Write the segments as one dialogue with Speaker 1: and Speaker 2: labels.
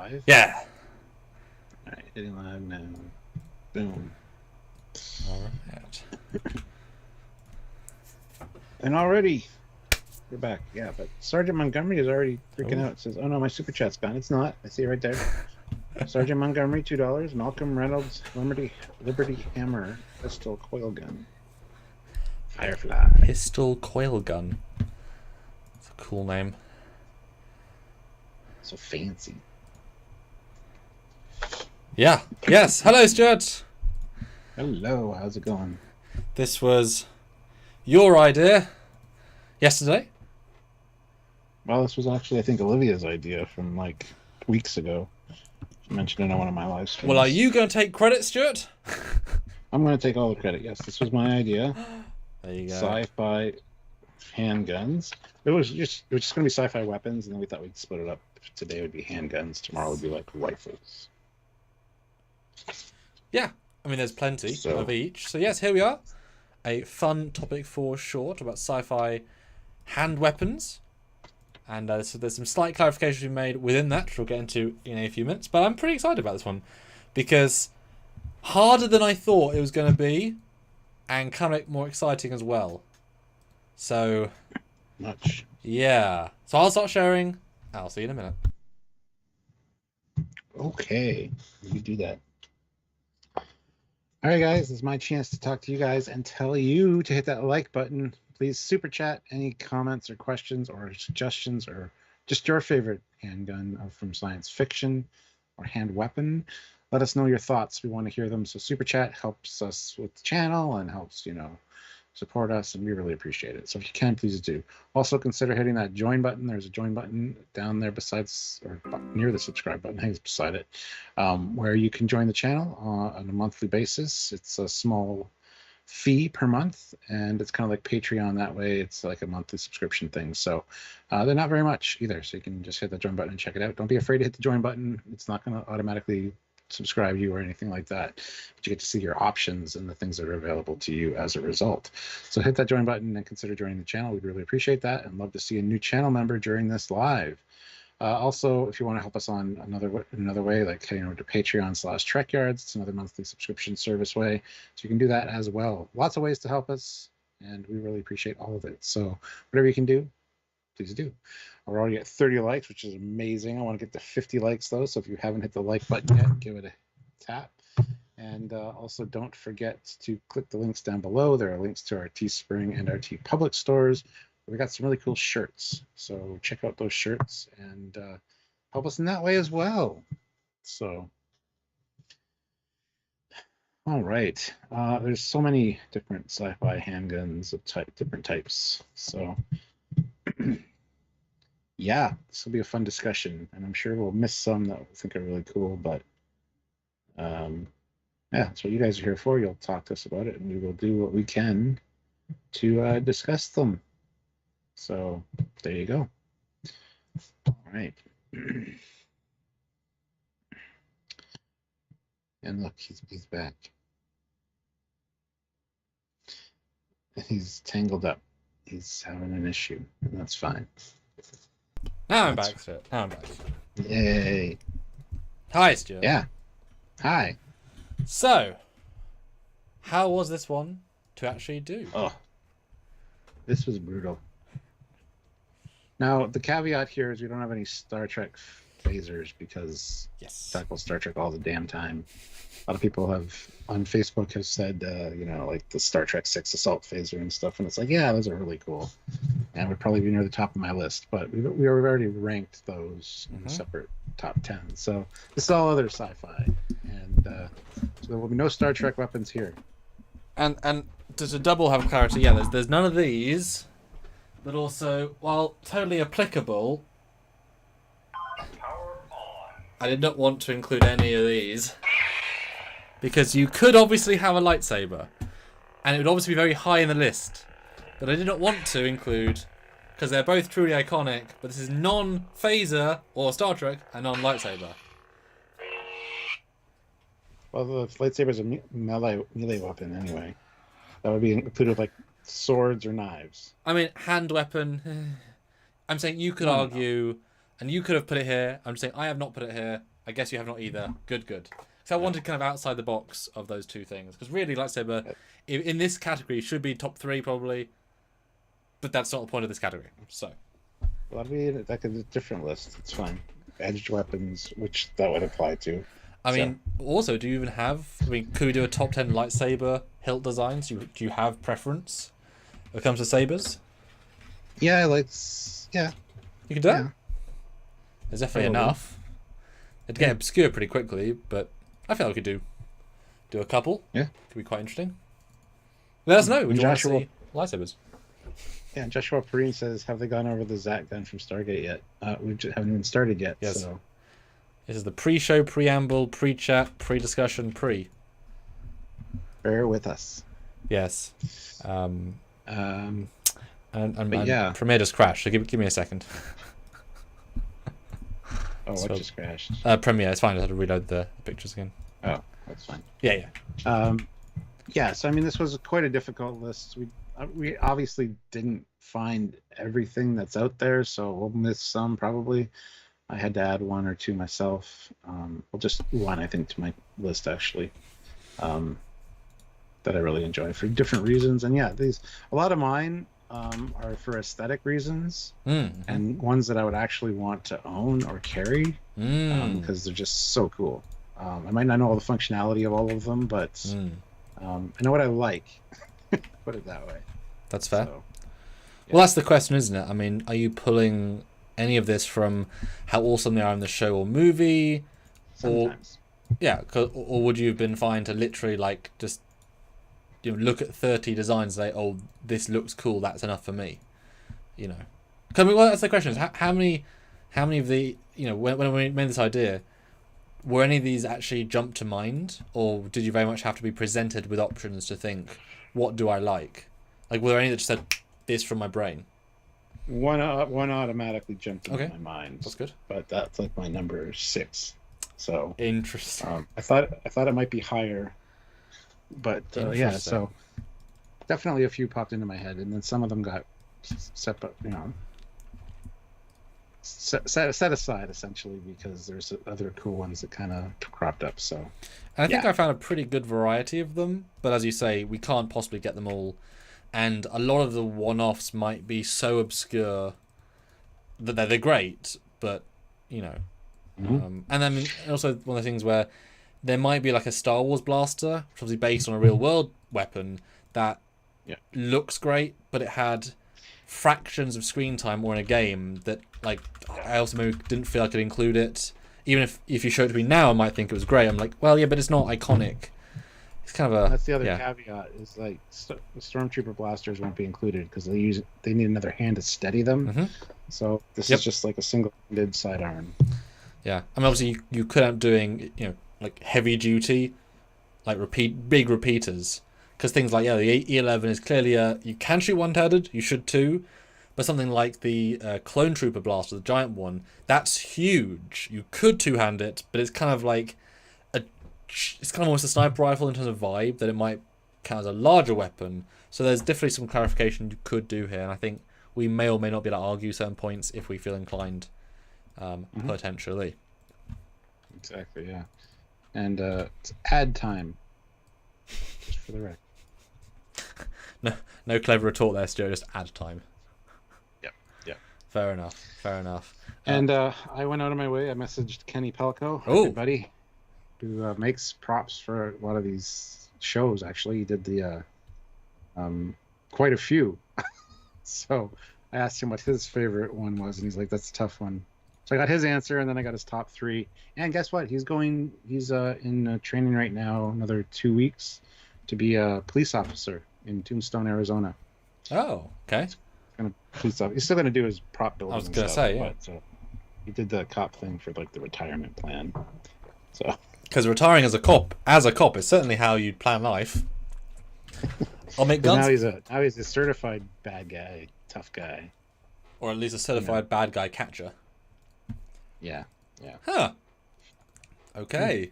Speaker 1: live?
Speaker 2: Yeah.
Speaker 1: Alright, hitting live now. Boom.
Speaker 2: Alright.
Speaker 1: And already, we're back. Yeah, but Sergeant Montgomery is already freaking out. It says, oh no, my super chat's gone. It's not. I see it right there. Sergeant Montgomery, $2. Malcolm Reynolds, Liberty Hammer, pistol, coil gun. Firefly.
Speaker 2: Pistol coil gun. That's a cool name.
Speaker 1: So fancy.
Speaker 2: Yeah. Yes. Hello, Stuart.
Speaker 1: Hello, how's it going?
Speaker 2: This was your idea yesterday.
Speaker 1: Well, this was actually, I think, Olivia's idea from like weeks ago. She mentioned it on one of my live streams.
Speaker 2: Well, are you going to take credit, Stuart?
Speaker 1: I'm going to take all the credit. Yes, this was my idea.
Speaker 2: There you go.
Speaker 1: Sci-Fi handguns. It was just going to be sci-fi weapons, and then we thought we'd split it up. Today would be handguns. Tomorrow would be like rifles.
Speaker 2: Yeah. I mean, there's plenty of each. So yes, here we are. A fun topic for short about sci-fi hand weapons. And so there's some slight clarifications we made within that, which we'll get into in a few minutes. But I'm pretty excited about this one, because harder than I thought it was going to be, and kind of more exciting as well. So,
Speaker 1: much.
Speaker 2: Yeah. So I'll start sharing. I'll see you in a minute.
Speaker 1: Okay, you do that. All right, guys, this is my chance to talk to you guys and tell you to hit that like button. Please super chat any comments or questions or suggestions or just your favorite handgun from science fiction or hand weapon. Let us know your thoughts. We want to hear them. So super chat helps us with the channel and helps, support us, and we really appreciate it. So if you can, please do. Also consider hitting that join button. There's a join button down there besides, or near the subscribe button, hangs beside it, where you can join the channel on a monthly basis. It's a small fee per month, and it's kind of like Patreon that way. It's like a monthly subscription thing. So they're not very much either. So you can just hit the join button and check it out. Don't be afraid to hit the join button. It's not going to automatically subscribe you or anything like that, but you get to see your options and the things that are available to you as a result. So hit that join button and consider joining the channel. We'd really appreciate that, and love to see a new channel member during this live. Also, if you want to help us on another way, like heading over to Patreon/Trekyards, it's another monthly subscription service way, so you can do that as well. Lots of ways to help us, and we really appreciate all of it. So whatever you can do, please do. We're already at 30 likes, which is amazing. I want to get to 50 likes though, so if you haven't hit the like button yet, give it a tap. And also don't forget to click the links down below. There are links to our Teespring and our TeePublic stores. We got some really cool shirts, so check out those shirts and help us in that way as well. So, all right, there's so many different sci-fi handguns of different types. So, yeah, this will be a fun discussion, and I'm sure we'll miss some that we think are really cool. But yeah, that's what you guys are here for. You'll talk to us about it, and we will do what we can to discuss them. So there you go. All right. And look, he's back. He's tangled up. He's having an issue, and that's fine.
Speaker 2: Now I'm back, Stuart. Now I'm back.
Speaker 1: Yay.
Speaker 2: Hi, Stuart.
Speaker 1: Yeah. Hi.
Speaker 2: So, how was this one to actually do?
Speaker 1: Oh, this was brutal. Now, the caveat here is we don't have any Star Trek phasers because we talk about Star Trek all the damn time. A lot of people have on Facebook have said, like the Star Trek 6 assault phaser and stuff, and it's like, yeah, those are really cool, and would probably be near the top of my list. But we already ranked those in a separate top 10. So this is all other sci-fi, and so there will be no Star Trek weapons here.
Speaker 2: And to double have clarity, yeah, there's none of these. But also, while totally applicable, I did not want to include any of these. Because you could obviously have a lightsaber, and it would obviously be very high in the list. But I did not want to include, because they're both truly iconic, but this is non-phaser or Star Trek and non-lightsaber.
Speaker 1: Well, the lightsaber's a melee weapon anyway. That would be included like swords or knives.
Speaker 2: I mean, hand weapon. I'm saying you could argue, and you could have put it here. I'm saying I have not put it here, I guess you have not either. Good. So I wanted kind of outside the box of those two things. Because really, lightsaber, in this category, should be top 3 probably. But that's not the point of this category. So.
Speaker 1: Well, I mean, that could be a different list. It's fine. Edged weapons, which that would apply to.
Speaker 2: I mean, also, do you even have... I mean, could we do a top 10 lightsaber hilt designs? Do you have preference when it comes to sabers?
Speaker 1: Yeah, yeah.
Speaker 2: You can do it?
Speaker 1: Yeah.
Speaker 2: There's definitely enough. It'd get obscure pretty quickly, but I feel like we could do a couple.
Speaker 1: Yeah.
Speaker 2: Could be quite interesting. Let us know. Would you want to
Speaker 1: Joshua-
Speaker 2: see lightsabers?
Speaker 1: Yeah, Joshua Perrine says, have they gone over the Zach gun from Stargate yet? We just haven't even started yet.
Speaker 2: Yes.
Speaker 1: So.
Speaker 2: This is the pre-show, preamble, pre-chat, pre-discussion, pre.
Speaker 1: Bear with us.
Speaker 2: Yes. And
Speaker 1: yeah.
Speaker 2: Premiere just crashed, so give me a second.
Speaker 1: Oh, what just crashed?
Speaker 2: Premiere, it's fine. I just had to reload the pictures again.
Speaker 1: Oh, that's fine.
Speaker 2: Yeah.
Speaker 1: Yeah, so I mean, this was quite a difficult list. We obviously didn't find everything that's out there, so we'll miss some probably. I had to add 1 or 2 myself. Well, just 1, I think, to my list actually, that I really enjoy for different reasons. And yeah, a lot of mine are for aesthetic reasons, and ones that I would actually want to own or carry because they're just so cool. I might not know all the functionality of all of them, but I know what I like. Put it that way.
Speaker 2: That's fair.
Speaker 1: So, yeah.
Speaker 2: Well, that's the question, isn't it? I mean, are you pulling any of this from how awesome they are in the show or movie?
Speaker 1: Sometimes.
Speaker 2: Or would you have been fine to literally just look at 30 designs and say, oh, this looks cool, that's enough for me? Well, that's the question, is how many of the, when we made this idea, were any of these actually jump to mind, or did you very much have to be presented with options to think, what do I like? Were there any that just said, this from my brain?
Speaker 1: One automatically jumped into my mind.
Speaker 2: That's good.
Speaker 1: But that's my number 6. So
Speaker 2: interesting.
Speaker 1: I thought it might be higher, but yeah. So definitely a few popped into my head, and then some of them got set aside essentially because there's other cool ones that kind of cropped up. So
Speaker 2: and I think I found a pretty good variety of them, but as you say, we can't possibly get them all. And a lot of the one-offs might be so obscure that they're great, but and then also one of the things where there might be a Star Wars blaster, which obviously based on a real-world weapon that looks great, but it had fractions of screen time or in a game that I also maybe didn't feel I could include it. Even if you show it to me now, I might think it was great. I'm well, yeah, but it's not iconic. It's kind of
Speaker 1: that's the other caveat is the Stormtrooper blasters won't be included because they need another hand to steady them. So this is just a single-handed sidearm.
Speaker 2: Yeah, I mean obviously you could end up doing heavy duty, big repeaters, because things like the E11 is clearly you can shoot one-handed, you should too, but something like the Clone Trooper blaster, the giant one, that's huge. You could two-hand it, but it's kind of it's kind of almost a sniper rifle in terms of vibe, that it might count as a larger weapon. So there's definitely some clarification you could do here, and I think we may or may not be able to argue certain points if we feel inclined, potentially.
Speaker 1: Exactly, yeah. And it's ad time, just for the record.
Speaker 2: No clever retort there, Stuart, just ad time.
Speaker 1: Yep.
Speaker 2: Fair enough.
Speaker 1: And I went out of my way. I messaged Kenny Pelko, my buddy, who makes props for a lot of these shows. Actually, he did the quite a few. So I asked him what his favorite one was, and he's like, "That's a tough one." So I got his answer, and then I got his top 3. And guess what? He's in training right now, another 2 weeks, to be a police officer in Tombstone, Arizona.
Speaker 2: Oh, okay.
Speaker 1: He's still going to do his prop building.
Speaker 2: I was going to say, yeah.
Speaker 1: But, he did the cop thing for the retirement plan. So
Speaker 2: because retiring as a cop is certainly how you'd plan life. I'll make guns.
Speaker 1: Now he's a certified bad guy, tough guy,
Speaker 2: or at least a certified bad guy catcher.
Speaker 1: Yeah.
Speaker 2: Huh. Okay.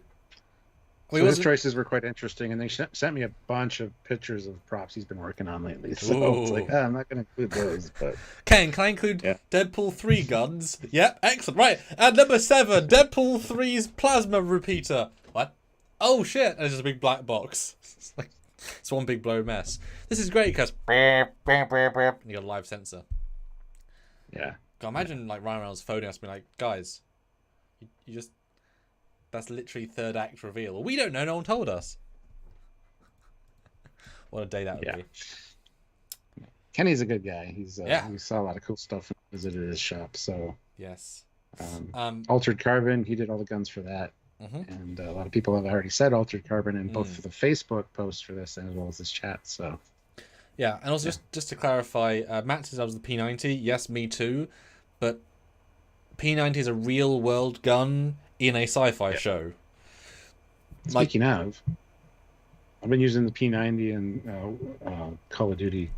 Speaker 2: Well,
Speaker 1: so his choices were quite interesting, and they sent me a bunch of pictures of props he's been working on lately. So it's like, I'm not going to include those. But
Speaker 2: Ken, can I include Deadpool 3 guns? Yep, excellent. Right, and number 7, Deadpool 3's plasma repeater. What? Oh shit! And there's just a big black box. It's one big blow mess. This is great because you got a live sensor.
Speaker 1: Yeah.
Speaker 2: God, imagine like Ryan Reynolds phoning us, being like, "Guys, you just." That's literally third act reveal. Well, we don't know. No one told us. What a day that would be.
Speaker 1: Kenny's a good guy. He saw a lot of cool stuff and visited his shop. So
Speaker 2: yes.
Speaker 1: Altered Carbon. He did all the guns for that. And a lot of people have already said Altered Carbon, and both for the Facebook post for this as well as this chat. So
Speaker 2: yeah, and also just to clarify, Matt says I was the P90. Yes, me too. But P90 is a real world gun in a sci-fi show.
Speaker 1: Speaking of, I've been using the P90 and Call of Duty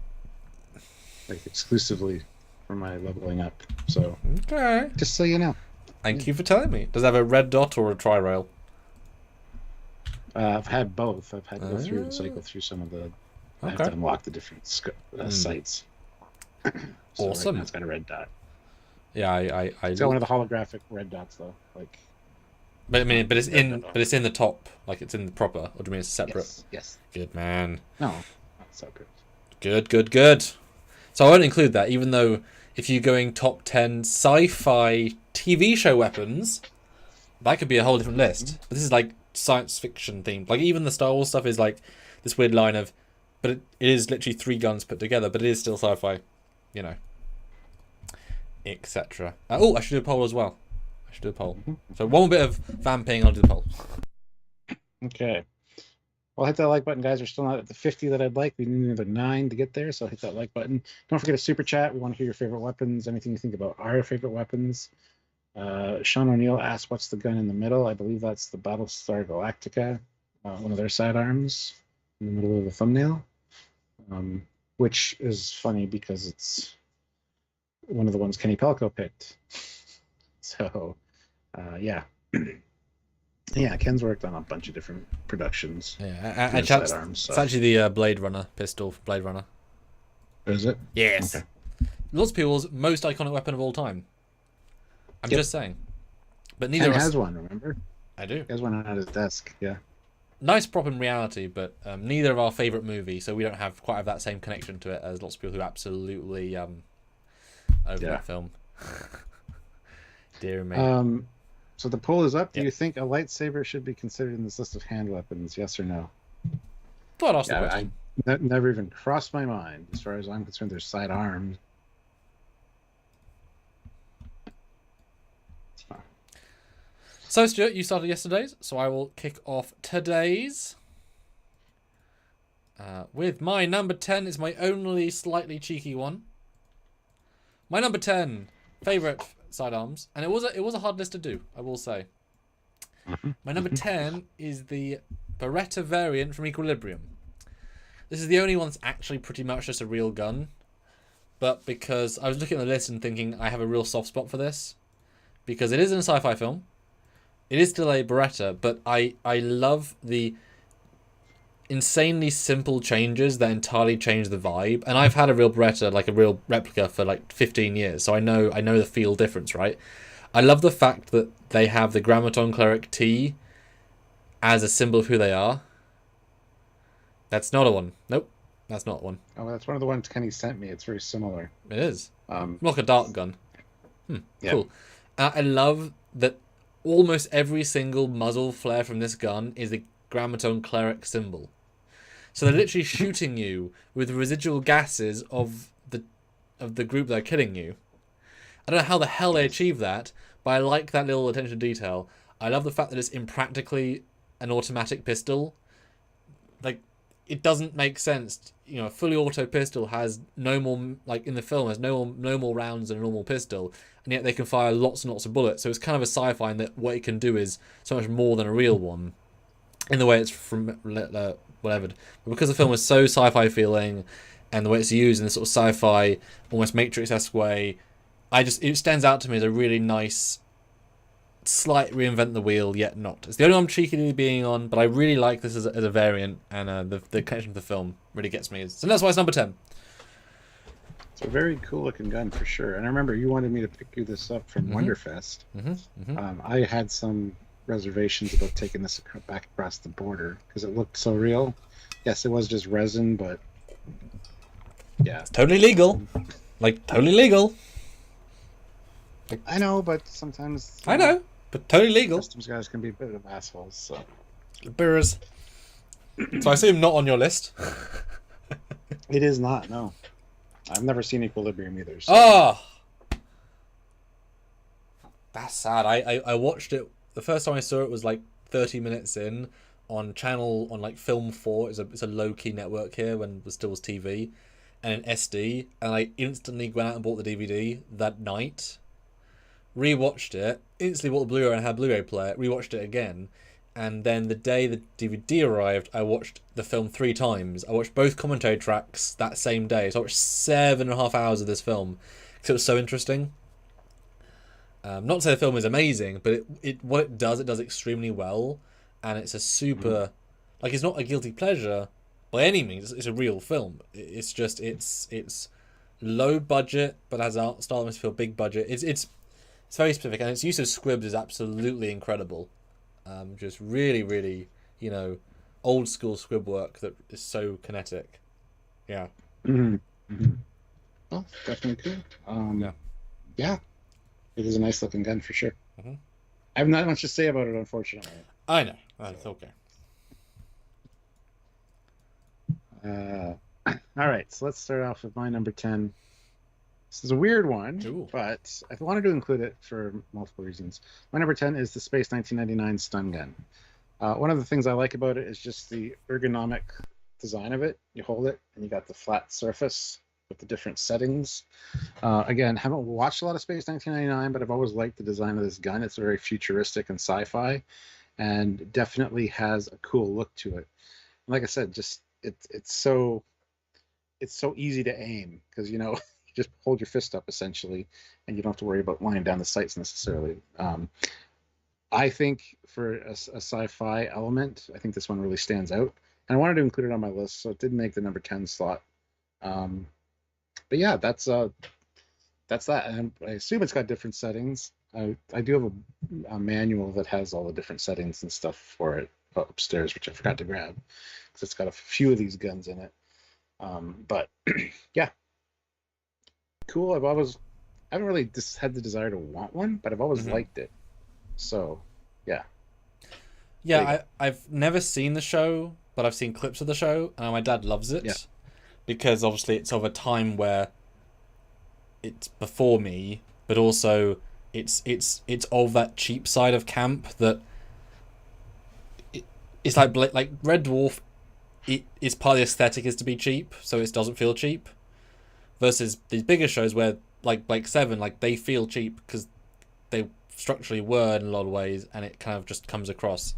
Speaker 1: exclusively for my leveling up. So just so you know.
Speaker 2: Thank you for telling me. Does it have a red dot or a tri-rail?
Speaker 1: I've had both. I've had to go through and cycle through some of the. I have to unlock the different sites. So
Speaker 2: awesome.
Speaker 1: Right now it's got a red dot.
Speaker 2: Yeah,
Speaker 1: It's got one of the holographic red dots though,
Speaker 2: But I mean, but it's in the top, like it's in the proper. Or do you mean it's separate?
Speaker 1: Yes.
Speaker 2: Good man.
Speaker 1: No, not separate.
Speaker 2: Good. So I won't include that, even though if you're going top 10 sci-fi TV show weapons, that could be a whole different list. But this is like science fiction themed. Like even the Star Wars stuff is like this weird line of, but it is literally 3 guns put together, but it is still sci-fi, etc. I should do a poll as well. So one more bit of vamping, I'll do the poll.
Speaker 1: Okay. Well, hit that like button, guys. We're still not at the 50 that I'd like. We need another 9 to get there, so hit that like button. Don't forget to super chat. We want to hear your favorite weapons, anything you think about our favorite weapons. Sean O'Neill asked, what's the gun in the middle? I believe that's the Battlestar Galactica, one of their sidearms in the middle of the thumbnail, which is funny because it's one of the ones Kenny Pelko picked. So, yeah. Yeah, Ken's worked on a bunch of different productions.
Speaker 2: Yeah, it's actually the Blade Runner pistol for Blade Runner.
Speaker 1: Is it?
Speaker 2: Yes. Okay. Lots of people's most iconic weapon of all time. I'm just saying. But neither
Speaker 1: Ken has one, remember?
Speaker 2: I do.
Speaker 1: He has one on his desk, yeah.
Speaker 2: Nice prop in reality, but neither of our favourite movie, so we don't have quite that same connection to it as lots of people who absolutely over that film. Dear me.
Speaker 1: So the poll is up. Do you think a lightsaber should be considered in this list of hand weapons? Yes or no? I never even crossed my mind. As far as I'm concerned, there's sidearms.
Speaker 2: So Stuart, you started yesterday's, so I will kick off today's. With my number 10 is my only slightly cheeky one. My number 10 favourite sidearms, and it was a hard list to do, I will say. My number 10 is the Beretta variant from Equilibrium. This is the only one that's actually pretty much just a real gun, but because I was looking at the list and thinking I have a real soft spot for this, because it is in a sci-fi film, it is still a Beretta, but I love the insanely simple changes that entirely change the vibe. And I've had a real Beretta, like a real replica, for like 15 years, so I know the feel difference, right? I love the fact that they have the Grammaton Cleric T as a symbol of who they are. That's not a one. Nope, that's not one.
Speaker 1: Oh, that's one of the ones Kenny sent me. It's very similar.
Speaker 2: It is. Like a dart gun. Yeah. Cool. I love that almost every single muzzle flare from this gun is the Grammaton Cleric symbol. So they're literally shooting you with residual gases of the group that are killing you. I don't know how the hell they achieve that, but I like that little attention to detail. I love the fact that it's impractically an automatic pistol. Like, it doesn't make sense. You know, a fully auto pistol has no more, like in the film, has no more rounds than a normal pistol, and yet they can fire lots and lots of bullets. So it's kind of a sci-fi in that what it can do is so much more than a real one, in the way it's from whatever. But because the film is so sci-fi feeling, and the way it's used in this sort of sci-fi, almost Matrix-esque way, it stands out to me as a really nice slight reinvent the wheel, yet not. It's the only one I'm cheekily being on, but I really like this as a variant, and the connection to the film really gets me. So that's why it's number 10.
Speaker 1: It's a very cool looking gun for sure. And I remember you wanted me to pick you this up from Wonderfest. I had some reservations about taking this back across the border because it looked so real. Yes, it was just resin, but yeah,
Speaker 2: it's totally legal. Like totally legal.
Speaker 1: I know, but sometimes
Speaker 2: I know, but totally legal.
Speaker 1: Customs guys can be a bit of assholes. So
Speaker 2: Beerers. So I assume not on your list.
Speaker 1: It is not. No, I've never seen Equilibrium either. So.
Speaker 2: Oh, that's sad. I watched it. The first time I saw it was like 30 minutes in on channel on like Film 4. It's a low key network here when it still was TV, and an SD, and I instantly went out and bought the DVD that night. Rewatched it, instantly bought the Blu-ray and had a Blu-ray player, rewatched it again, and then the day the DVD arrived, I watched the film 3 times. I watched both commentary tracks that same day, so I watched 7.5 hours of this film, because it was so interesting. Not to say the film is amazing, but what it does extremely well, and it's a super... Like, it's not a guilty pleasure by any means, it's a real film. It's just, it's low budget, but has art style that makes it feel big budget. It's very specific, and its use of squibs is absolutely incredible. Just really, really, old school squib work that is so kinetic. Yeah.
Speaker 1: Well, definitely cool. Yeah. It is a nice looking gun for sure. I have not much to say about it, unfortunately.
Speaker 2: I know. That's okay.
Speaker 1: All right, so let's start off with my number 10. This is a weird one, but I wanted to include it for multiple reasons. My number 10 is the Space 1999 stun gun. One of the things I like about it is just the ergonomic design of it. You hold it, and you got the flat surface with the different settings. Again, haven't watched a lot of Space 1999, but I've always liked the design of this gun. It's very futuristic and sci-fi, and definitely has a cool look to it. And like I said, just it's so easy to aim because you just hold your fist up essentially, and you don't have to worry about laying down the sights necessarily. I think for a sci-fi element, I think this one really stands out, and I wanted to include it on my list, so it did make the number 10 slot. But yeah, that's that. And I assume it's got different settings. I do have a manual that has all the different settings and stuff for it upstairs, which I forgot to grab because it's got a few of these guns in it. But yeah, cool. I haven't really just had the desire to want one, but I've always liked it. So yeah.
Speaker 2: Yeah, I've never seen the show, but I've seen clips of the show, and my dad loves it.
Speaker 1: Yeah.
Speaker 2: Because obviously it's of a time where it's before me, but also it's of that cheap side of camp that it's like Red Dwarf. It's part of the aesthetic is to be cheap, so it doesn't feel cheap. Versus these bigger shows where like Blake 7, like they feel cheap because they structurally were in a lot of ways, and it kind of just comes across.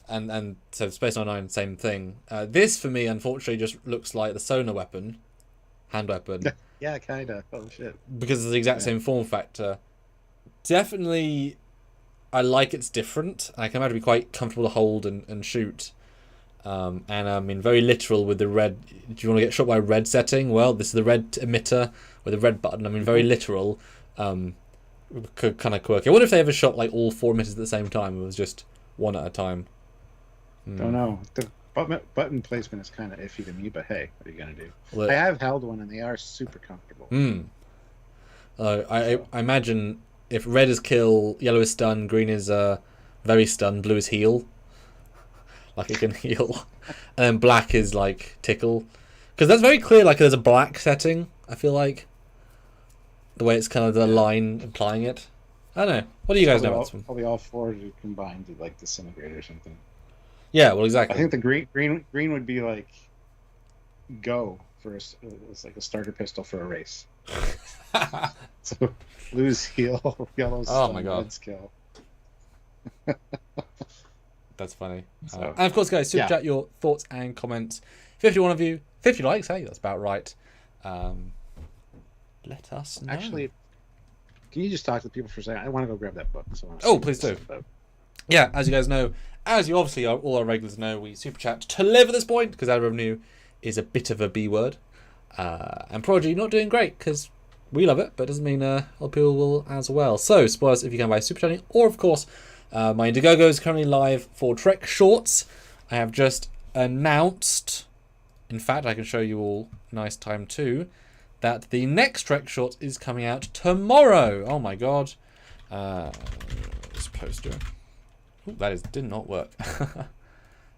Speaker 2: And so Space 99, same thing. This, for me, unfortunately, just looks like the sonar weapon, hand weapon.
Speaker 1: Yeah, kind of. Oh, shit.
Speaker 2: Because it's the exact same form factor. Definitely, I like it's different. I can imagine it'd be quite comfortable to hold and shoot. And I mean, very literal with the red. Do you want to get shot by a red setting? Well, this is the red emitter with the red button. I mean, very literal. Kind of quirky. I wonder if they ever shot like all 4 emitters at the same time. It was just one at a time.
Speaker 1: Don't know. The button placement is kind of iffy to me, but hey, what are you gonna do? Well, I have held one, and they are super comfortable.
Speaker 2: I imagine if red is kill, yellow is stun, green is very stun, blue is heal. Like it can heal, and then black is like tickle, because that's very clear. Like there's a black setting. I feel like the way it's kind of the line implying it. I don't know. What do you guys know about this one?
Speaker 1: Probably all 4 combined to like disintegrate or something.
Speaker 2: Yeah, well, exactly.
Speaker 1: I think the green would be like go for it's like a starter pistol for a race. So blue's heal, yellow's
Speaker 2: oh my god,
Speaker 1: red's kill.
Speaker 2: That's funny. And of course, guys, super chat your thoughts and comments. 51 of you, 50 likes. Hey, that's about right. Let us know.
Speaker 1: Actually, can you just talk to people for a second? I want to go grab that book. So
Speaker 2: please do. Yeah, as you guys know, as you obviously all our regulars know, we super chat to live at this point because ad revenue is a bit of a B word. And Prodigy not doing great because we love it, but doesn't mean other people will as well. So, spoilers if you can buy super chatting, or of course, my Indiegogo is currently live for Trek Shorts. I have just announced, in fact, I can show you all nice time too, that the next Trek Short is coming out tomorrow. Oh my god. This poster. Ooh, did not work.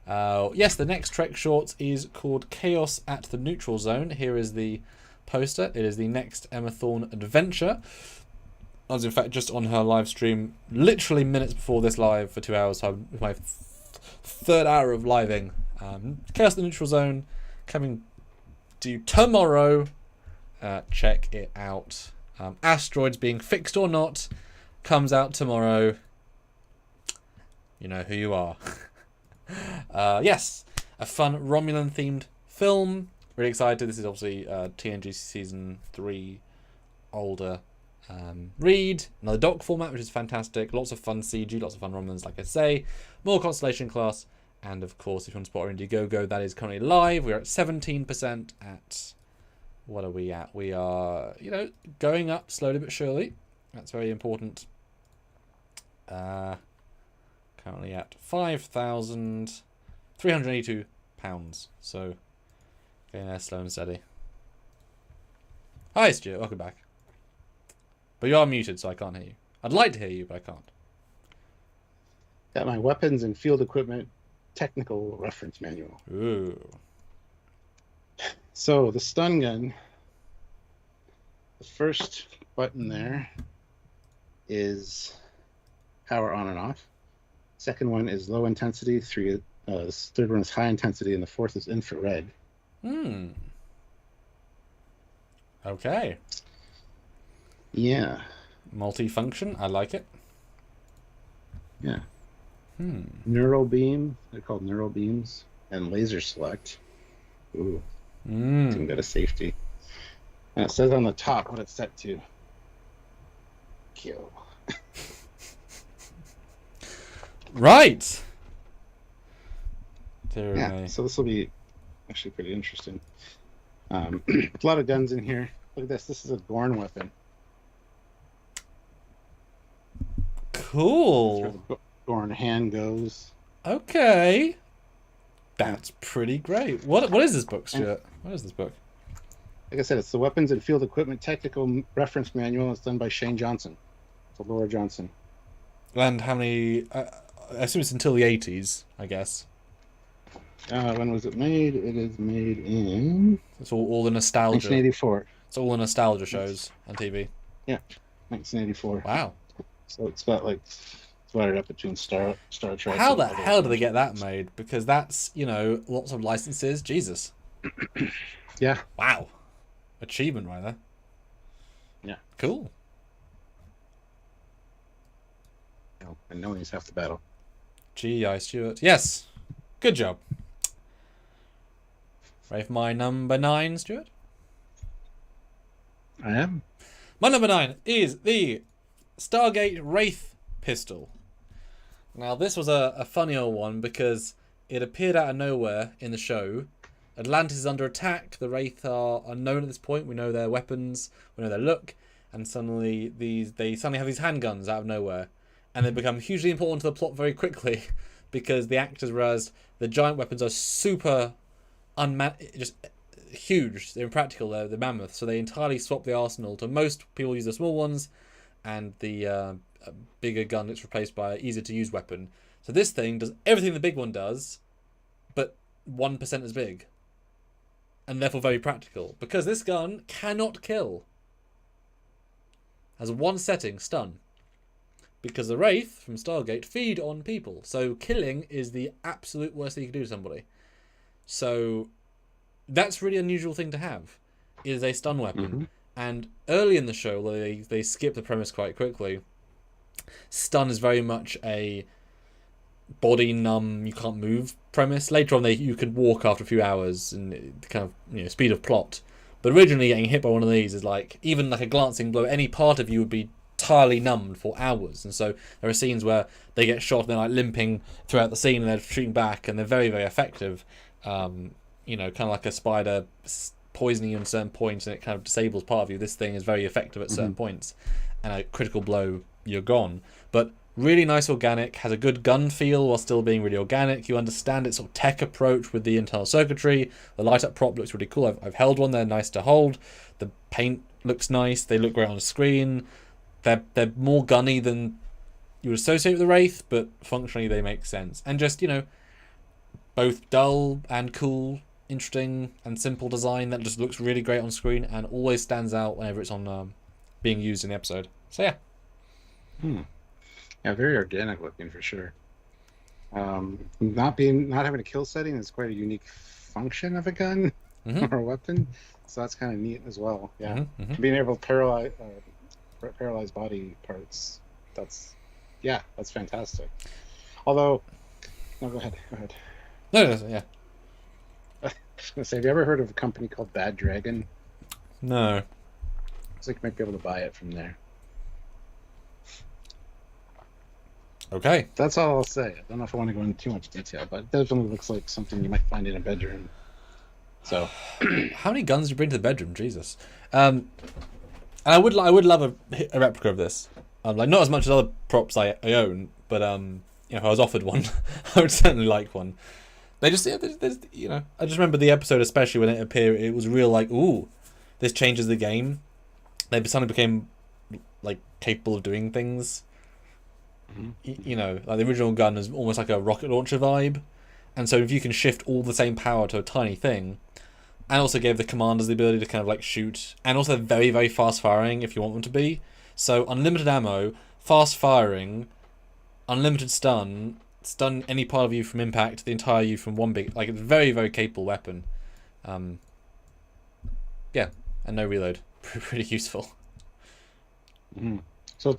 Speaker 2: Yes, the next Trek Short is called Chaos at the Neutral Zone. Here is the poster. It is the next Emma Thorne adventure. I was in fact just on her live stream literally minutes before this live for 2 hours. So my third hour of living. Chaos at the Neutral Zone coming to tomorrow. Check it out. Asteroids being fixed or not comes out tomorrow. You know who you are. Yes, a fun Romulan themed film. Really excited. This is obviously TNG season 3 older read. Another doc format, which is fantastic. Lots of fun CG, lots of fun Romulans, like I say. More Constellation class. And of course, if you want to support our Indiegogo, that is currently live. We're at 17% at... What are we at? We are, going up slowly but surely. That's very important. Currently at £5,382. So, getting there slow and steady. Hi, Stuart. Welcome back. But you are muted, so I can't hear you. I'd like to hear you, but I can't.
Speaker 1: Got my weapons and field equipment technical reference manual.
Speaker 2: Ooh.
Speaker 1: So, the stun gun, the first button there is power on and off. Second one is low intensity. The third one is high intensity, and the fourth is infrared.
Speaker 2: Okay.
Speaker 1: Yeah.
Speaker 2: Multifunction. I like it.
Speaker 1: Yeah. Neural beam. They're called neural beams. And laser select. Ooh. Even got a safety. And it says on the top what it's set to. Kill.
Speaker 2: Right.
Speaker 1: Yeah, so this will be actually pretty interesting. A lot of guns in here. Look at this. This is a Gorn weapon.
Speaker 2: Cool.
Speaker 1: That's where the Gorn hand goes.
Speaker 2: Okay. That's pretty great. What is this book, Stuart? What is this book?
Speaker 1: Like I said, it's the Weapons and Field Equipment Technical Reference Manual. It's done by Shane Johnson. It's Laura Johnson.
Speaker 2: And how many... I assume it's until the 80s, I guess.
Speaker 1: When was it made? It is made in...
Speaker 2: It's all the nostalgia.
Speaker 1: 1984.
Speaker 2: It's all the nostalgia shows on TV.
Speaker 1: Yeah, 1984.
Speaker 2: Wow.
Speaker 1: So it's got like... Divided up between Star Trek.
Speaker 2: How the hell did they get that made? Because that's, lots of licenses. Jesus.
Speaker 1: Yeah.
Speaker 2: Wow. Achievement right there.
Speaker 1: Yeah.
Speaker 2: Cool.
Speaker 1: And no one's half the battle.
Speaker 2: G.I. Stuart. Yes. Good job. Ready for my number 9, Stuart?
Speaker 1: I am.
Speaker 2: My number 9 is the Stargate Wraith pistol. Now, this was a funny old one because it appeared out of nowhere in the show. Atlantis is under attack. The Wraith are unknown at this point. We know their weapons. We know their look. And suddenly, they suddenly have these handguns out of nowhere. And they become hugely important to the plot very quickly because the actors realized the giant weapons are super just huge. They're impractical. They're mammoth. So they entirely swap the arsenal to most people use the small ones, and the bigger gun gets replaced by an easier to use weapon. So this thing does everything the big one does, but 1% as big. And therefore very practical. Because this gun cannot kill. Has one setting, stun. Because the Wraith from Stargate feed on people. So killing is the absolute worst thing you can do to somebody. So that's a really unusual thing to have. It is a stun weapon.
Speaker 1: Mm-hmm.
Speaker 2: And early in the show, although they skip the premise quite quickly, stun is very much a body numb, you can't move premise. Later on, you could walk after a few hours and kind of speed of plot. But originally, getting hit by one of these is like even like a glancing blow. Any part of you would be entirely numbed for hours. And so there are scenes where they get shot and they're like limping throughout the scene and they're shooting back, and they're very, very effective. You know, kind of like a spider poisoning you at certain points and it kind of disables part of you. This thing is very effective at certain points, and a critical blow, you're gone. But really nice organic, has a good gun feel while still being really organic. You understand its sort of tech approach with the internal circuitry. The light up prop looks really cool. I've held one, they're nice to hold. The paint looks nice, they look great on the screen. They're more gunny than you would associate with the Wraith, but functionally they make sense. And just, you know, both dull and cool, interesting and simple design that just looks really great on screen and always stands out whenever it's on being used in the episode. So yeah.
Speaker 1: Yeah, very organic looking for sure. Not having a kill setting is quite a unique function of a gun or a weapon, so that's kind of neat as well. Yeah, being able to paralyze body parts. That's fantastic. Although, no, go ahead.
Speaker 2: No, yeah.
Speaker 1: I was gonna say, have you ever heard of a company called Bad Dragon?
Speaker 2: No.
Speaker 1: Looks like you might be able to buy it from there.
Speaker 2: Okay.
Speaker 1: That's all I'll say. I don't know if I want to go into too much detail, but it definitely looks like something you might find in a bedroom. So,
Speaker 2: how many guns do you bring to the bedroom? Jesus. And I would love a replica of this. Like not as much as other props I own, but you know, if I was offered one, I would certainly like one. They just, you know, I just remember the episode, especially when it appeared. It was real, like, ooh, this changes the game. They suddenly became like capable of doing things. You know, like the original gun is almost like a rocket launcher vibe, and so if you can shift all the same power to a tiny thing, and also gave the commanders the ability to kind of like shoot, and also very, very fast firing if you want them to be. So unlimited ammo, fast firing, unlimited stun any part of you from impact, the entire you from one big, like, it's a very, very capable weapon. Yeah, and no reload. Pretty useful.
Speaker 1: So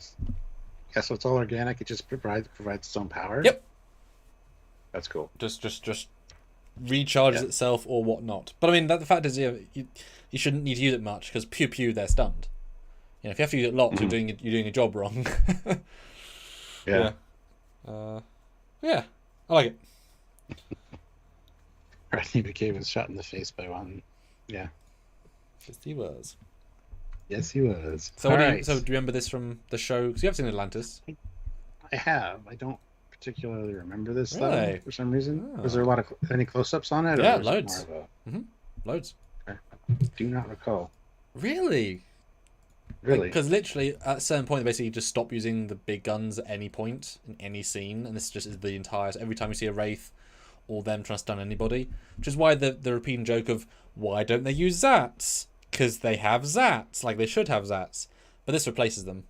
Speaker 1: it's all organic. It just provides its own power.
Speaker 2: Yep.
Speaker 1: That's cool.
Speaker 2: Just recharges itself or whatnot. But I mean, the fact is, you shouldn't need to use it much because pew they're stunned. You know, if you have to use it lots, you're doing your job wrong.
Speaker 1: Yeah.
Speaker 2: Yeah, I like it.
Speaker 1: Rodney McCabe was shot in the face by one. Yeah.
Speaker 2: Yes, he was.
Speaker 1: Yes, he was.
Speaker 2: So, do you remember this from the show? Because you have seen Atlantis.
Speaker 1: I have. I don't particularly remember this
Speaker 2: really?
Speaker 1: though, for some reason. Was there any close-ups on it?
Speaker 2: Yeah, loads. Loads.
Speaker 1: Okay. Do not recall.
Speaker 2: Really?
Speaker 1: Really?
Speaker 2: Because literally, at a certain point, they basically just stop using the big guns at any point in any scene, and this just is the entire. So every time you see a Wraith or them trying to stun anybody, which is why the repeating joke of why don't they use Zats? Because they have Zats, like they should have Zats, but this replaces them.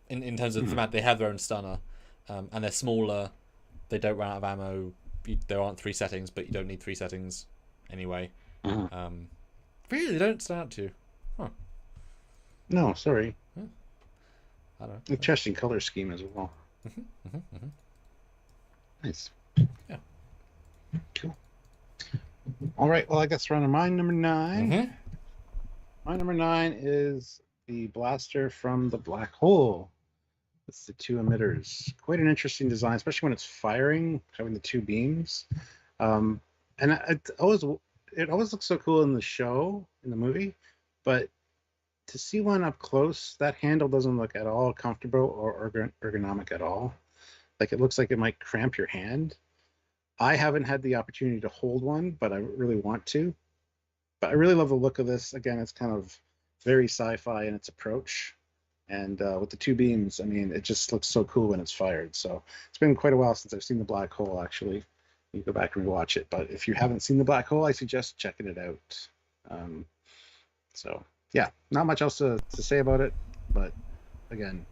Speaker 2: In terms of the thematic, they have their own stunner, and they're smaller. They don't run out of ammo. There aren't 3 settings, but you don't need 3 settings anyway. Really, they don't stand out to you. Huh.
Speaker 1: No, sorry.
Speaker 2: I don't know.
Speaker 1: Interesting color scheme as well. Nice.
Speaker 2: Yeah.
Speaker 1: Cool. All right. Well, I guess we're on to mine number 9. My number 9 is the blaster from the black hole. It's the 2 emitters. Quite an interesting design, especially when it's firing, having the 2 beams. And it always looks so cool in the show, in the movie, but to see one up close, that handle doesn't look at all comfortable or ergonomic at all. Like it looks like it might cramp your hand. I haven't had the opportunity to hold one, but I really want to. But I really love the look of this. Again, it's kind of very sci-fi in its approach. And with the 2 beams, I mean, it just looks so cool when it's fired. So it's been quite a while since I've seen the black hole, actually. You go back and rewatch it. But if you haven't seen the black hole, I suggest checking it out. So yeah, not much else to say about it, but again,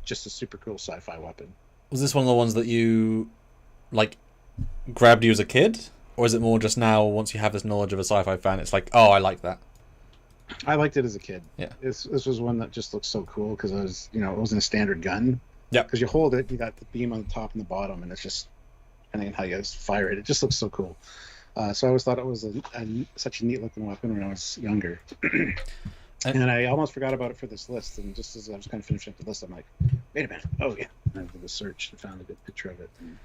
Speaker 1: just a super cool sci-fi weapon.
Speaker 2: Was this one of the ones that you like grabbed you as a kid, or is it more just now once you have this knowledge of a sci-fi fan, it's like, oh, I like that?
Speaker 1: I liked it as a kid.
Speaker 2: Yeah,
Speaker 1: this was one that just looked so cool because it wasn't a standard gun.
Speaker 2: Yeah,
Speaker 1: because you hold it, you got the beam on the top and the bottom, and it's just depending on how you guys fire it, it just looks so cool. So I always thought it was such a neat looking weapon when I was younger. And I almost forgot about it for this list. And just as I was kind of finishing up the list, I'm like, wait a minute. Oh, yeah. And I did a search and found a good picture of it.
Speaker 2: And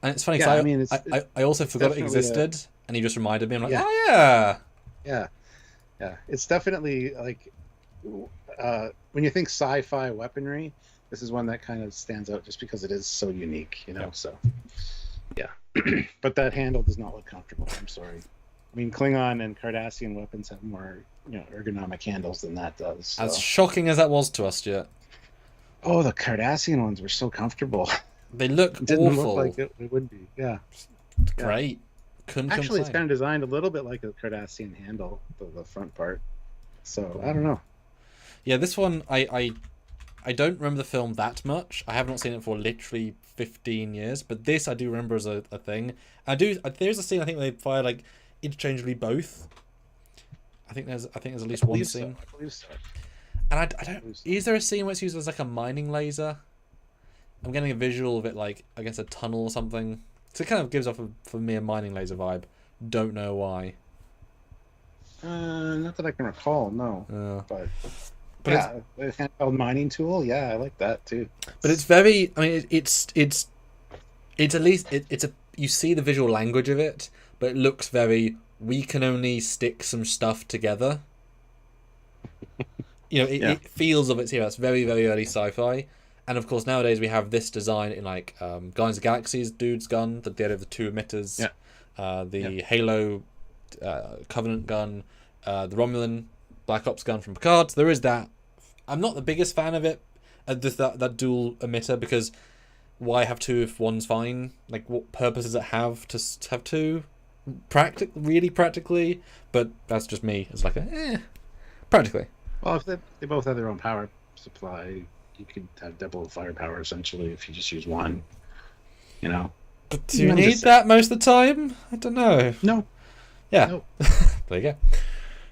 Speaker 2: it's funny because I also forgot it existed, and you just reminded me. I'm like, oh, yeah.
Speaker 1: Yeah. Yeah. It's definitely like when you think sci-fi weaponry, this is one that kind of stands out just because it is so unique, you know? Yeah. So, yeah. But that handle does not look comfortable. I'm sorry. I mean, Klingon and Cardassian weapons have more, ergonomic handles than that does. So.
Speaker 2: As shocking as that was to us, Stuart.
Speaker 1: Oh, the Cardassian ones were so comfortable.
Speaker 2: They look
Speaker 1: it didn't
Speaker 2: awful.
Speaker 1: Look like it would be. Yeah.
Speaker 2: Great. Couldn't
Speaker 1: Actually,
Speaker 2: complain.
Speaker 1: It's kind of designed a little bit like a Cardassian handle, the front part. So I don't know.
Speaker 2: Yeah, this one I don't remember the film that much. I have not seen it for literally 15 years, but this I do remember as a thing. There's a scene I think they fire like interchangeably both. I think there's at least one scene.
Speaker 1: I believe so.
Speaker 2: And I don't. Is there a scene where it's used as like a mining laser? I'm getting a visual of it like against a tunnel or something. So it kind of gives off for me a mining laser vibe. Don't know why.
Speaker 1: Not that I can recall. No. But
Speaker 2: yeah,
Speaker 1: a handheld mining tool. Yeah, I like that too.
Speaker 2: But it's very. I mean, it's at least it's a. You see the visual language of it, but it looks very. We can only stick some stuff together. It feels of its era. It's very, very early sci-fi. And of course, nowadays we have this design in like Guardians of the Galaxy's dude's gun, the idea of the two emitters, the Halo Covenant gun, the Romulan Black Ops gun from Picard. So there is that. I'm not the biggest fan of it, that dual emitter, because why have two if one's fine? Like, what purpose does it have to have two? Really practically, but that's just me. It's like practically.
Speaker 1: Well, if they both have their own power supply, you could have double firepower essentially if you just use one.
Speaker 2: But do you need that most of the time? I don't know.
Speaker 1: No.
Speaker 2: Yeah.
Speaker 1: No.
Speaker 2: There you go.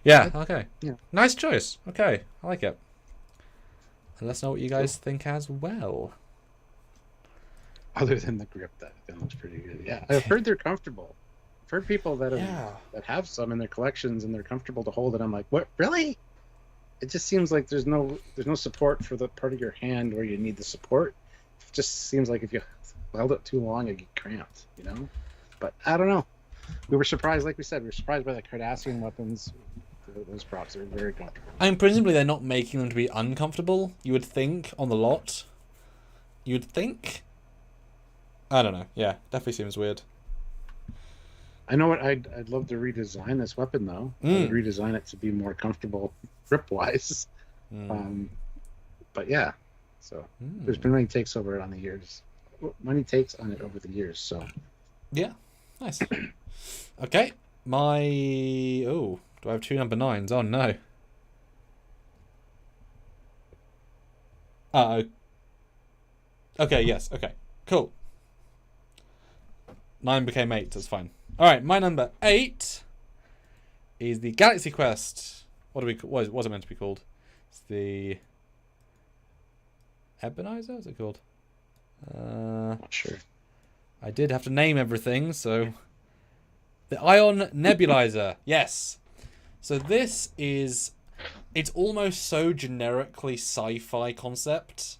Speaker 2: Yeah. Okay. Yeah. Nice choice. Okay, I like it. And let's know what you guys think as well.
Speaker 1: Other than the grip, that looks pretty good. Yeah, I've heard they're comfortable. I've heard people that have some in their collections and they're comfortable to hold it. I'm like, what? Really? It just seems like there's no support for the part of your hand where you need the support. It just seems like if you held it too long, it get cramped, But I don't know. We were surprised, like we said, we were surprised by the Cardassian weapons. Those props are very comfortable.
Speaker 2: I mean, presumably they're not making them to be uncomfortable. You would think on the lot. You would think. I don't know. Yeah, definitely seems weird.
Speaker 1: I know what I'd love to redesign this weapon though. I would redesign it to be more comfortable grip wise. But yeah, so there's been many takes over it on the years. Over the years. So
Speaker 2: yeah, nice. Okay, do I have two number 9s? Oh no. Okay. Yes. Okay. Cool. 9 became 8. That's fine. All right, my number 8 is the Galaxy Quest. What is it meant to be called? It's the Ebenezer. What's it called?
Speaker 1: Not sure.
Speaker 2: I did have to name everything, so the Ion Nebulizer. Yes. So this is. It's almost so generically sci-fi concept.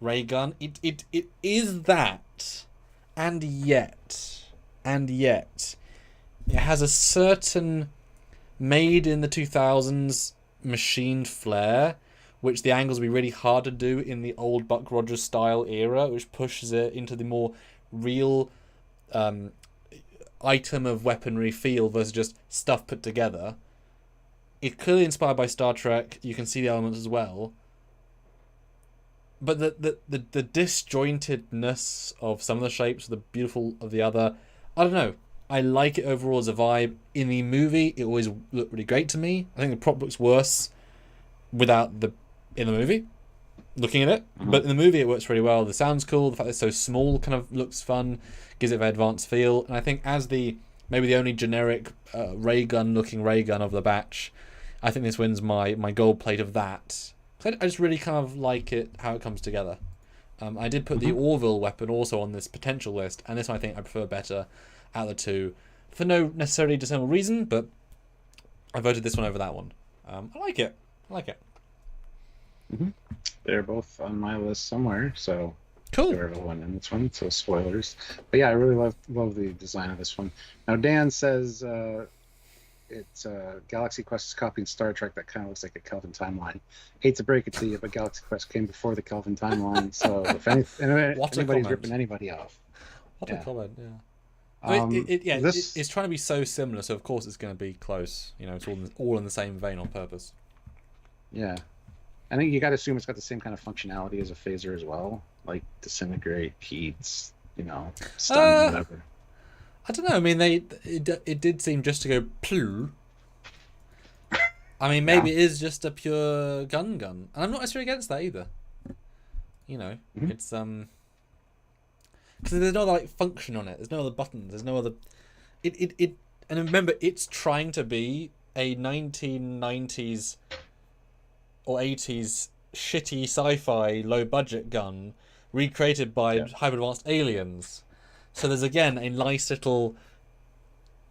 Speaker 2: Ray gun. It is that, and yet, it has a certain made in the 2000s machined flair, which the angles will be really hard to do in the old Buck Rogers style era, which pushes it into the more real item of weaponry feel versus just stuff put together. It's clearly inspired by Star Trek. You can see the elements as well. But the disjointedness of some of the shapes, the beautiful of the other, I don't know. I like it overall as a vibe. In the movie, it always looked really great to me. I think the prop looks worse in the movie, looking at it. Mm-hmm. But in the movie, it works really well. The sound's cool. The fact that it's so small kind of looks fun, gives it an advanced feel. And I think as maybe the only generic ray gun of the batch, I think this wins my gold plate of that. I just really kind of like it, how it comes together. I did put the Orville weapon also on this potential list, and this one I think I prefer better out of the two. For no necessarily discernible reason, but I voted this one over that one. I like it. I like it.
Speaker 1: Mm-hmm. They're both on my list somewhere, so
Speaker 2: Cool.
Speaker 1: there are one in this one, so spoilers. But yeah, I really love the design of this one. Now Dan says it's Galaxy Quest is copying Star Trek. That kind of looks like a Kelvin timeline. Hate to break it to you, but Galaxy Quest came before the Kelvin timeline. So if anybody's ripping anybody off,
Speaker 2: what a comment! Yeah. It's trying to be so similar, so of course it's going to be close. You know, it's all in the same vein on purpose.
Speaker 1: Yeah, I think you got to assume it's got the same kind of functionality as a phaser as well, like disintegrate, heats, stun, whatever.
Speaker 2: I don't know. I mean, it did seem just to go ploo. I mean, maybe it is just a pure gun, and I'm not necessarily against that either. It's because there's no other function on it. There's no other buttons. There's no other. And remember, it's trying to be a 1990s or 80s shitty sci-fi low budget gun recreated by hyper advanced aliens. So there's again a nice little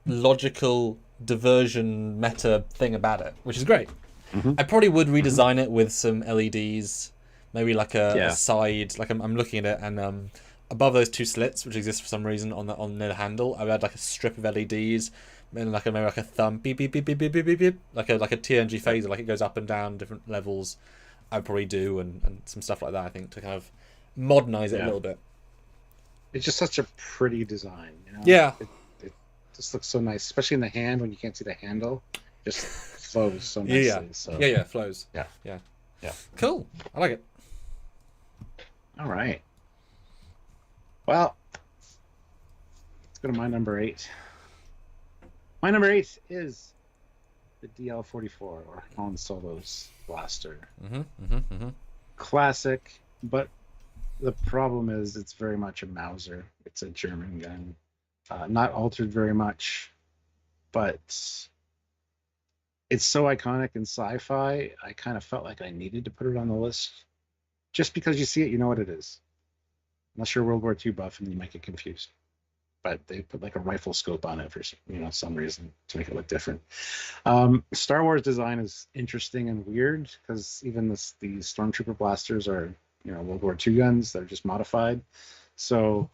Speaker 2: logical diversion meta thing about it, which is great.
Speaker 1: Mm-hmm.
Speaker 2: I probably would redesign it with some LEDs, maybe like a side. Like I'm looking at it, and above those two slits, which exist for some reason on the handle, I would add like a strip of LEDs, and maybe like a thumb beep beep beep beep beep beep beep beep, like a TNG phaser, like it goes up and down different levels. I'd probably do and some stuff like that. I think to kind of modernize it a little bit.
Speaker 1: It's just such a pretty design,
Speaker 2: Yeah.
Speaker 1: It just looks so nice, especially in the hand when you can't see the handle. Just flows so nicely.
Speaker 2: Yeah.
Speaker 1: So.
Speaker 2: Yeah, flows.
Speaker 1: Yeah.
Speaker 2: Cool. I like it.
Speaker 1: All right. Well, let's go to my number 8. My number 8 is the DL-44, or Han Solo's blaster. Classic, but the problem is it's very much a Mauser. It's a German gun. Not altered very much, but it's so iconic in sci-fi, I kind of felt like I needed to put it on the list. Just because you see it, you know what it is. Unless you're a World War II buff and you might get confused. But they put like a rifle scope on it for some reason to make it look different. Star Wars design is interesting and weird because even the Stormtrooper blasters are World War II guns that are just modified. So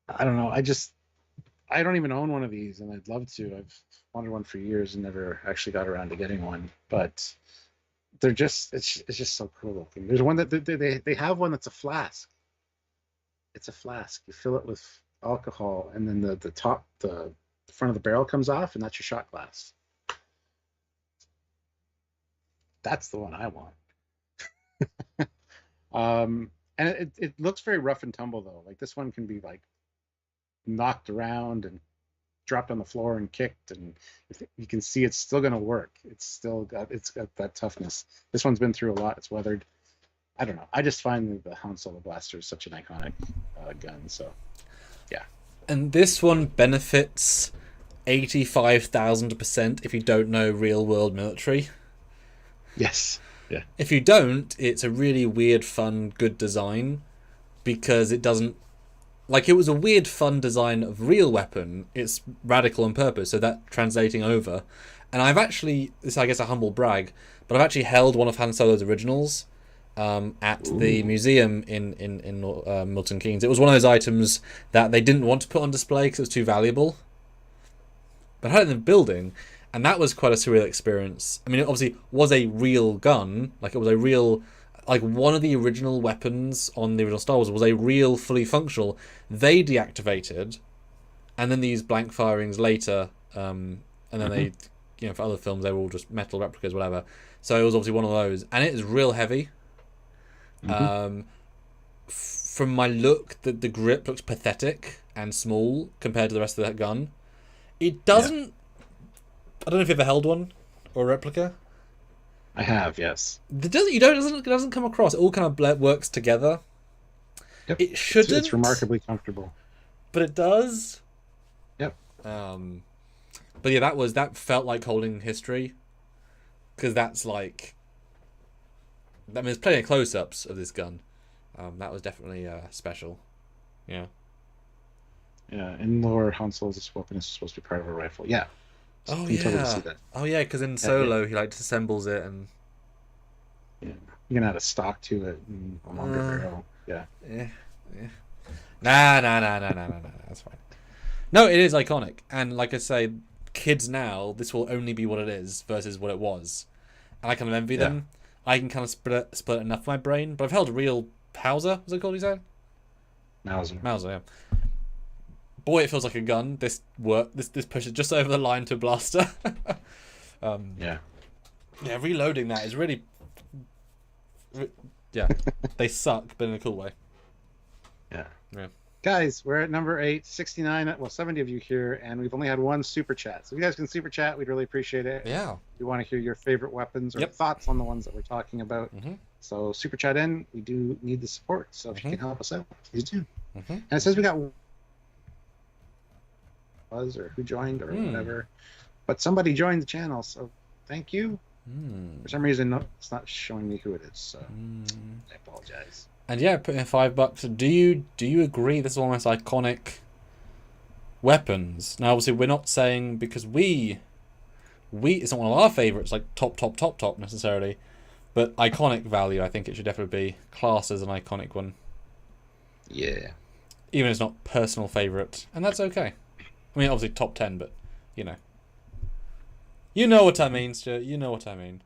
Speaker 1: I don't know. I don't even own one of these, and I'd love to. I've wanted one for years and never actually got around to getting one. But they're just it's just so cool looking. There's one that they have one that's a flask. It's a flask. You fill it with alcohol, and then the front of the barrel comes off, and that's your shot glass. That's the one I want. And it looks very rough and tumble though. Like this one can be like knocked around and dropped on the floor and kicked, and you can see it's still going to work. It's got that toughness. This one's been through a lot. It's weathered. I don't know. I just find the Han Solo blaster is such an iconic gun. So yeah.
Speaker 2: And this one benefits 85,000% if you don't know real world military.
Speaker 1: Yes. Yeah.
Speaker 2: If you don't, it's a really weird, fun, good design because it doesn't. Like, it was a weird, fun design of real weapon. It's radical on purpose, so that translating over. And I've actually, this is, I guess, a humble brag, but I've actually held one of Han Solo's originals at the museum in Milton Keynes. It was one of those items that they didn't want to put on display because it was too valuable. But I had it in the building, and that was quite a surreal experience. I mean, it obviously was a real gun. Like, it was a real... Like, one of the original weapons on the original Star Wars was a real, fully functional. They deactivated, and then these blank firings later, and then they, for other films, they were all just metal replicas, whatever. So it was obviously one of those, and it is real heavy. From my look, the grip looks pathetic and small compared to the rest of that gun. It doesn't... Yeah. I don't know if you've ever held one, or a replica.
Speaker 1: I have, yes.
Speaker 2: It doesn't come across. It all kind of works together.
Speaker 1: Yep.
Speaker 2: It shouldn't.
Speaker 1: It's remarkably comfortable.
Speaker 2: But it does.
Speaker 1: Yep.
Speaker 2: But yeah, that felt like holding history, because that's like. I mean, there's plenty of close-ups of this gun. That was definitely special. Yeah.
Speaker 1: Yeah, in lore, Han Solo's weapon is supposed to be part of a rifle. Yeah. So
Speaker 2: Oh
Speaker 1: I can totally
Speaker 2: yeah.
Speaker 1: see that.
Speaker 2: Oh yeah, because in Solo he like disassembles it and.
Speaker 1: Yeah. You can add a stock to it and a longer barrel. Yeah.
Speaker 2: Yeah. Yeah. Nah. That's fine. No, it is iconic, and like I say, kids now, this will only be what it is versus what it was, and I kind of envy them. I can kind of split enough of my brain, but I've held a real Hauser. Was it called? You said
Speaker 1: Mauser.
Speaker 2: Yeah. Boy, it feels like a gun. This pushes just over the line to a blaster.
Speaker 1: Yeah.
Speaker 2: Yeah, reloading that is really. Yeah, they suck, but in a cool way.
Speaker 1: Yeah.
Speaker 2: Yeah.
Speaker 1: Guys, we're at number 8, 69. Well, 70 of you here, and we've only had one super chat. So if you guys can super chat, we'd really appreciate it.
Speaker 2: Yeah.
Speaker 1: We want to hear your favorite weapons or thoughts on the ones that we're talking about. So super chat in. We do need the support. So if you can help us out, please do. And it says we got Buzz or who joined or whatever. But somebody joined the channel, so thank you. For some reason, it's not showing me who it is, so I apologize.
Speaker 2: And yeah, put in $5. Do you agree this is one of the most iconic weapons? Now, obviously, we're not saying because it's not one of our favorites, like top necessarily, but iconic value. I think it should definitely be classed as an iconic one.
Speaker 1: Yeah.
Speaker 2: Even if it's not personal favorite, and that's okay. I mean, obviously top 10, but you know what I mean, Stuart. You know what I mean.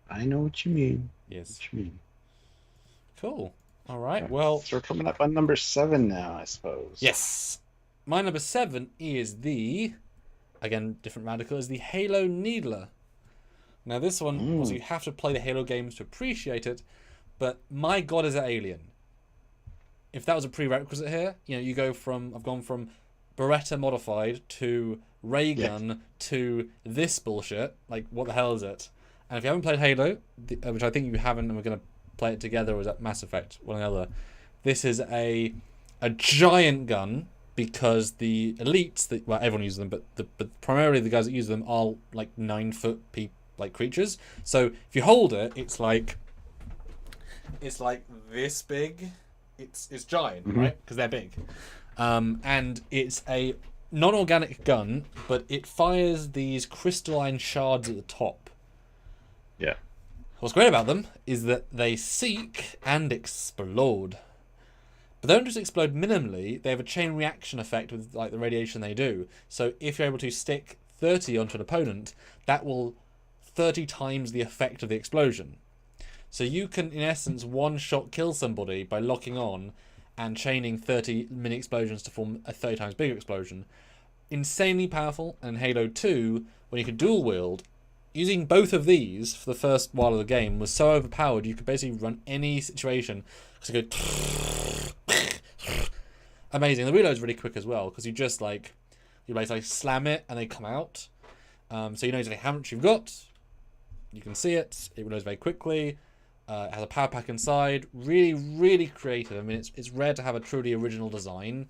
Speaker 1: I know what you mean.
Speaker 2: Yes.
Speaker 1: What you mean.
Speaker 2: Cool. All right. Well,
Speaker 1: so we're coming up on number 7 now, I suppose.
Speaker 2: Yes. My number 7 is again, different radical, is the Halo Needler. Now, this one, obviously, you have to play the Halo games to appreciate it, but my god, is it alien. If that was a prerequisite here, I've gone from Beretta modified to ray gun to this bullshit. Like, what the hell is it? And if you haven't played Halo, which I think you haven't, and we're going to play it together, or is that Mass Effect, one or the other, this is a giant gun, because the elites, everyone uses them, but primarily the guys that use them are like 9-foot creatures. So if you hold it, it's like this big. It's giant, right? Because they're big. And it's a non-organic gun, but it fires these crystalline shards at the top.
Speaker 1: Yeah.
Speaker 2: What's great about them is that they seek and explode. But they don't just explode minimally, they have a chain reaction effect with like the radiation they do. So if you're able to stick 30 onto an opponent, that will 30 times the effect of the explosion. So you can, in essence, one-shot kill somebody by locking on and chaining 30 mini explosions to form a 30 times bigger explosion. Insanely powerful, and Halo 2, when you could dual wield, using both of these for the first while of the game was so overpowered you could basically run any situation. So you go amazing. The reload's really quick as well, because you basically slam it and they come out. So you know exactly how much you've got. You can see it. It reloads very quickly. It has a power pack inside. Really, really creative. I mean, it's rare to have a truly original design.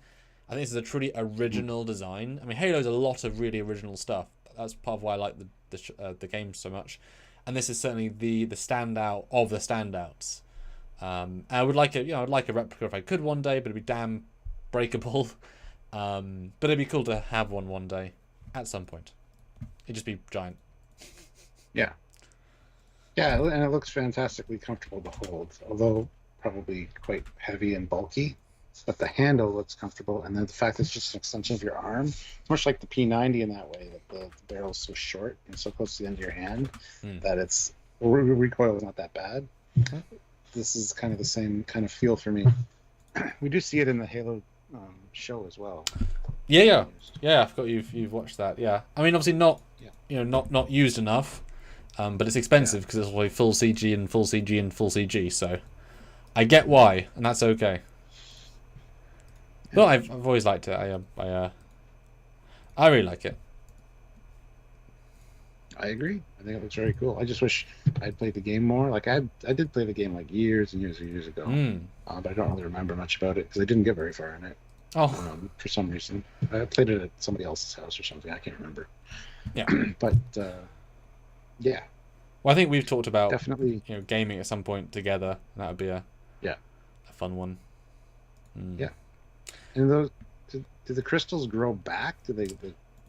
Speaker 2: I think this is a truly original design. I mean, Halo's a lot of really original stuff. That's part of why I like the game so much. And this is certainly the standout of the standouts. I would like I'd like a replica if I could one day, but it'd be damn breakable. But it'd be cool to have one day at some point. It'd just be giant.
Speaker 1: Yeah. Yeah, and it looks fantastically comfortable to hold, although probably quite heavy and bulky. But the handle looks comfortable, and then the fact that it's just an extension of your arm, it's much like the P90 in that way, that the barrel is so short and so close to the end of your hand that it's recoil is not that bad. Okay. This is kind of the same kind of feel for me. We do see it in the Halo show as well.
Speaker 2: Yeah. I forgot you've watched that. Yeah, I mean, obviously not not used enough, but it's expensive because it's like full CG and full CG and full CG. So I get why, and that's okay. But I've always liked it. I really like it.
Speaker 1: I agree. I think it looks very cool. I just wish I'd played the game more. Like I did play the game like years and years and years ago, but I don't really remember much about it because I didn't get very far in it. For some reason, I played it at somebody else's house or something. I can't remember. Yeah, but yeah.
Speaker 2: Well, I think we've talked about
Speaker 1: definitely
Speaker 2: gaming at some point together. And that would be a fun one.
Speaker 1: Yeah. And those, do the crystals grow back? Do they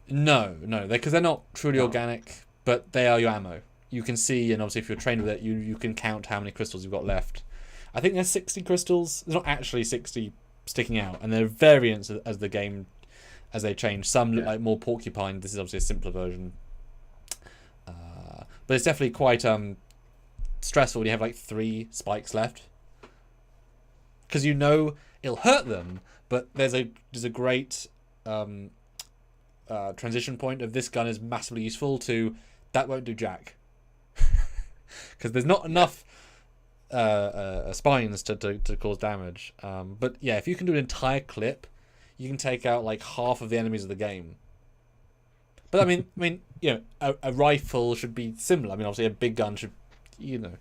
Speaker 2: No, because they're not truly organic, but they are your ammo. You can see, and obviously if you're trained with it, you can count how many crystals you've got left. I think there's 60 crystals. There's not actually 60 sticking out, and there are variants as they change. Some look like more porcupine. This is obviously a simpler version. But it's definitely quite stressful when you have like 3 spikes left. Because you know it'll hurt them, but there's a great transition point of this gun is massively useful to that won't do jack. Because there's not enough spines to cause damage. But yeah, if you can do an entire clip, you can take out like half of the enemies of the game. But I mean, you know, a rifle should be similar. I mean, obviously a big gun should, you know.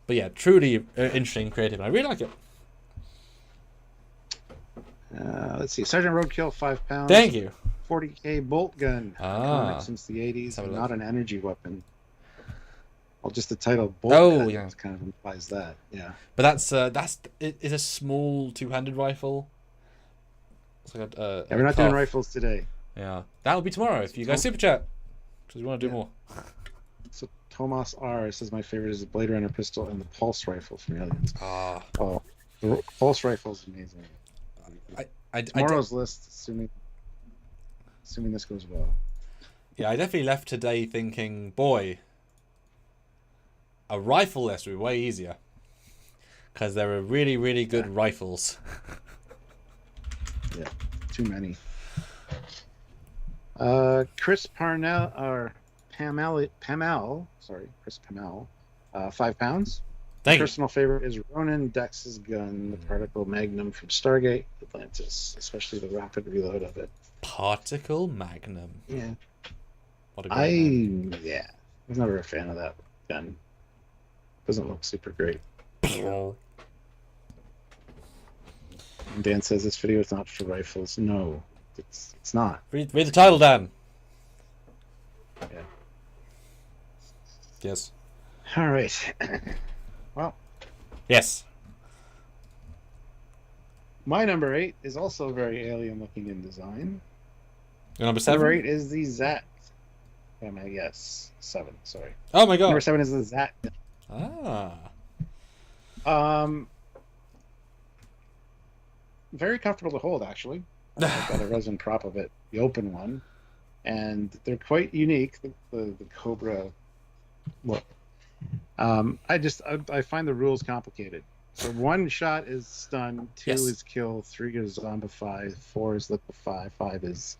Speaker 2: But yeah, truly interesting, creative. And I really like it.
Speaker 1: Let's see. Sergeant Roadkill, 5 pounds.
Speaker 2: Thank you.
Speaker 1: 40k bolt gun. Iconic since the 80s. And not an energy weapon. Well, just the title bolt gun kind of implies that. Yeah.
Speaker 2: But it is a small 2-handed rifle. It's like
Speaker 1: we're not doing rifles today.
Speaker 2: Yeah. That'll be tomorrow if you guys super chat. Because we want to do more.
Speaker 1: So Tomas R says my favorite is the Blade Runner pistol and the pulse rifle from Aliens. Oh, the pulse rifle is amazing. Tomorrow's list, assuming this goes well.
Speaker 2: Yeah, I definitely left today thinking, boy, a rifle list would be way easier. Because there are really, really good rifles.
Speaker 1: Yeah, too many. Chris Parnell, or Pamel, Chris Pamel, 5 pounds.
Speaker 2: Thank you.
Speaker 1: Personal favorite is Ronan Dex's gun, the Particle Magnum from Stargate Atlantis, especially the rapid reload of it.
Speaker 2: Particle Magnum.
Speaker 1: Yeah.
Speaker 2: What a great gun.
Speaker 1: I was never a fan of that gun. Doesn't look super great. And Dan says this video is not for rifles. No, it's not.
Speaker 2: Read the title, Dan.
Speaker 1: Yeah.
Speaker 2: Yes.
Speaker 1: All right. Well.
Speaker 2: Yes.
Speaker 1: My number 8 is also very alien-looking in design.
Speaker 2: Your number 7?
Speaker 1: Number 8 is the Zat. Yes, 7. Sorry.
Speaker 2: Oh my god.
Speaker 1: Number 7 is the Zat. Very comfortable to hold, actually. I've got a resin prop of it, the open one, and they're quite unique. The Cobra. Look. I find the rules complicated. So 1 shot is stun, 2 is kill, 3 is zombify, 4 is liquefy, 5 is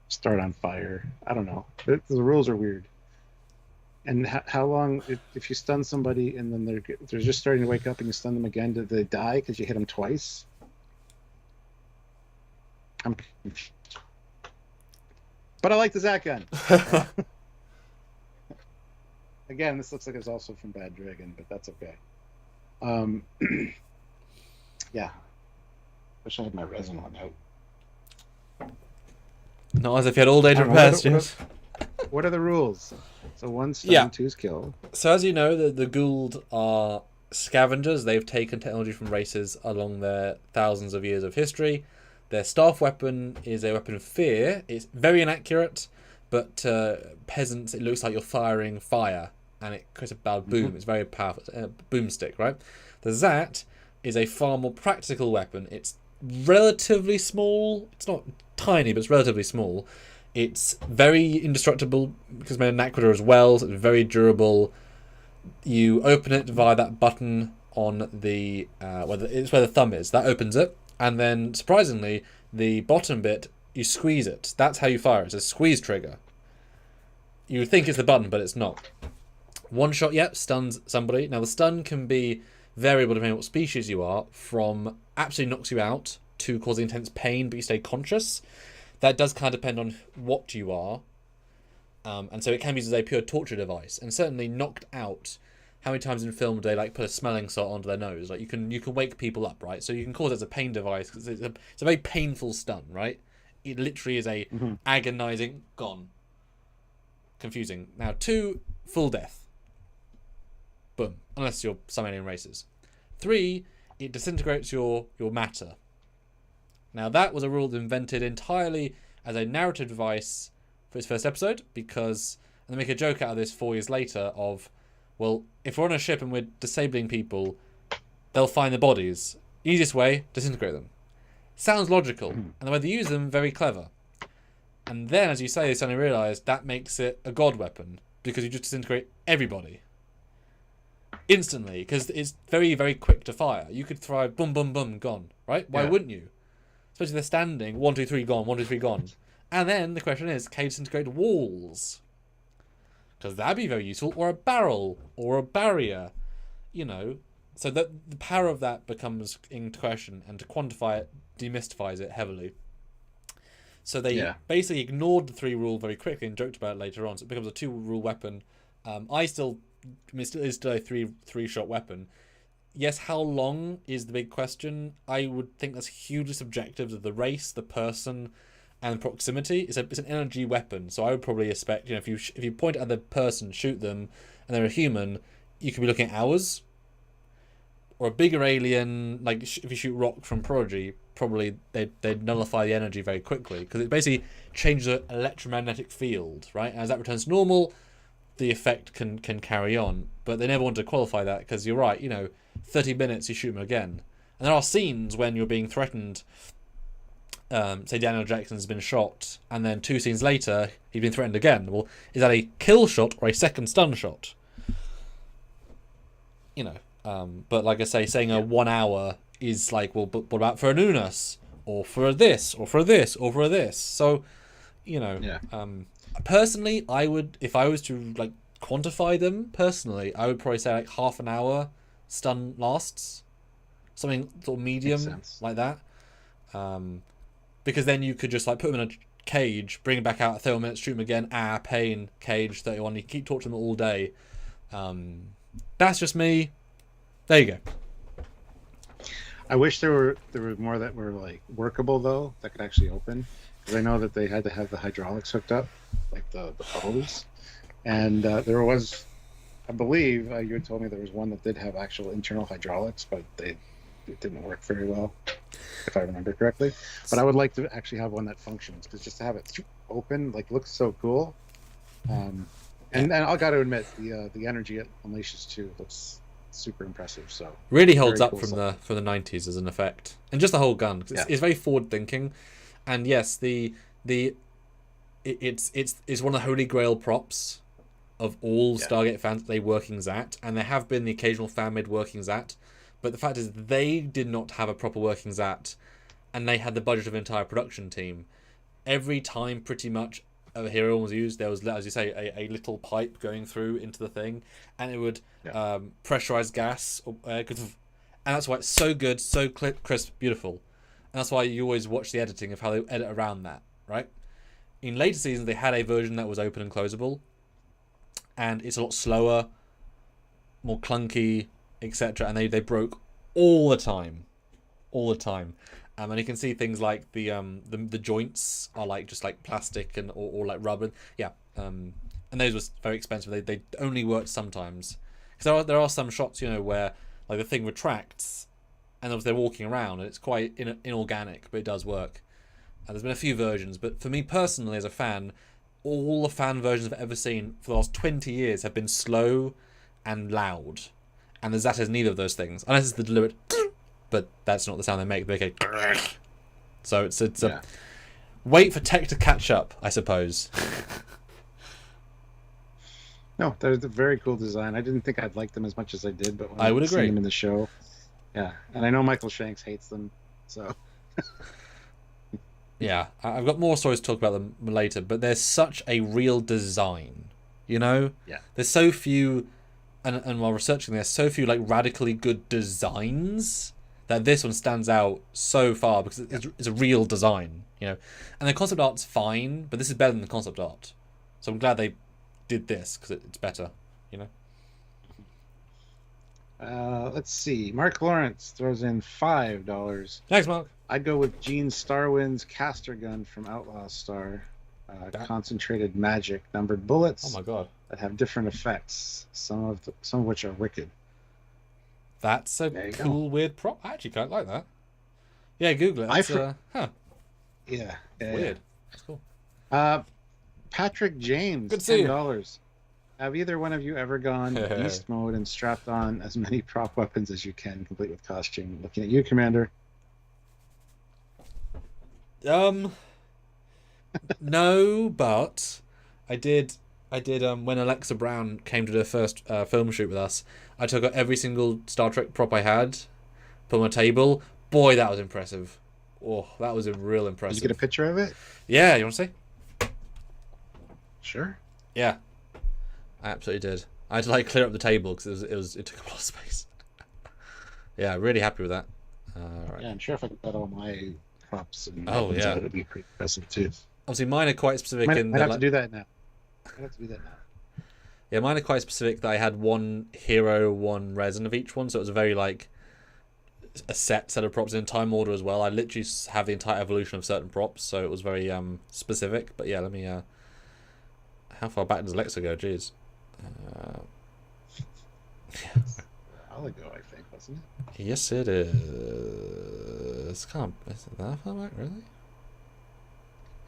Speaker 1: start on fire. I don't know. The rules are weird. And how long, if you stun somebody and then they're just starting to wake up and you stun them again, do they die because you hit them twice? But I like the Zat gun. Again, this looks like it's also from Bad Dragon, but that's okay. Yeah. Wish I had my resin one out.
Speaker 2: Not as if you had all day to prepare, James.
Speaker 1: What are the rules? So 1 stun, 2's kill.
Speaker 2: So as you know, the Gould are scavengers. They've taken technology from races along their thousands of years of history. Their staff weapon is a weapon of fear. It's very inaccurate, but peasants, it looks like you're firing fire, and it creates a bad boom. It's very powerful. Boomstick, right? The Zat is a far more practical weapon. It's relatively small. It's not tiny, but it's relatively small. It's very indestructible because it's made of nacreter as well, so it's very durable. You open it via that button on the it's where the thumb is. That opens it, and then surprisingly, the bottom bit you squeeze it. That's how you fire it. It's a squeeze trigger. You would think it's the button, but it's not. 1 shot, stuns somebody. Now the stun can be variable depending on what species you are, from absolutely knocks you out to causing intense pain, but you stay conscious. That does kind of depend on what you are. And so it can be used as a pure torture device. And certainly knocked out, how many times in film do they like put a smelling salt onto their nose? Like you can wake people up, right? So you can cause it as a pain device because it's a very painful stun, right? It literally is a agonizing gone. Confusing. Now 2, full death. Boom. Unless you're some alien races. 3, it disintegrates your matter. Now that was a rule invented entirely as a narrative device for its first episode, because and they make a joke out of this 4 years later of, well, if we're on a ship and we're disabling people, they'll find the bodies. Easiest way, disintegrate them. Sounds logical, and the way they use them, very clever. And then, as you say, they suddenly realise that makes it a god weapon, because you just disintegrate everybody. Instantly, because it's very, very quick to fire. You could throw boom, boom, boom, gone, right? Why wouldn't you? Especially they're standing, 1, 2, 3, gone, 1, 2, 3, gone. And then the question is, can you disintegrate walls? Because that'd be very useful. Or a barrel, or a barrier, you know. So that the power of that becomes into question, and to quantify it demystifies it heavily. So they basically ignored the 3 rule very quickly and joked about it later on. So it becomes a 2 rule weapon. It still is still a three shot weapon. Yes, how long is the big question? I would think that's hugely subjective to the race, the person, and proximity. It's an energy weapon, so I would probably expect, you know, if you point at the person, shoot them, and they're a human, you could be looking at hours. Or a bigger alien, like if you shoot Rock from Prodigy, probably they'd nullify the energy very quickly, because it basically changes the electromagnetic field, right? As that returns to normal, the effect can carry on. But they never want to qualify that, because you're right, you know, 30 minutes you shoot them again. And there are scenes when you're being threatened, say Daniel Jackson's been shot, and then 2 scenes later he's been threatened again. Well, is that a kill shot or a second stun shot? You know. But like I say, saying a 1 hour is like, well, but what about for an Unas? Or for this, or for this, or for this? So, you know, personally, I would, if I was to like quantify them, personally, I would probably say like half an hour stun lasts. Something sort of medium like that. Because then you could just like put them in a cage, bring them back out at 30 minutes, shoot them again, pain, cage, 31, you keep torturing them all day. That's just me. There you go.
Speaker 1: I wish there were more that were like workable though, that could actually open. Because I know that they had to have the hydraulics hooked up, like the hose. And there was, I believe, you had told me there was one that did have actual internal hydraulics, but it didn't work very well, if I remember correctly. But I would like to actually have one that functions, because just to have it open, like, looks so cool. And I got to admit, the energy it unleashes too looks super impressive. So
Speaker 2: really holds up from the 90s as an effect, and just the whole gun. It's very forward thinking, and yes, it's one of the holy grail props of all Stargate fans. They workings at, and there have been the occasional fan made workings at, but the fact is they did not have a proper workings at, and they had the budget of an entire production team. Every time, pretty much, a hero was used, there was, as you say, a little pipe going through into the thing, and it would pressurize gas, and that's why it's so good, so crisp, beautiful. And that's why you always watch the editing of how they edit around that, right? In later seasons, they had a version that was open and closable, and it's a lot slower, more clunky, etc. And they broke all the time. And you can see things like the joints are like just like plastic and or like rubber. And those were very expensive. They only worked sometimes, because there are some shots, you know, where like the thing retracts, and they're walking around, and it's quite inorganic, but it does work. There's been a few versions, but for me personally, as a fan, all the fan versions I've ever seen for the last 20 years have been slow and loud, and the Zat is neither of those things, unless it's the deliberate. But that's not the sound they make. They make a... So it's a wait for tech to catch up, I suppose.
Speaker 1: No, they're a very cool design. I didn't think I'd like them as much as I did, but when
Speaker 2: I would agree.
Speaker 1: Them in the show, and I know Michael Shanks hates them, so.
Speaker 2: Yeah, I've got more stories to talk about them later, but there's such a real design, you know. There's so few, and while researching, there's so few like radically good designs, that this one stands out so far, because it's a real design, you know. And the concept art's fine, but this is better than the concept art. So I'm glad they did this, because it's better, you know.
Speaker 1: Let's see. Mark Lawrence throws in $5.
Speaker 2: Thanks, Mark.
Speaker 1: I'd go with Gene Starwin's caster gun from Outlaw Star. Concentrated magic, numbered bullets.
Speaker 2: Oh my god.
Speaker 1: That have different effects. Some of which are wicked.
Speaker 2: That's a cool, weird prop. I actually quite like that. Yeah, Google it. That's,
Speaker 1: Yeah.
Speaker 2: Weird. That's cool.
Speaker 1: Patrick James,
Speaker 2: Good to see you.
Speaker 1: $10. Have either one of you ever gone beast mode and strapped on as many prop weapons as you can, complete with costume? Looking at you, Commander.
Speaker 2: No, but I did. When Alexa Brown came to the first film shoot with us, I took out every single Star Trek prop I had, put on a table. Boy, that was impressive. Oh, that was real impressive.
Speaker 1: Did you get a picture of it?
Speaker 2: Yeah, you want to see?
Speaker 1: Sure.
Speaker 2: Yeah, I absolutely did. I had to like clear up the table because it took up a lot of space. Yeah, really happy with that. Right.
Speaker 1: Yeah, I'm sure if I could put all my props and
Speaker 2: yeah,
Speaker 1: it'd be pretty impressive too.
Speaker 2: Obviously, mine are quite specific.
Speaker 1: I'd have to do that now.
Speaker 2: Yeah, mine are quite specific. That I had one hero, one resin of each one, so it was a very like a set of props in time order as well. I literally have the entire evolution of certain props, so it was very specific. But yeah, let me. How far back does Alexa go? Jeez.
Speaker 1: A while ago, I think, wasn't it?
Speaker 2: Yes, it is. Is it that far back, really?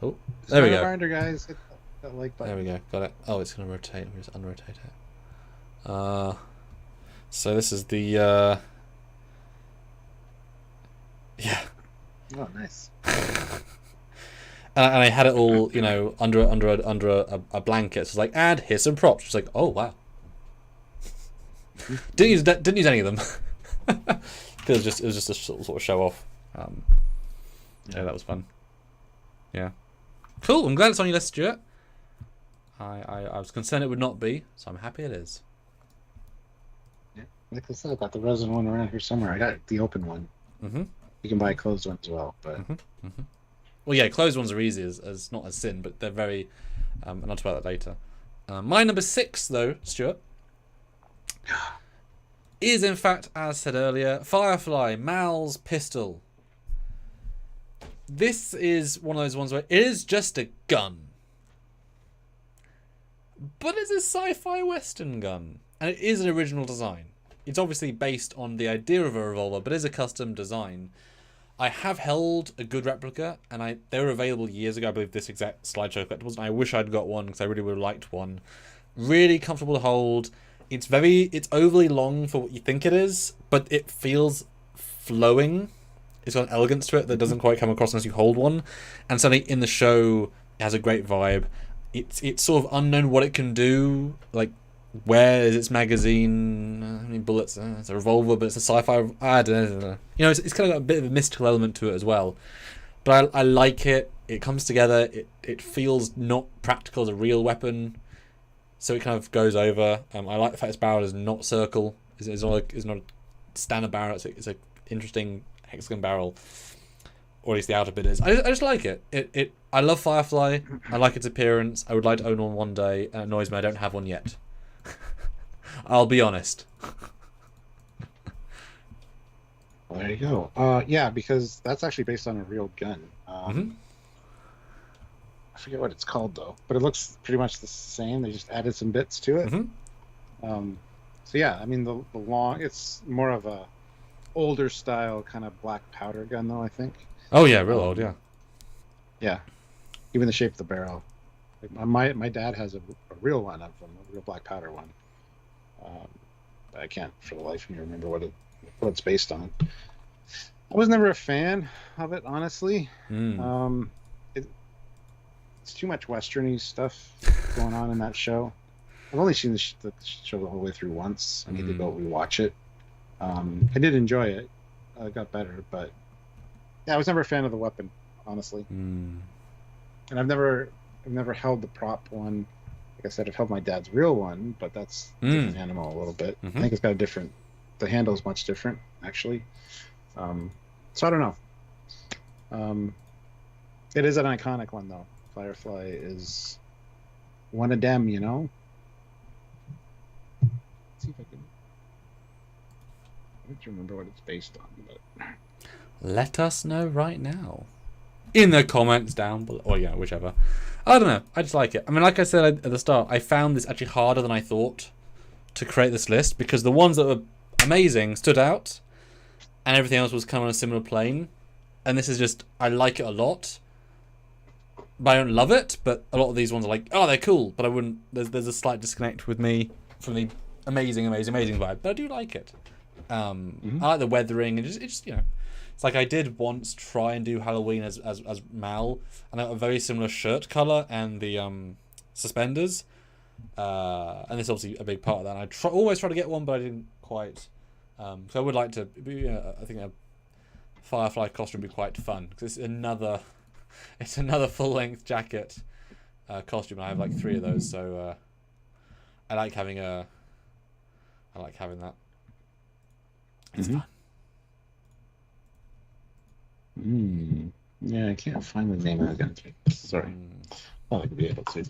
Speaker 2: Oh, there we go.
Speaker 1: Reminder, guys. Hit that like button.
Speaker 2: There we go. Got it. Oh, it's going to rotate. We just unrotate it. So this is the. Yeah.
Speaker 1: Oh, nice.
Speaker 2: And I had it all, under a blanket. So it's like, and here's some props. It's like, oh wow. Didn't use any of them. It was just a sort of show off. Yeah, that was fun. Yeah. Cool. I'm glad it's on your list, Stuart. I was concerned it would not be, so I'm happy it is.
Speaker 1: Yeah, like I said, I got the resin one around here somewhere. I got the open one.
Speaker 2: Mm-hmm.
Speaker 1: You can buy a closed one as well, but.
Speaker 2: Mm-hmm. Mm-hmm. Well, yeah, closed ones are easy as not as sin, but they're very. And I'll talk about that later. My number 6, though, Stuart, is in fact, as said earlier, Firefly Mal's pistol. This is one of those ones where it is just a gun, but it's a sci-fi western gun, and it is an original design. It's obviously based on the idea of a revolver, but is a custom design. I have held a good replica, and they were available years ago. I believe this exact slideshow collectibles, and I wish I'd got one because I really would have liked one. Really comfortable to hold. It's overly long for what you think it is, but it feels flowing. It's got an elegance to it that doesn't quite come across unless you hold one. And suddenly in the show, it has a great vibe. It's sort of unknown what it can do. Like, where is its magazine? How many bullets? It's a revolver, but it's a sci-fi. I don't know. It's kind of got a bit of a mystical element to it as well. But I like it. It comes together. It feels not practical as a real weapon, so it kind of goes over. I like the fact its barrel is not circle. It's not a standard barrel. It's a interesting hexagon barrel, or at least the outer bit is. I just like it. I love Firefly. I like its appearance. I would like to own one day, and it annoys me I don't have one yet. I'll be honest.
Speaker 1: Well, there you go. Yeah, because that's actually based on a real gun.
Speaker 2: Mm-hmm.
Speaker 1: I forget what it's called though, but it looks pretty much the same. They just added some bits to it.
Speaker 2: Mm-hmm.
Speaker 1: So yeah, I mean the long. It's more of a older style kind of black powder gun though. I think.
Speaker 2: Oh yeah, real old. Yeah.
Speaker 1: Yeah, even the shape of the barrel. Like my dad has a real one of them, a real black powder one. But I can't for the life of me remember what it's based on. I was never a fan of it, honestly. It's too much westerny stuff going on in that show. I've only seen the show the whole way through once. I need to go rewatch it. I did enjoy it. It got better, but yeah, I was never a fan of the weapon, honestly. And I've never held the prop one. Like I said, I've held my dad's real one, but that's a different animal a little bit. I think it's got the handle's much different, actually. So I don't know. It is an iconic one, though. Firefly is one of them, Let's see if I can. I don't remember what it's based on, but
Speaker 2: let us know right now in the comments down below, or whichever. I don't know. I just like it. I mean, like I said at the start, I found this actually harder than I thought to create this list because the ones that were amazing stood out, and everything else was kind of on a similar plane. And this is just, I like it a lot. but I don't love it. But a lot of these ones are like, oh, they're cool, but I wouldn't. There's a slight disconnect with me from the amazing vibe, but I do like it. I like the weathering, and it just it's like I did once try and do Halloween as Mal, and I got a very similar shirt color and the suspenders, and this is obviously a big part of that. And I always try to get one, but I didn't quite. So I would like to. I think a Firefly costume would be quite fun because it's another full length jacket costume. And I have like 3 of those, so I like having that. It's fun.
Speaker 1: Yeah, I can't find the name of the gun. Sorry. Thought I could be able to.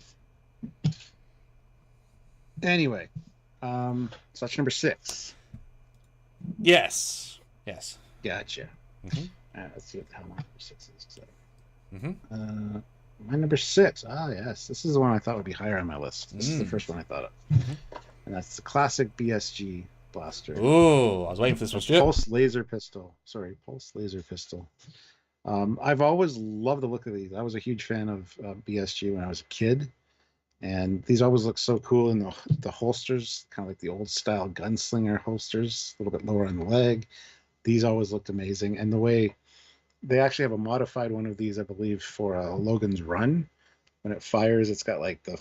Speaker 1: Anyway, so that's number 6.
Speaker 2: Yes.
Speaker 1: Gotcha. Let's see what the hell my number 6 is. My number 6. Yes, this is the one I thought would be higher on my list. This is the first one I thought of, and that's the classic BSG blaster.
Speaker 2: Oh, I was waiting for this one.
Speaker 1: Pulse laser pistol. I've always loved the look of these. I was a huge fan of BSG when I was a kid, and these always look so cool in the holsters, kind of like the old style gunslinger holsters, a little bit lower on the leg. These always looked amazing, and the way they actually have a modified one of these, I believe, for Logan's Run. When it fires, it's got like the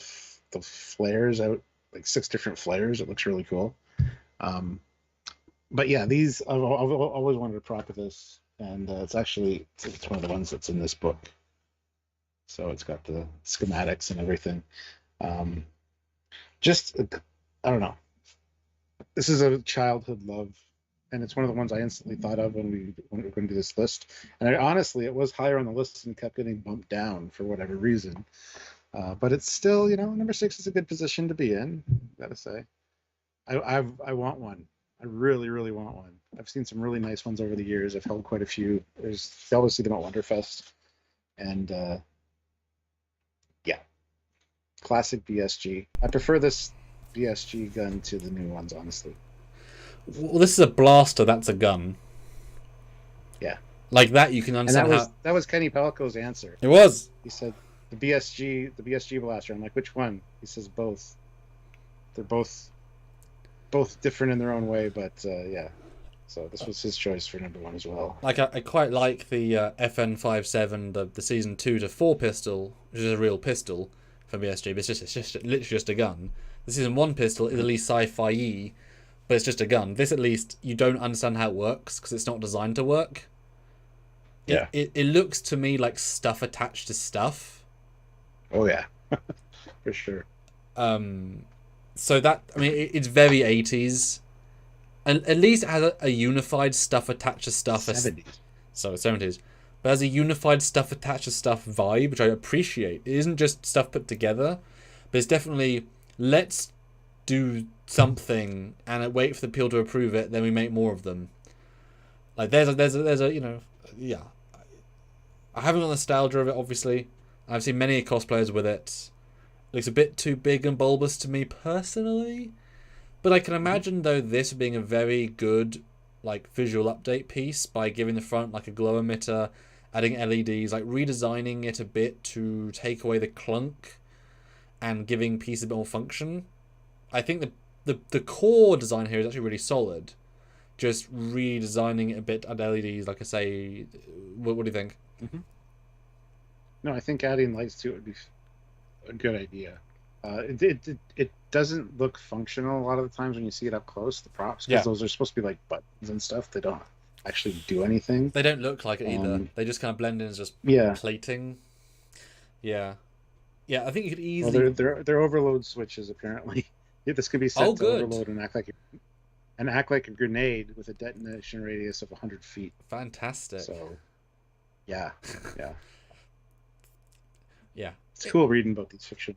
Speaker 1: flares out, like 6 different flares. It looks really cool. But yeah, these I've always wanted a prop of this, and it's one of the ones that's in this book. So it's got the schematics and everything. I don't know. This is a childhood love, and it's one of the ones I instantly thought of when we were going to do this list. And honestly, it was higher on the list and kept getting bumped down for whatever reason. But it's still, number 6 is a good position to be in. Gotta say, I want one. I really, really want one. I've seen some really nice ones over the years. I've held quite a few. You always see them at Wonderfest, and yeah, classic BSG. I prefer this BSG gun to the new ones, honestly.
Speaker 2: Well, this is a blaster. That's a gun.
Speaker 1: Yeah,
Speaker 2: like that you can understand.
Speaker 1: And that was Kenny Pelko's answer.
Speaker 2: It was.
Speaker 1: He said the BSG blaster. I'm like, which one? He says both. They're both different in their own way, but yeah. So this was his choice for number 1 as well.
Speaker 2: Like I quite like the FN57, the season 2 to 4 pistol, which is a real pistol from BSG, but it's literally just a gun. The season 1 pistol is at least sci-fi-y, but it's just a gun. This, at least, you don't understand how it works because it's not designed to work.
Speaker 1: Yeah.
Speaker 2: It looks to me like stuff attached to stuff.
Speaker 1: Oh yeah, for sure.
Speaker 2: So that, it's very 80s. And at least it has a unified stuff attached to stuff.
Speaker 1: 70s.
Speaker 2: Sorry, 70s. But it has a unified stuff attached to stuff vibe, which I appreciate. It isn't just stuff put together, but it's definitely, let's do something and wait for the people to approve it, then we make more of them. Like, there's a yeah. I haven't got nostalgia of it, obviously. I've seen many cosplayers with it. It looks a bit too big and bulbous to me personally. But I can imagine, though, this being a very good visual update piece by giving the front a glow emitter, adding LEDs, redesigning it a bit to take away the clunk and giving pieces a bit more function. I think the core design here is actually really solid. Just redesigning it a bit, add LEDs, like I say. What do you think?
Speaker 1: Mm-hmm. No, I think adding lights to it would be a good idea. It doesn't look functional a lot of the times when you see it up close, the props, because those are supposed to be like buttons and stuff. They don't actually do anything.
Speaker 2: They don't look like it either. They just kind of blend in as just plating. Yeah. I think you could easily...
Speaker 1: Well, they're overload switches, apparently. This could be set to overload and act like a grenade with a detonation radius of 100 feet.
Speaker 2: Fantastic.
Speaker 1: So, yeah.
Speaker 2: Yeah.
Speaker 1: It's cool reading about these fiction.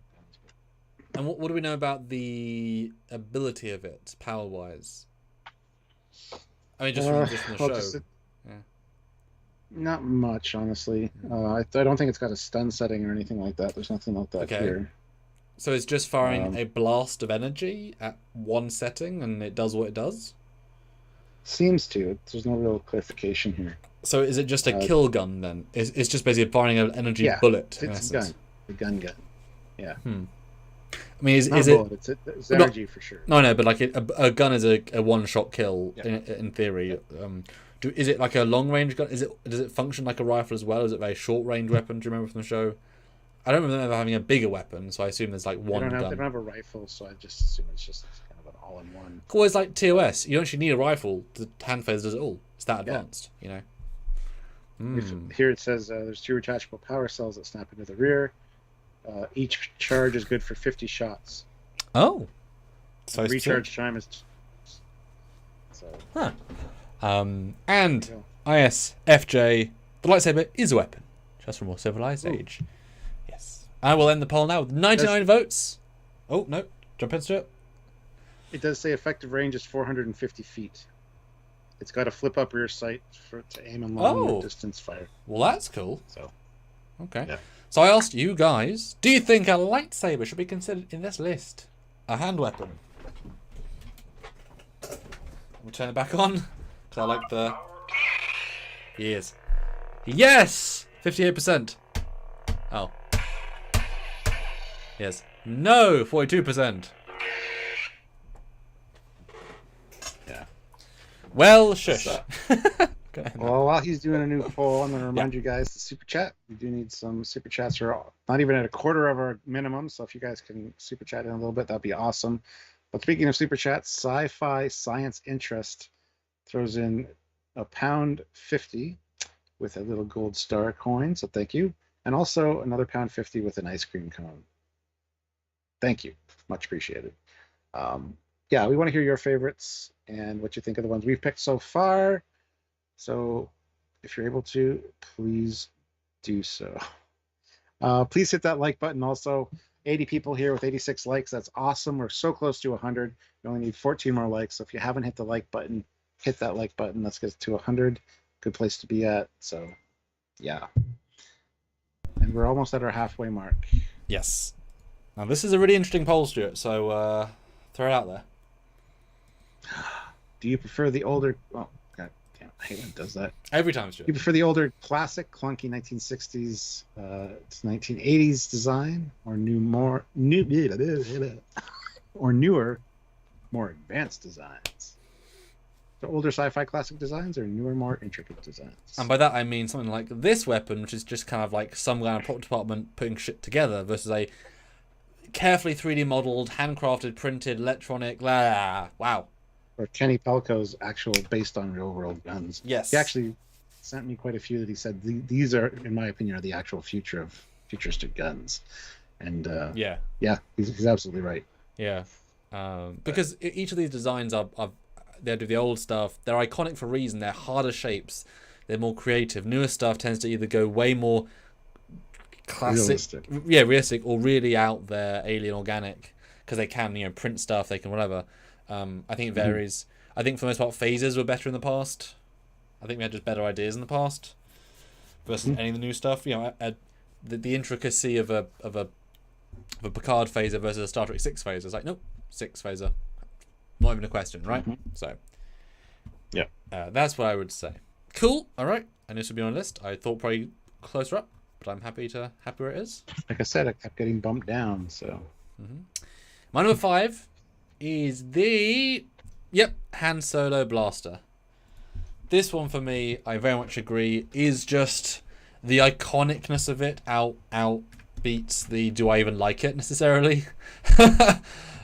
Speaker 2: And what do we know about the ability of it, power-wise? Just from the show.
Speaker 1: Not much, honestly. I don't think it's got a stun setting or anything like that. There's nothing like that here.
Speaker 2: So it's just firing a blast of energy at one setting, and it does what it does?
Speaker 1: Seems to. There's no real clarification here.
Speaker 2: So is it just a kill gun then? It's just basically firing an energy bullet.
Speaker 1: It's a gun. The gun. Yeah.
Speaker 2: I mean, is
Speaker 1: bullet, it's energy for sure.
Speaker 2: No, but like a gun is a one-shot kill in theory. Is it like a long-range gun? Does it function like a rifle as well? Is it a very short-range weapon? Do you remember from the show? I don't remember having a bigger weapon, so I assume there's like one gun.
Speaker 1: They don't have a rifle, so I just assume it's just kind of an all-in-one.
Speaker 2: Cool, it's like TOS. You don't actually need a rifle. The hand phaser does it all. It's that advanced, you know.
Speaker 1: Here it says there's 2 attachable power cells that snap into the rear. Each charge is good for 50 shots.
Speaker 2: Oh.
Speaker 1: So recharge time is...
Speaker 2: Huh. And ISFJ, the lightsaber is a weapon. Just from a more civilized age. Yes. I will end the poll now with 99 votes. Oh, no. Jump into it.
Speaker 1: It does say effective range is 450 feet. It's got a flip-up rear sight to aim and long distance fire.
Speaker 2: Well, that's cool.
Speaker 1: So,
Speaker 2: okay.
Speaker 1: Yeah.
Speaker 2: So I asked you guys, do you think a lightsaber should be considered in this list? A hand weapon. We'll turn it back on. Because I like the... Yes. Yes! 58%. Oh. Yes. No! 42%.
Speaker 1: Yeah.
Speaker 2: Well, shush.
Speaker 1: Well, while he's doing a new poll, I'm going to remind you guys to super chat. We do need some super chats. We're not even at a quarter of our minimum, so if you guys can super chat in a little bit, that'd be awesome. But speaking of super chats, Sci-Fi Science Interest throws in £1.50 with a little gold star coin, so thank you. And also another £1.50 with an ice cream cone. Thank you. Much appreciated. Yeah, we want to hear your favorites and what you think of the ones we've picked so far. So if you're able to, please do so. Please hit that like button. Also, 80 people here with 86 likes. That's awesome. We're so close to 100. We only need 14 more likes. So if you haven't hit the like button, hit that like button. Let's get to 100. Good place to be at. So, yeah. And we're almost at our halfway mark.
Speaker 2: Yes. Now, this is a really interesting poll, Stuart. So throw it out there.
Speaker 1: Do you prefer the older... Oh, God damn, I hate when it does that.
Speaker 2: Every time, Stuart.
Speaker 1: Do you prefer the older classic, clunky 1960s to 1980s design, or newer, more advanced designs? The older sci-fi classic designs or newer, more intricate designs?
Speaker 2: And by that I mean something like this weapon, which is just kind of like some guy in a prop department putting shit together, versus a carefully 3D modeled, handcrafted, printed, electronic. Wow.
Speaker 1: Or Kenny Pelko's actual based on real world guns.
Speaker 2: Yes.
Speaker 1: He actually sent me quite a few that he said these are, in my opinion, are the actual future of futuristic guns. And yeah, he's absolutely right.
Speaker 2: Yeah. Because each of these designs they do the old stuff. They're iconic for a reason. They're harder shapes. They're more creative. Newer stuff tends to either go way more classic, realistic, or really out there, alien, organic, because they can, print stuff. They can whatever. I think it varies. I think for the most part, phasers were better in the past. I think we had just better ideas in the past versus any of the new stuff. The intricacy of a Picard phaser versus a Star Trek 6 phaser. It's like, nope, 6 phaser. Not even a question, right? So,
Speaker 1: yeah,
Speaker 2: that's what I would say. Cool. All right, and this would be on the list. I thought probably closer up, but I'm happy where it is.
Speaker 1: Like I said, I kept getting bumped down. So,
Speaker 2: my number 5 is the Han Solo blaster. This one for me, I very much agree, is just the iconicness of it outbeats the do I even like it necessarily.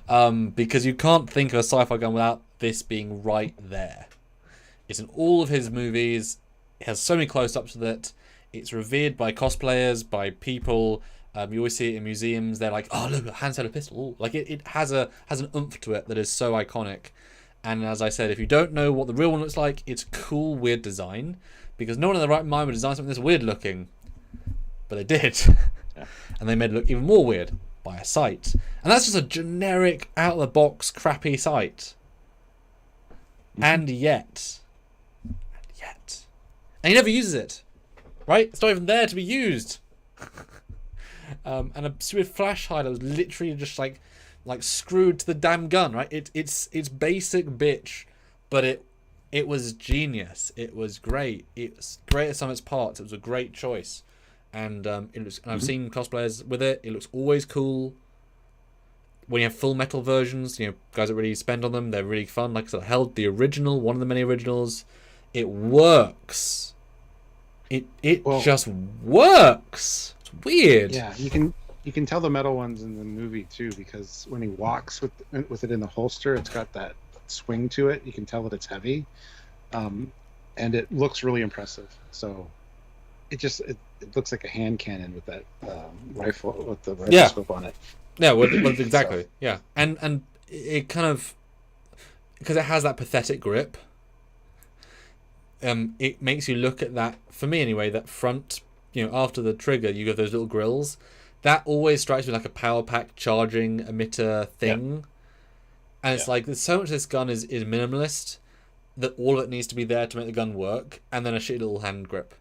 Speaker 2: Because you can't think of a sci-fi gun without this being right there. It's in all of his movies. It has so many close-ups with it. It's revered by cosplayers, by people. You always see it in museums. They're like, oh, look, a Han Solo pistol. Ooh. Like it has an oomph to it that is so iconic. And as I said, if you don't know what the real one looks like, it's cool, weird design. Because no one in their right mind would design something this weird looking. But they did.
Speaker 1: Yeah.
Speaker 2: And they made it look even more weird by a sight. And that's just a generic, out-of-the-box, crappy sight. And yet... And he never uses it. Right? It's not even there to be used. And a stupid flash hider was literally just like screwed to the damn gun, right? It's basic bitch, but it It was genius. It was great. It's great at some of its parts. It was a great choice, and it looks. And I've seen cosplayers with it. It looks always cool. When you have full metal versions, guys that really spend on them, they're really fun. Like I said, I held the original, one of the many originals. It works. It just works. It's weird.
Speaker 1: Yeah, you can tell the metal ones in the movie too, because when he walks with it in the holster, it's got that swing to it. You can tell that it's heavy, and it looks really impressive. So it looks like a hand cannon with that rifle with the rifle scope on it.
Speaker 2: Yeah, well, exactly. So. Yeah, and it kind of, because it has that pathetic grip. It makes you look at that, for me anyway, that front, after the trigger, you get those little grills. That always strikes me like a power pack charging emitter thing. Yeah. And it's like, there's so much of this gun is minimalist that all of it needs to be there to make the gun work, and then a shitty little hand grip.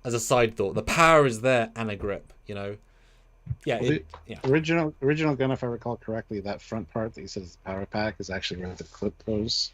Speaker 2: As a side thought, the power is there and a grip, Yeah,
Speaker 1: original gun, if I recall correctly, that front part that you said is the power pack is actually where the clip goes.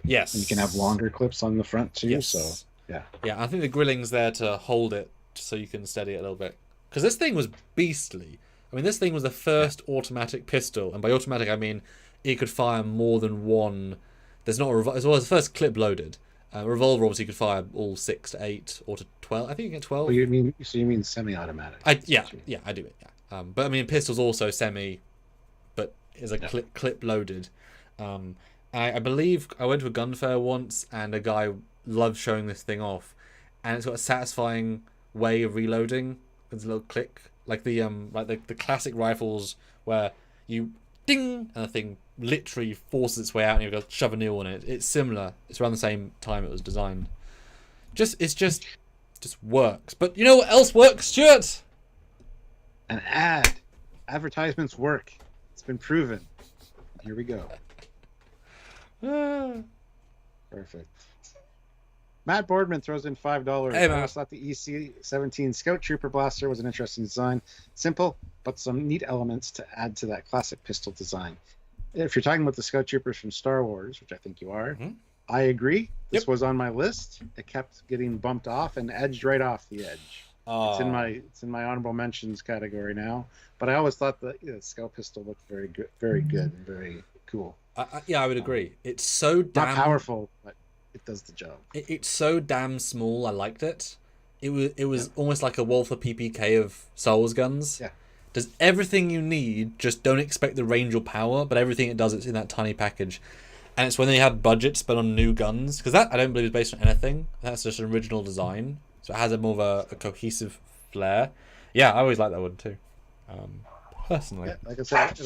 Speaker 2: Yes.
Speaker 1: And you can have longer clips on the front too. Yes. So yeah.
Speaker 2: Yeah, I think the grilling's there to hold it so you can steady it a little bit. Because this thing was beastly. I mean, this thing was the first automatic pistol, and by automatic I mean it could fire more than one. There's not a revolver. It was the first clip loaded. A revolver obviously could fire all 6 to 8 or to 12. I think you get 12.
Speaker 1: Well, you mean semi-automatic?
Speaker 2: I do it. Yeah. But I mean, pistol's also semi, but is a clip loaded. I believe I went to a gun fair once, and a guy loved showing this thing off, and it's got a satisfying way of reloading. There's a little click, like the classic rifles where you ding and the thing literally forces its way out and you've got to shove a new one in it. It's similar. It's around the same time it was designed. It just works. But you know what else works, Stuart?
Speaker 1: An ad. Advertisements work. It's been proven. Here we go. Perfect. Matt Boardman throws in $5.
Speaker 2: Hey,
Speaker 1: I thought the EC-17 Scout Trooper Blaster was an interesting design. Simple, but some neat elements to add to that classic pistol design. If you're talking about the Scout Troopers from Star Wars, which I think you are, I agree. This was on my list. It kept getting bumped off and edged right off the edge. It's in my honorable mentions category now. But I always thought the Scout pistol looked very good and very cool.
Speaker 2: I would agree. It's so damn
Speaker 1: not powerful, but it does the job.
Speaker 2: It's so damn small. I liked it. It was almost like a Walther PPK of Star Wars guns.
Speaker 1: Yeah.
Speaker 2: Does everything you need. Just don't expect the range or power, but everything it does, it's in that tiny package. And it's when they had budget spent on new guns, because that I don't believe is based on anything. That's just an original design, so it has a more of a cohesive flair. Yeah, I always like that one too. Personally,
Speaker 1: yeah, like I said,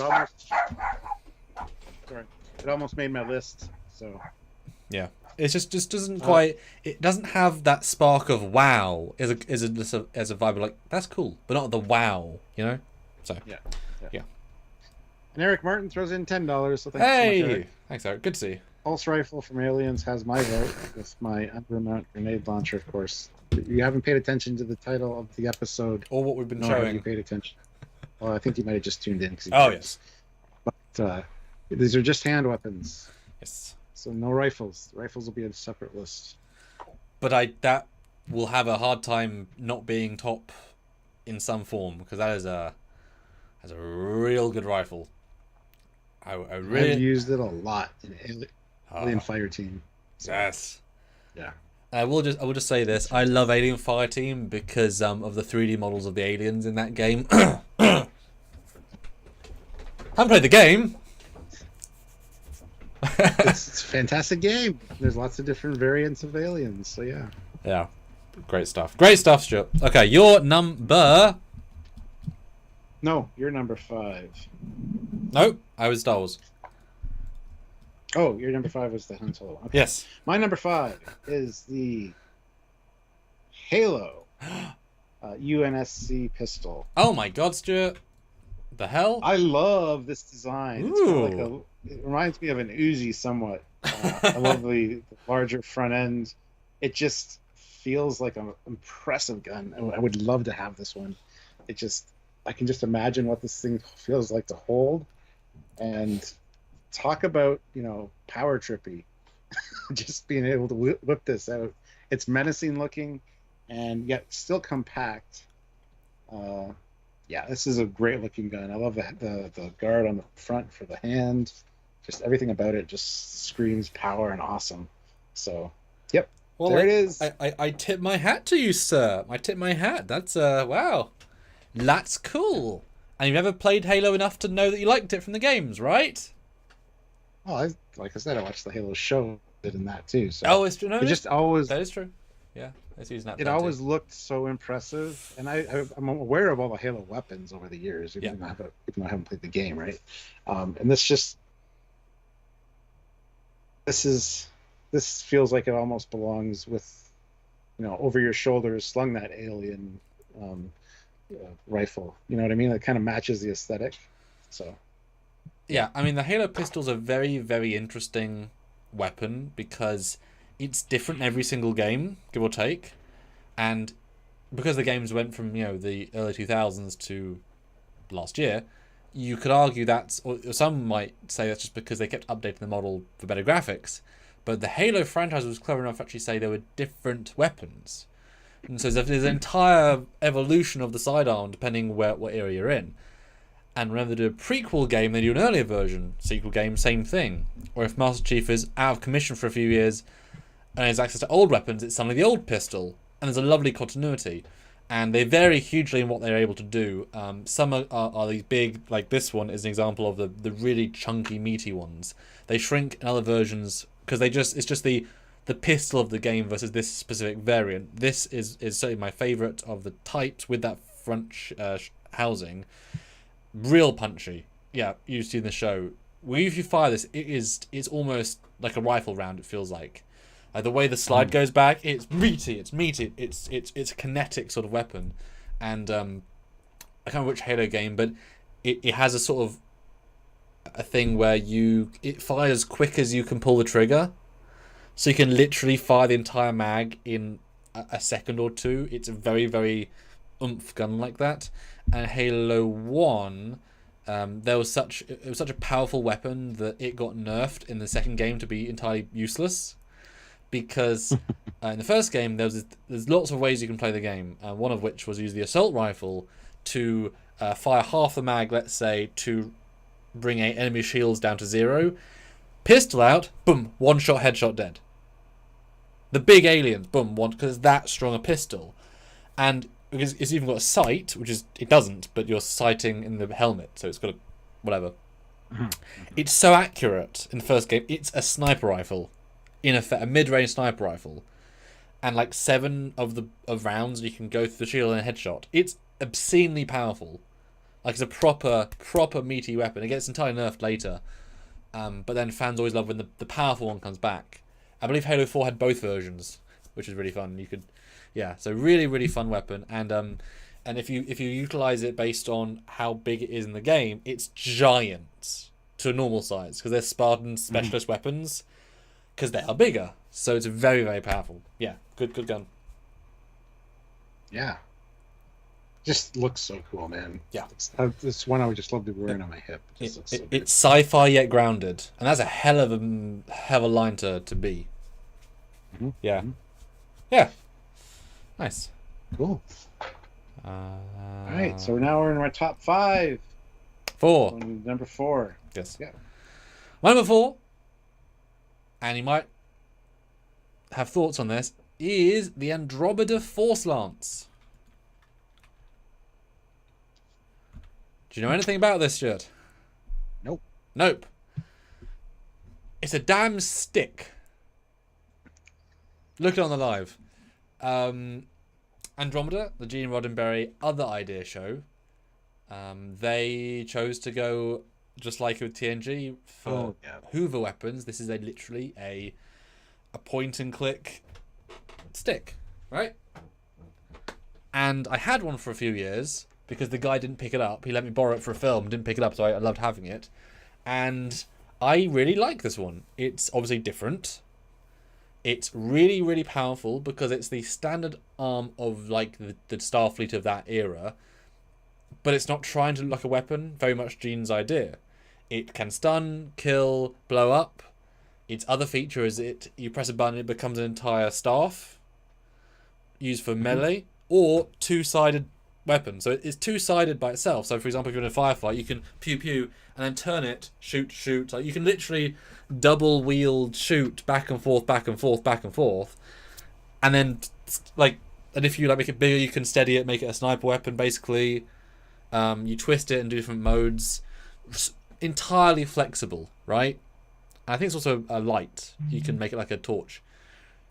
Speaker 1: it almost made my list. So
Speaker 2: yeah, it just doesn't quite. It doesn't have that spark of wow as a vibe of like that's cool, but not the wow, So
Speaker 1: yeah. And Eric Martin throws in $10. So thanks so much, Eric.
Speaker 2: Thanks, Eric. Good to see you.
Speaker 1: Pulse rifle from Aliens has my vote with my undermount grenade launcher, of course. You haven't paid attention to the title of the episode
Speaker 2: or what we've been showing.
Speaker 1: You paid attention. Well, I think you might have just tuned in.
Speaker 2: Yes.
Speaker 1: But these are just hand weapons.
Speaker 2: Yes.
Speaker 1: So no rifles. Rifles will be a separate list.
Speaker 2: But that will have a hard time not being top in some form, because that is a real good rifle. I've
Speaker 1: used it a lot in Alien Fire Team.
Speaker 2: So. Yes.
Speaker 1: Yeah.
Speaker 2: I will just say this. I love Alien Fire Team because of the 3D models of the aliens in that game. Haven't played the game.
Speaker 1: It's a fantastic game. There's lots of different variants of aliens, so yeah.
Speaker 2: Yeah. Great stuff. Great stuff, Stuart. Okay, your number...
Speaker 1: No, you're number 5.
Speaker 2: No, I was Star Wars.
Speaker 1: Oh, your number 5 was the Han Solo. Okay.
Speaker 2: Yes.
Speaker 1: My number 5 is the Halo UNSC pistol.
Speaker 2: Oh my God, Stuart! The hell?
Speaker 1: I love this design. It's kind of it reminds me of an Uzi somewhat. I love the larger front end. It just feels like an impressive gun. I would love to have this one. I can just imagine what this thing feels like to hold. And talk about, power trippy. Just being able to whip this out. It's menacing looking, and yet still compact. Yeah, this is a great looking gun. I love the guard on the front for the hand. Just everything about it just screams power and awesome. So, yep,
Speaker 2: Well,
Speaker 1: there it is.
Speaker 2: I tip my hat to you, sir. I tip my hat. That's wow, that's cool. And you've never played Halo enough to know that you liked it from the games, right?
Speaker 1: Well, like I said, I watched the Halo show in that too. So
Speaker 2: oh, it's true. No,
Speaker 1: it just always
Speaker 2: that is true. Yeah, it's using that.
Speaker 1: it always looked so impressive, and I'm aware of all the Halo weapons over the years, even though I haven't played the game, right? And this feels like it almost belongs with, over your shoulders, slung that alien rifle. You know what I mean? It kind of matches the aesthetic. So.
Speaker 2: Yeah, I mean the Halo pistol's a very, very interesting weapon because it's different in every single game, give or take, and because the games went from the early 2000s to last year, you could argue that's, or some might say that's just because they kept updating the model for better graphics, but the Halo franchise was clever enough to actually say there were different weapons, and so there's an entire evolution of the sidearm depending what era you're in. And whenever they do a prequel game, they do an earlier version. Sequel game, same thing. Or if Master Chief is out of commission for a few years and has access to old weapons, it's suddenly the old pistol. And there's a lovely continuity. And they vary hugely in what they're able to do. Some are these big, like this one is an example of the really chunky, meaty ones. They shrink in other versions because it's just the pistol of the game versus this specific variant. This is certainly my favourite of the types with that front housing. Real punchy. Yeah, you see in the show. If you fire this, it's almost like a rifle round. It feels like the way the slide goes back. It's meaty. It's a kinetic sort of weapon, and I can't remember which Halo game, but it has a sort of a thing where it fires as quick as you can pull the trigger, so you can literally fire the entire mag in a second or two. It's a very, very oomph gun like that. And Halo 1, it was such a powerful weapon that it got nerfed in the second game to be entirely useless, because in the first game there's lots of ways you can play the game, one of which was use the assault rifle to fire half the mag, let's say, to bring enemy shields down to 0. Pistol out, boom, one shot, headshot, dead. The big aliens, boom, one, because it's that strong a pistol. And because it's even got a sight, which is, it doesn't, but you're sighting in the helmet, so it's got a whatever. It's so accurate in the first game. It's a sniper rifle, in effect, a mid-range sniper rifle, and like 7 of rounds you can go through the shield and a headshot. It's obscenely powerful, like it's a proper meaty weapon. It gets entirely nerfed later, but then fans always love when the powerful one comes back. I believe Halo 4 had both versions, which is really fun. You could. Yeah, so really, really fun weapon, and if you utilize it based on how big it is in the game, it's giant to a normal size because they're Spartan specialist weapons, because they are bigger. So it's very, very powerful. Yeah, good gun.
Speaker 1: Yeah, just looks so cool, man.
Speaker 2: Yeah,
Speaker 1: it's one I would just love to be wearing on my hip.
Speaker 2: It's sci-fi yet grounded, and that's a hell of a line to be.
Speaker 1: Mm-hmm.
Speaker 2: Yeah,
Speaker 1: mm-hmm.
Speaker 2: Yeah. Nice.
Speaker 1: Cool. All right, so now we're in our top 5.
Speaker 2: 4.
Speaker 1: Number 4.
Speaker 2: Yes.
Speaker 1: Yeah.
Speaker 2: Number 4, and you might have thoughts on this, is the Andromeda Force Lance. Do you know anything about this, Stuart? Nope. It's a damn stick. Look it on the live. Andromeda, the Gene Roddenberry other idea show, they chose to go just like with TNG for Hoover weapons. This is literally a point and click stick, right? And I had one for a few years because the guy didn't pick it up. He let me borrow it for a film, didn't pick it up, so I loved having it. And I really like this one. It's obviously different. It's really, really powerful because it's the standard arm of like the Starfleet of that era, but it's not trying to look like a weapon. Very much Gene's idea. It can stun, kill, blow up. Its other feature is you press a button, it becomes an entire staff used for melee or two-sided weapon. So it's two-sided by itself. So for example, if you're in a firefight, you can pew pew and then turn it, shoot. Like you can literally double wield shoot back and forth, back and forth, back and forth, and then and if you like make it bigger, you can steady it, make it a sniper weapon basically. You twist it and do different modes. Entirely flexible, right? And I think it's also a light. You can make it like a torch.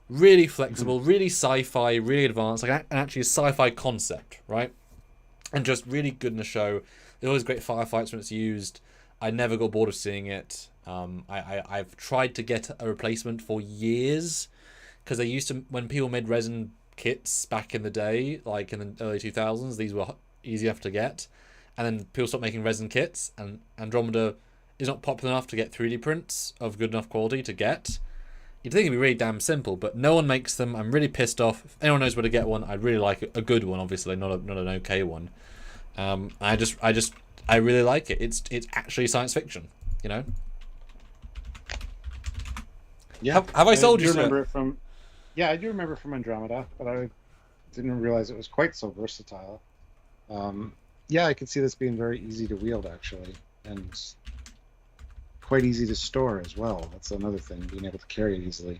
Speaker 2: Really flexible, really sci-fi, really advanced, like actually a sci-fi concept, right? And just really good in the show. There's always great firefights when it's used. I never got bored of seeing it. I've tried to get a replacement for years because they used to, when people made resin kits back in the day, like in the early 2000s, these were easy enough to get. And then people stopped making resin kits, and Andromeda is not popular enough to get 3D prints of good enough quality to get. You'd think it'd be really damn simple, but no one makes them. I'm really pissed off. If anyone knows where to get one, I'd really like a good one, obviously, not an okay one. I really like it. It's actually science fiction, you know.
Speaker 1: Yeah.
Speaker 2: Have I sold you?
Speaker 1: Remember it from? Yeah, I do remember from Andromeda, but I didn't realize it was quite so versatile. Yeah, I could see this being very easy to wield actually, and quite easy to store as well. That's another thing, being able to carry it easily.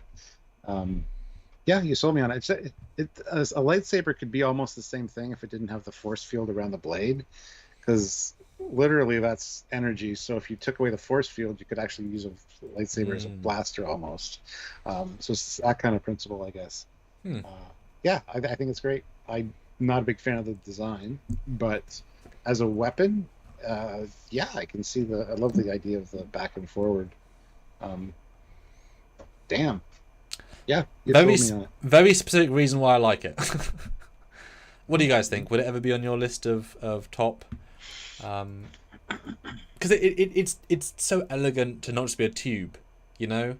Speaker 1: Yeah, you sold me on it. A lightsaber could be almost the same thing if it didn't have the force field around the blade, because literally that's energy. So if you took away the force field, you could actually use a lightsaber as a blaster almost. So it's that kind of principle, I guess. Yeah, I think it's great. I'm not a big fan of the design, but as a weapon, yeah, I can see I love the idea of the back and forward. Damn. Yeah.
Speaker 2: Very specific reason why I like it. What do you guys think? Would it ever be on your list of top? Because it's so elegant to not just be a tube, you know?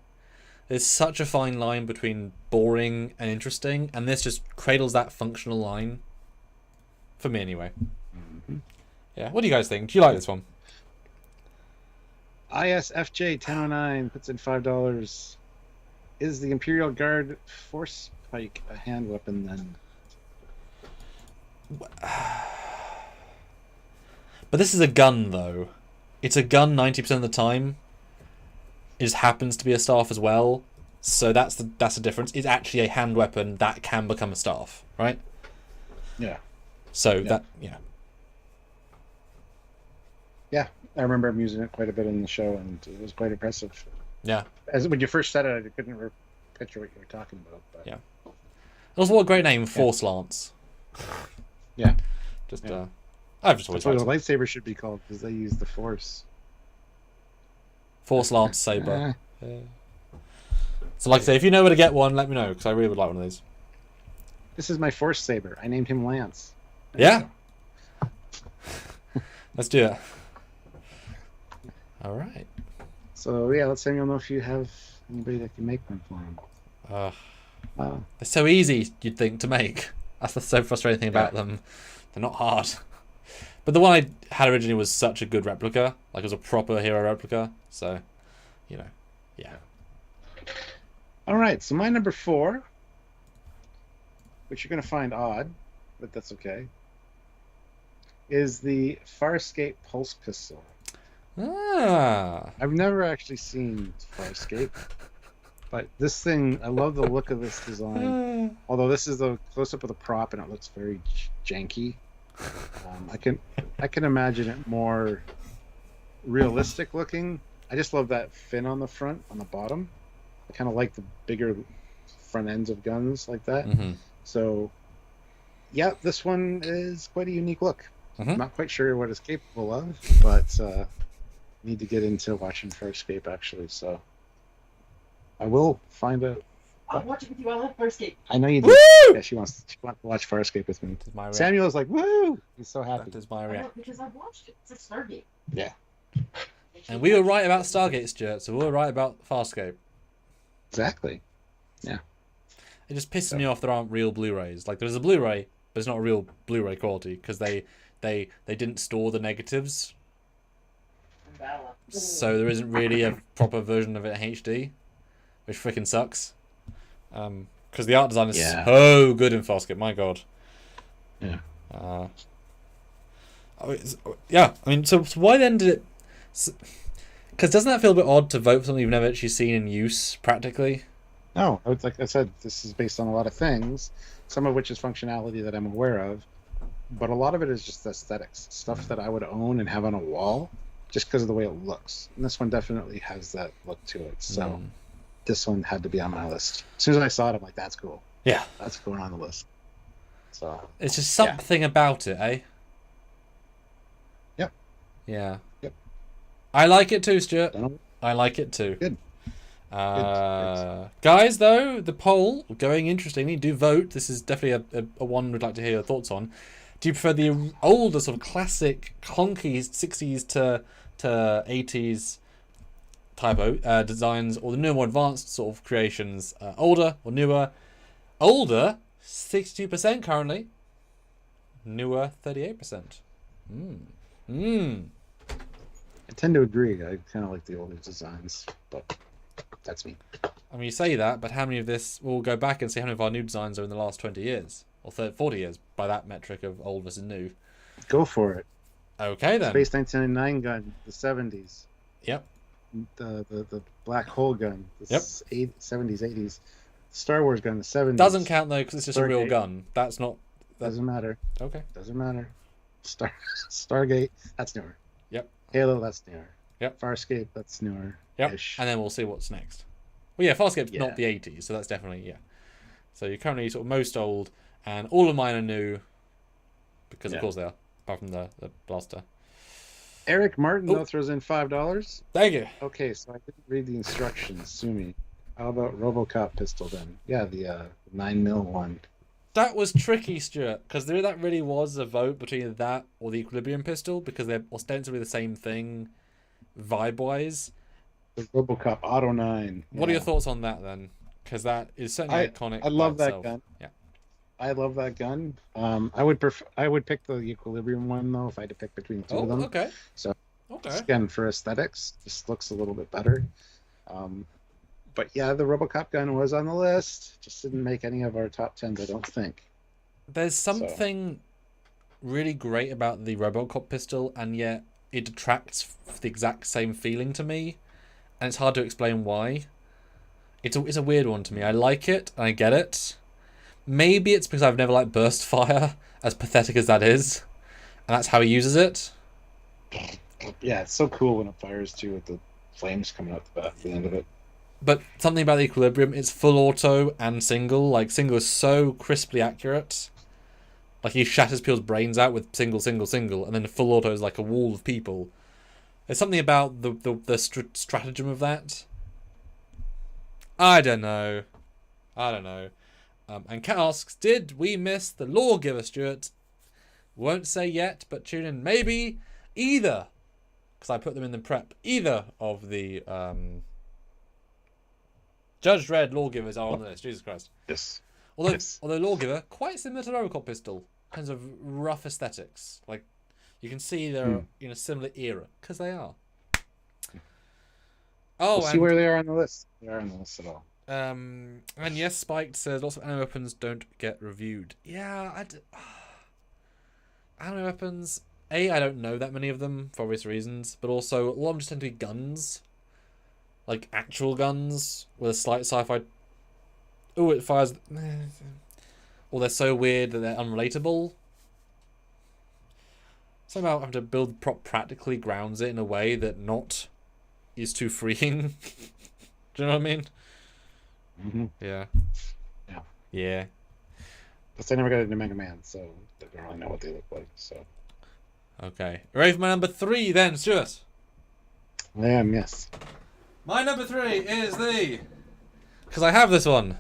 Speaker 2: There's such a fine line between boring and interesting, and this just cradles that functional line. For me, anyway. Yeah. What do you guys think? Do you like this one?
Speaker 1: ISFJ 1009 puts in $5. Is the Imperial Guard Force Pike a hand weapon then?
Speaker 2: But this is a gun, though. It's a gun 90% of the time. It just happens to be a staff as well. So that's the difference. It's actually a hand weapon that can become a staff, right?
Speaker 1: Yeah.
Speaker 2: So
Speaker 1: Yeah, I remember him using it quite a bit in the show, and it was quite impressive.
Speaker 2: Yeah.
Speaker 1: When you first said it, I couldn't picture what you were talking about. But...
Speaker 2: Yeah. Also, what a great name, Force Lance.
Speaker 1: Yeah.
Speaker 2: I've just always
Speaker 1: liked it. That's what a lightsaber should be called, because they use the Force.
Speaker 2: Force Lance saber. So, like I say, if you know where to get one, let me know, because I really would like one of these.
Speaker 1: This is my Force saber. I named him Lance.
Speaker 2: Yeah. Let's do it. All right.
Speaker 1: So yeah, let Samuel know if you have anybody that can make one for him.
Speaker 2: They're so easy, you'd think, to make. That's the so frustrating thing about them. They're not hard. But the one I had originally was such a good replica. Like, it was a proper hero replica. So, you know, yeah.
Speaker 1: All right, so my number 4, which you're going to find odd, but that's okay, is the Farscape Pulse Pistol. I've never actually seen Farscape, but this thing, I love the look of this design. Although this is the close-up of the prop, and it looks very janky. I can imagine it more realistic looking. I just love that fin on the front, on the bottom. I kind of like the bigger front ends of guns like that. So, yeah, this one is quite a unique look. I'm not quite sure what it's capable of, but need to get into watching Farscape actually. So I will find out.
Speaker 3: I'll watch it with you. I love Farscape.
Speaker 1: I know you do. Yeah, she wants to watch Farscape with me. Samuel's like, woo! He's so happy.
Speaker 2: That is my reaction.
Speaker 3: Because I've watched it. It's like Stargate.
Speaker 1: Yeah.
Speaker 2: And we were right about Stargate, Stuart, so we were right about Farscape.
Speaker 1: Exactly. Yeah.
Speaker 2: It just pisses me off there aren't real Blu-rays. Like, there's a Blu-ray, but it's not a real Blu-ray quality because they didn't store the negatives. So there isn't really a proper version of it in HD. which freaking sucks. Because the art design is
Speaker 1: Yeah.
Speaker 2: so good in Foskett, my god.
Speaker 1: Yeah.
Speaker 2: Yeah, I mean, so why then did it... Because doesn't that feel a bit odd to vote for something you've never actually seen in use, practically?
Speaker 1: No, like I said, this is based on a lot of things, some of which is functionality that I'm aware of, but a lot of it is just aesthetics, stuff that I would own and have on a wall, just because of the way it looks. And this one definitely has that look to it, so this one had to be on my list. As soon as I saw it, I'm like, that's cool.
Speaker 2: Yeah.
Speaker 1: That's going on the list. So
Speaker 2: it's just something about it, eh?
Speaker 1: Yep.
Speaker 2: Yeah.
Speaker 1: Yep.
Speaker 2: I like it too, Stuart. I like it too.
Speaker 1: Good.
Speaker 2: Guys, though, the poll going interestingly. Do vote. This is definitely a one we'd like to hear your thoughts on. Do you prefer the older sort of classic clunky 60s to 80s type designs, or the newer, more advanced sort of creations? Older or newer? Older, 62% currently. Newer, 38%.
Speaker 1: I tend to agree. I kind of like the older designs, but that's me.
Speaker 2: I mean, you say that, but how many of this... We'll go back and see how many of our new designs are in the last 20 years. Or 40 years, by that metric of old versus new.
Speaker 1: Go for it.
Speaker 2: Okay, then.
Speaker 1: Space 1999 gun, the 70s.
Speaker 2: Yep.
Speaker 1: The black hole gun, the
Speaker 2: Yep.
Speaker 1: 70s, 80s. Star Wars gun, the 70s.
Speaker 2: Doesn't count, though, because it's just a real
Speaker 1: Stargate.
Speaker 2: gun. That's not...
Speaker 1: Doesn't matter.
Speaker 2: Okay.
Speaker 1: Doesn't matter. Stargate, that's newer.
Speaker 2: Yep.
Speaker 1: Halo, that's newer.
Speaker 2: Yep.
Speaker 1: Farscape, that's newer.
Speaker 2: Yep. And then we'll see what's next. Well, yeah, Farscape's
Speaker 1: Yeah.
Speaker 2: not the 80s, so that's definitely, yeah. So you're currently sort of most old, and all of mine are new, because of course they are, apart from the blaster.
Speaker 1: Eric Martin, though, throws in $5.
Speaker 2: Thank you.
Speaker 1: Okay, so I didn't read the instructions. Sue me. How about RoboCop pistol then? Yeah, the 9mm one.
Speaker 2: That was tricky, Stuart, because that really was a vote between that or the Equilibrium pistol, because they're ostensibly the same thing, vibe-wise.
Speaker 1: The RoboCop Auto 9.
Speaker 2: What are your thoughts on that, then? Because that is certainly iconic.
Speaker 1: I love
Speaker 2: by
Speaker 1: that
Speaker 2: itself.
Speaker 1: gun.
Speaker 2: Yeah.
Speaker 1: I love that gun. I would pick the Equilibrium one, though, if I had to pick between the two of them.
Speaker 2: Okay.
Speaker 1: So,
Speaker 2: okay.
Speaker 1: Again, for aesthetics, just looks a little bit better. But yeah, the RoboCop gun was on the list. Just didn't make any of our top 10s, I don't think.
Speaker 2: There's something really great about the RoboCop pistol, and yet it detracts the exact same feeling to me, and it's hard to explain why. It's a weird one to me. I like it, and I get it. Maybe it's because I've never liked burst fire, as pathetic as that is, and that's how he uses it.
Speaker 1: Yeah, it's so cool when it fires too, with the flames coming out the end of it.
Speaker 2: But something about the Equilibrium, it's full auto and single. Like, single is so crisply accurate. Like, he shatters people's brains out with single, and then full auto is like a wall of people. There's something about the stratagem of that. I don't know. And Kat asks, did we miss the Lawgiver, Stuart? Won't say yet, but tune in. Maybe either, because I put them in the prep, either of the Judge Dredd Lawgivers are on the list. Jesus Christ.
Speaker 1: Yes.
Speaker 2: Although Lawgiver, quite similar to Robocop pistol, in terms of rough aesthetics. Like, you can see they're in a similar era, because they are. Oh,
Speaker 1: we'll see where they are on the list. They are on the list at all.
Speaker 2: And yes, Spiked says lots of anime weapons don't get reviewed. Yeah, anime weapons. I don't know that many of them for obvious reasons, but also a lot of them just tend to be guns, like actual guns with a slight sci-fi. Oh, it fires. Or they're so weird that they're unrelatable. Somehow having to build practically grounds it in a way that not is too freeing. Do you know what I mean?
Speaker 1: Mm-hmm.
Speaker 2: Yeah.
Speaker 1: Yeah.
Speaker 2: Yeah.
Speaker 1: But I never got into Mega Man, so I don't really know what they look like. So.
Speaker 2: Okay. Ready for my number 3 then, Stuart?
Speaker 1: I am, yes.
Speaker 2: My number 3 is the... Because I have this one.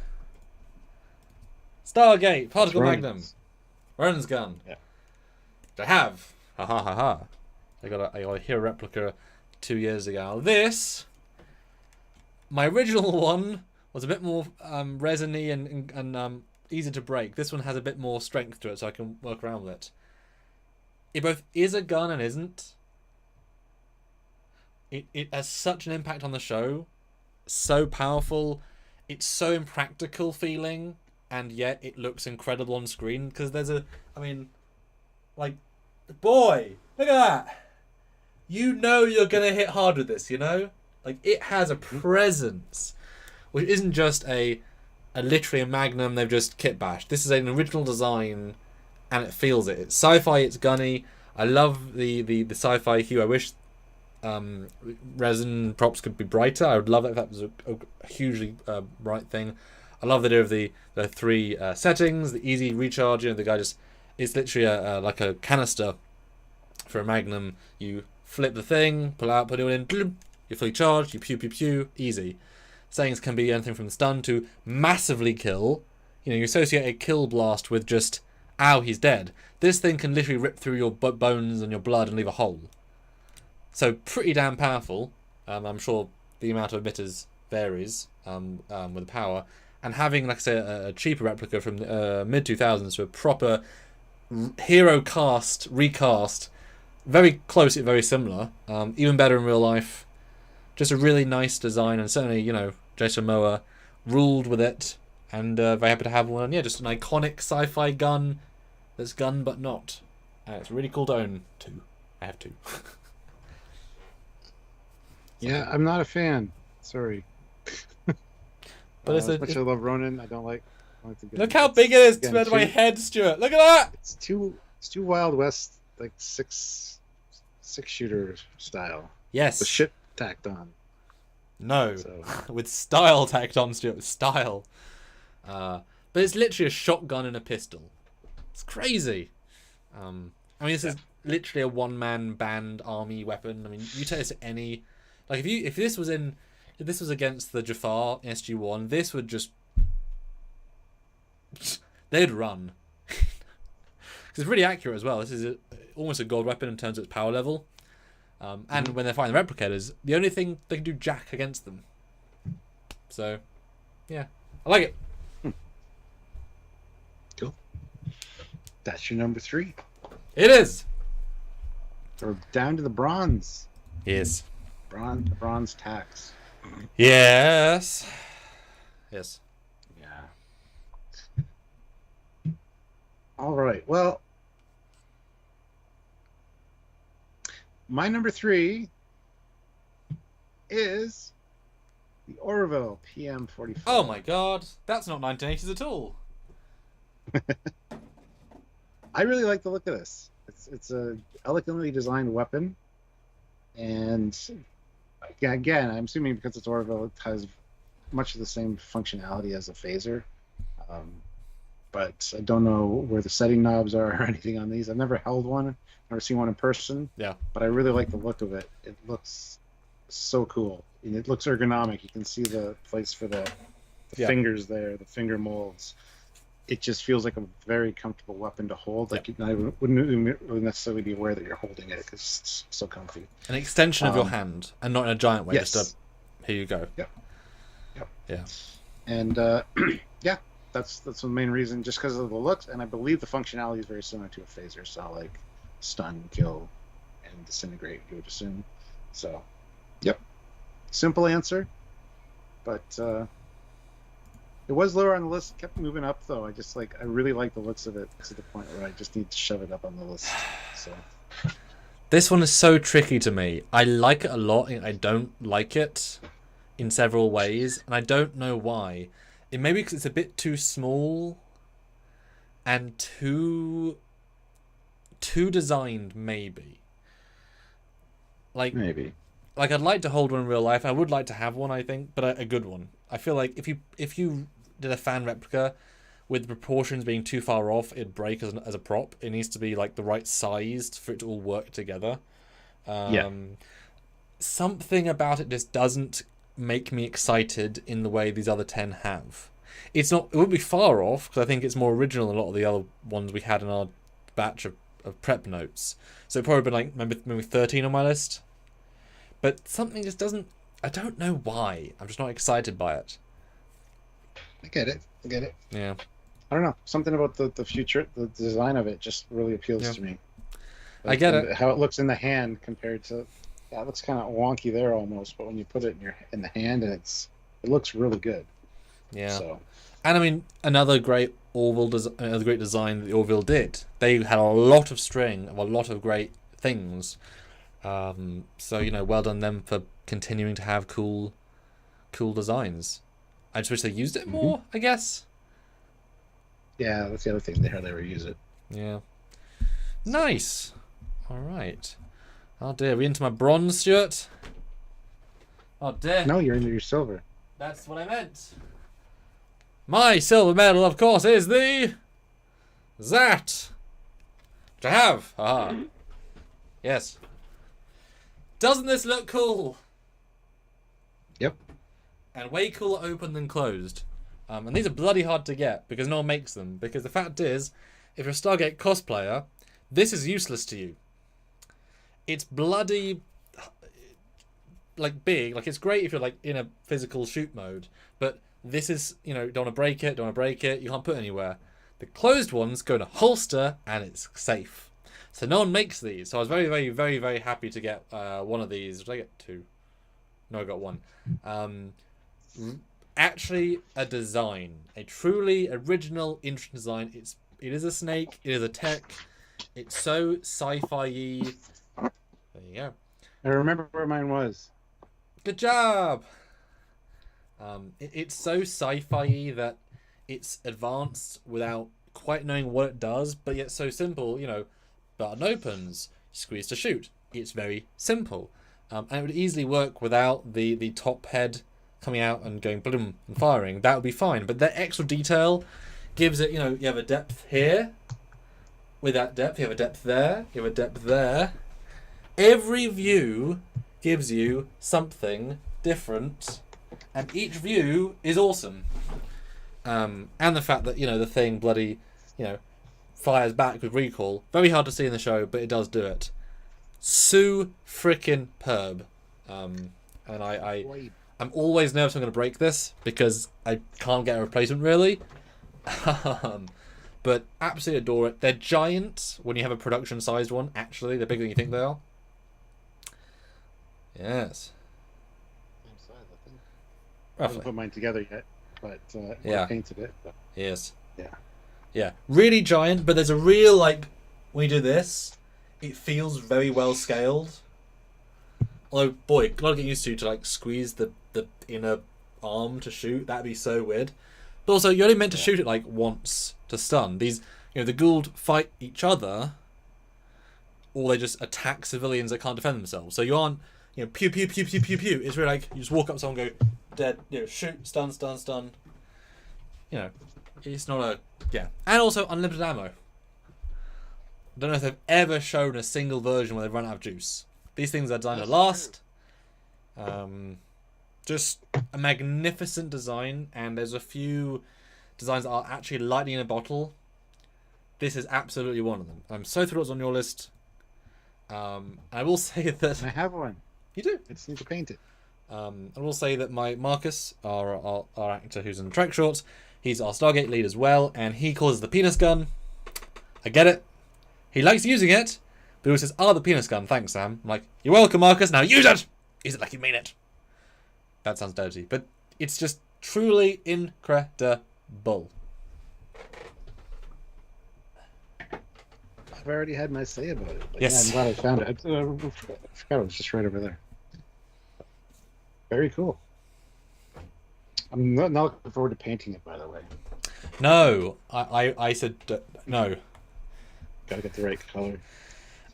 Speaker 2: Stargate, Particle Magnum. Ron's gun.
Speaker 1: Yeah.
Speaker 2: Which I have. Ha ha ha ha. I got a Hero replica 2 years ago. This... My original one was a bit more resiny and easy to break. This one has a bit more strength to it, so I can work around with it. It both is a gun and isn't. It has such an impact on the show. So powerful. it's so impractical feeling, and yet it looks incredible on screen because boy, look at that. You know you're gonna hit hard with this, you know? Like, it has a presence, which isn't just literally a Magnum they've just kit bashed. This is an original design, and it feels it. It's sci-fi, it's gunny. I love the sci-fi hue. I wish resin props could be brighter. I would love it if that was a hugely bright thing. I love the idea of the 3 settings, the easy recharge. You know, the guy just, it's literally like a canister for a Magnum. You flip the thing, pull out, put it in, you're fully charged, you pew pew pew, easy. Settings can be anything from stun to massively kill. You know, you associate a kill blast with just, ow, he's dead. This thing can literally rip through your bones and your blood and leave a hole. So pretty damn powerful. I'm sure the amount of emitters varies with the power. And having, like I say, a cheaper replica from the mid-2000s to a proper hero recast, very close yet very similar, even better in real life. Just a really nice design, and certainly, you know, Jason Momoa ruled with it, and very happy to have one. Yeah, just an iconic sci-fi gun that's gun but not. It's really cool to own 2. I have 2.
Speaker 1: Yeah, I'm not a fan. Sorry.
Speaker 2: But
Speaker 1: as much as I love Ronin, I don't like the gun.
Speaker 2: Look how big it is compared to my head, Stuart. Look at that.
Speaker 1: It's too Wild West, like six shooter style.
Speaker 2: Yes.
Speaker 1: With shit tacked on.
Speaker 2: No.
Speaker 1: So.
Speaker 2: With style tacked on, Stuart. With style. But it's literally a shotgun and a pistol. It's crazy. I mean, this is literally a one-man band army weapon. I mean, you take this to any, like, if this was against the Jafar in SG1, this would just, they'd run. It's really accurate as well. This is almost a gold weapon in terms of its power level. And when they're fighting the replicators, the only thing they can do jack against them. So, yeah, I like it.
Speaker 1: Cool. That's your number 3.
Speaker 2: It is.
Speaker 1: We're down to the bronze.
Speaker 2: Yes.
Speaker 1: Bronze tax.
Speaker 2: Yes. Yes.
Speaker 1: Yeah. All right. Well, my number 3 is the Orville PM-44.
Speaker 2: Oh my god, that's not 1980s at all.
Speaker 1: I really like the look of this. It's a elegantly designed weapon, and again, I'm assuming because it's Orville, it has much of the same functionality as a phaser. But I don't know where the setting knobs are or anything on these. I've never held one, never seen one in person.
Speaker 2: Yeah.
Speaker 1: But I really like the look of it. It looks so cool. And it looks ergonomic. You can see the place for the fingers there, the finger molds. It just feels like a very comfortable weapon to hold. Like I wouldn't really necessarily be aware that you're holding it because it's so comfy.
Speaker 2: An extension of your hand, and not in a giant way.
Speaker 1: Yes.
Speaker 2: Just here you go.
Speaker 1: Yep.
Speaker 2: Yeah.
Speaker 1: And yeah, that's the main reason, just because of the looks, and I believe the functionality is very similar to a phaser. So like stun, kill, and disintegrate, you would assume. So, yep. Simple answer, but it was lower on the list. Kept moving up though. I really like the looks of it to the point where I just need to shove it up on the list. So
Speaker 2: this one is so tricky to me. I like it a lot, and I don't like it in several ways, and I don't know why. It may be because it's a bit too small and too designed, maybe.
Speaker 1: Maybe.
Speaker 2: Like, I'd like to hold one in real life. I would like to have one, I think, but a good one. I feel like if you did a fan replica with the proportions being too far off, it'd break as a prop. It needs to be like the right size for it to all work together. Something about it just doesn't make me excited in the way these other 10 have. It would be far off because I think it's more original than a lot of the other ones we had in our batch of prep notes. So it'd probably been like maybe 13 on my list. But something just doesn't. I don't know why. I'm just not excited by it.
Speaker 1: I get it.
Speaker 2: Yeah.
Speaker 1: I don't know. Something about the future, the design of it just really appeals to me.
Speaker 2: I get it.
Speaker 1: How it looks in the hand compared to, it looks kind of wonky there almost, but when you put it in the hand, and it looks really good.
Speaker 2: Yeah.
Speaker 1: So,
Speaker 2: and I mean, another great design that the Orville did. They had a lot of string of a lot of great things. So well done them for continuing to have cool designs. I just wish they used it more. I guess.
Speaker 1: Yeah, that's the other thing. They hardly ever use it.
Speaker 2: Yeah. Nice. All right. Oh dear, are we into my bronze, Stuart? Oh dear.
Speaker 1: No, you're into your silver.
Speaker 2: That's what I meant. My silver medal, of course, is that which I have. Aha. Yes. Doesn't this look cool?
Speaker 1: Yep.
Speaker 2: And way cooler open than closed. And these are bloody hard to get because no one makes them. Because the fact is, if you're a Stargate cosplayer, this is useless to you. It's bloody big. Like, it's great if you're in a physical shoot mode, but this is, don't want to break it, you can't put it anywhere. The closed ones go in a holster and it's safe. So no one makes these. So I was very, very, very, very happy to get one of these. Did I get two? No, I got one. Actually, a design, a truly original, interesting design. It is a snake. It is a tech. It's so sci-fi-y. There you go.
Speaker 1: I remember where mine was.
Speaker 2: Good job. It's so sci-fi-y that it's advanced without quite knowing what it does, but yet so simple. Button opens, squeeze to shoot. It's very simple, and it would easily work without the top head coming out and going boom and firing. That would be fine, but that extra detail gives it. You have a depth here. With that depth, you have a depth there. You have a depth there. Every view gives you something different, and each view is awesome. And the fact that the thing bloody fires back with recoil, very hard to see in the show, but it does do it. So frickin' perb. And I'm always nervous I'm going to break this because I can't get a replacement really. But absolutely adore it. They're giant when you have a production sized one. Actually, they're bigger than you think they are. Yes.
Speaker 1: I haven't put mine together yet, but I painted it. But...
Speaker 2: Yes.
Speaker 1: Yeah.
Speaker 2: Yeah. Really giant, but there's a real when you do this, it feels very well scaled. Although, boy, gotta get used to squeeze the inner arm to shoot. That'd be so weird. But also, you're only meant to shoot it once to stun. These, the Gould fight each other, or they just attack civilians that can't defend themselves. So you aren't, pew pew pew pew pew pew. It's really you just walk up to someone, go dead, shoot, stun, stun, stun. It's not and also unlimited ammo. I don't know if they've ever shown a single version where they've run out of juice. These things are designed to last. Just a magnificent design, and there's a few designs that are actually lightning in a bottle. This is absolutely one of them. I'm so thrilled it's on your list. I will say that
Speaker 1: I have one.
Speaker 2: You do?
Speaker 1: I just need to paint it.
Speaker 2: I will say that my Marcus, our actor who's in the Trekyards, he's our Stargate lead as well, and he calls it the penis gun. I get it. He likes using it, but he says, the penis gun. Thanks, Sam. I'm like, you're welcome, Marcus. Now use it! Use it like you mean it. That sounds dirty, but it's just truly incredible.
Speaker 1: I've already had my say about it. But
Speaker 2: yes.
Speaker 1: Yeah, I'm glad I found it. I forgot it was just right over there. Very cool. I'm not looking forward to painting it, by the way.
Speaker 2: No, I said no.
Speaker 1: Gotta get the right color.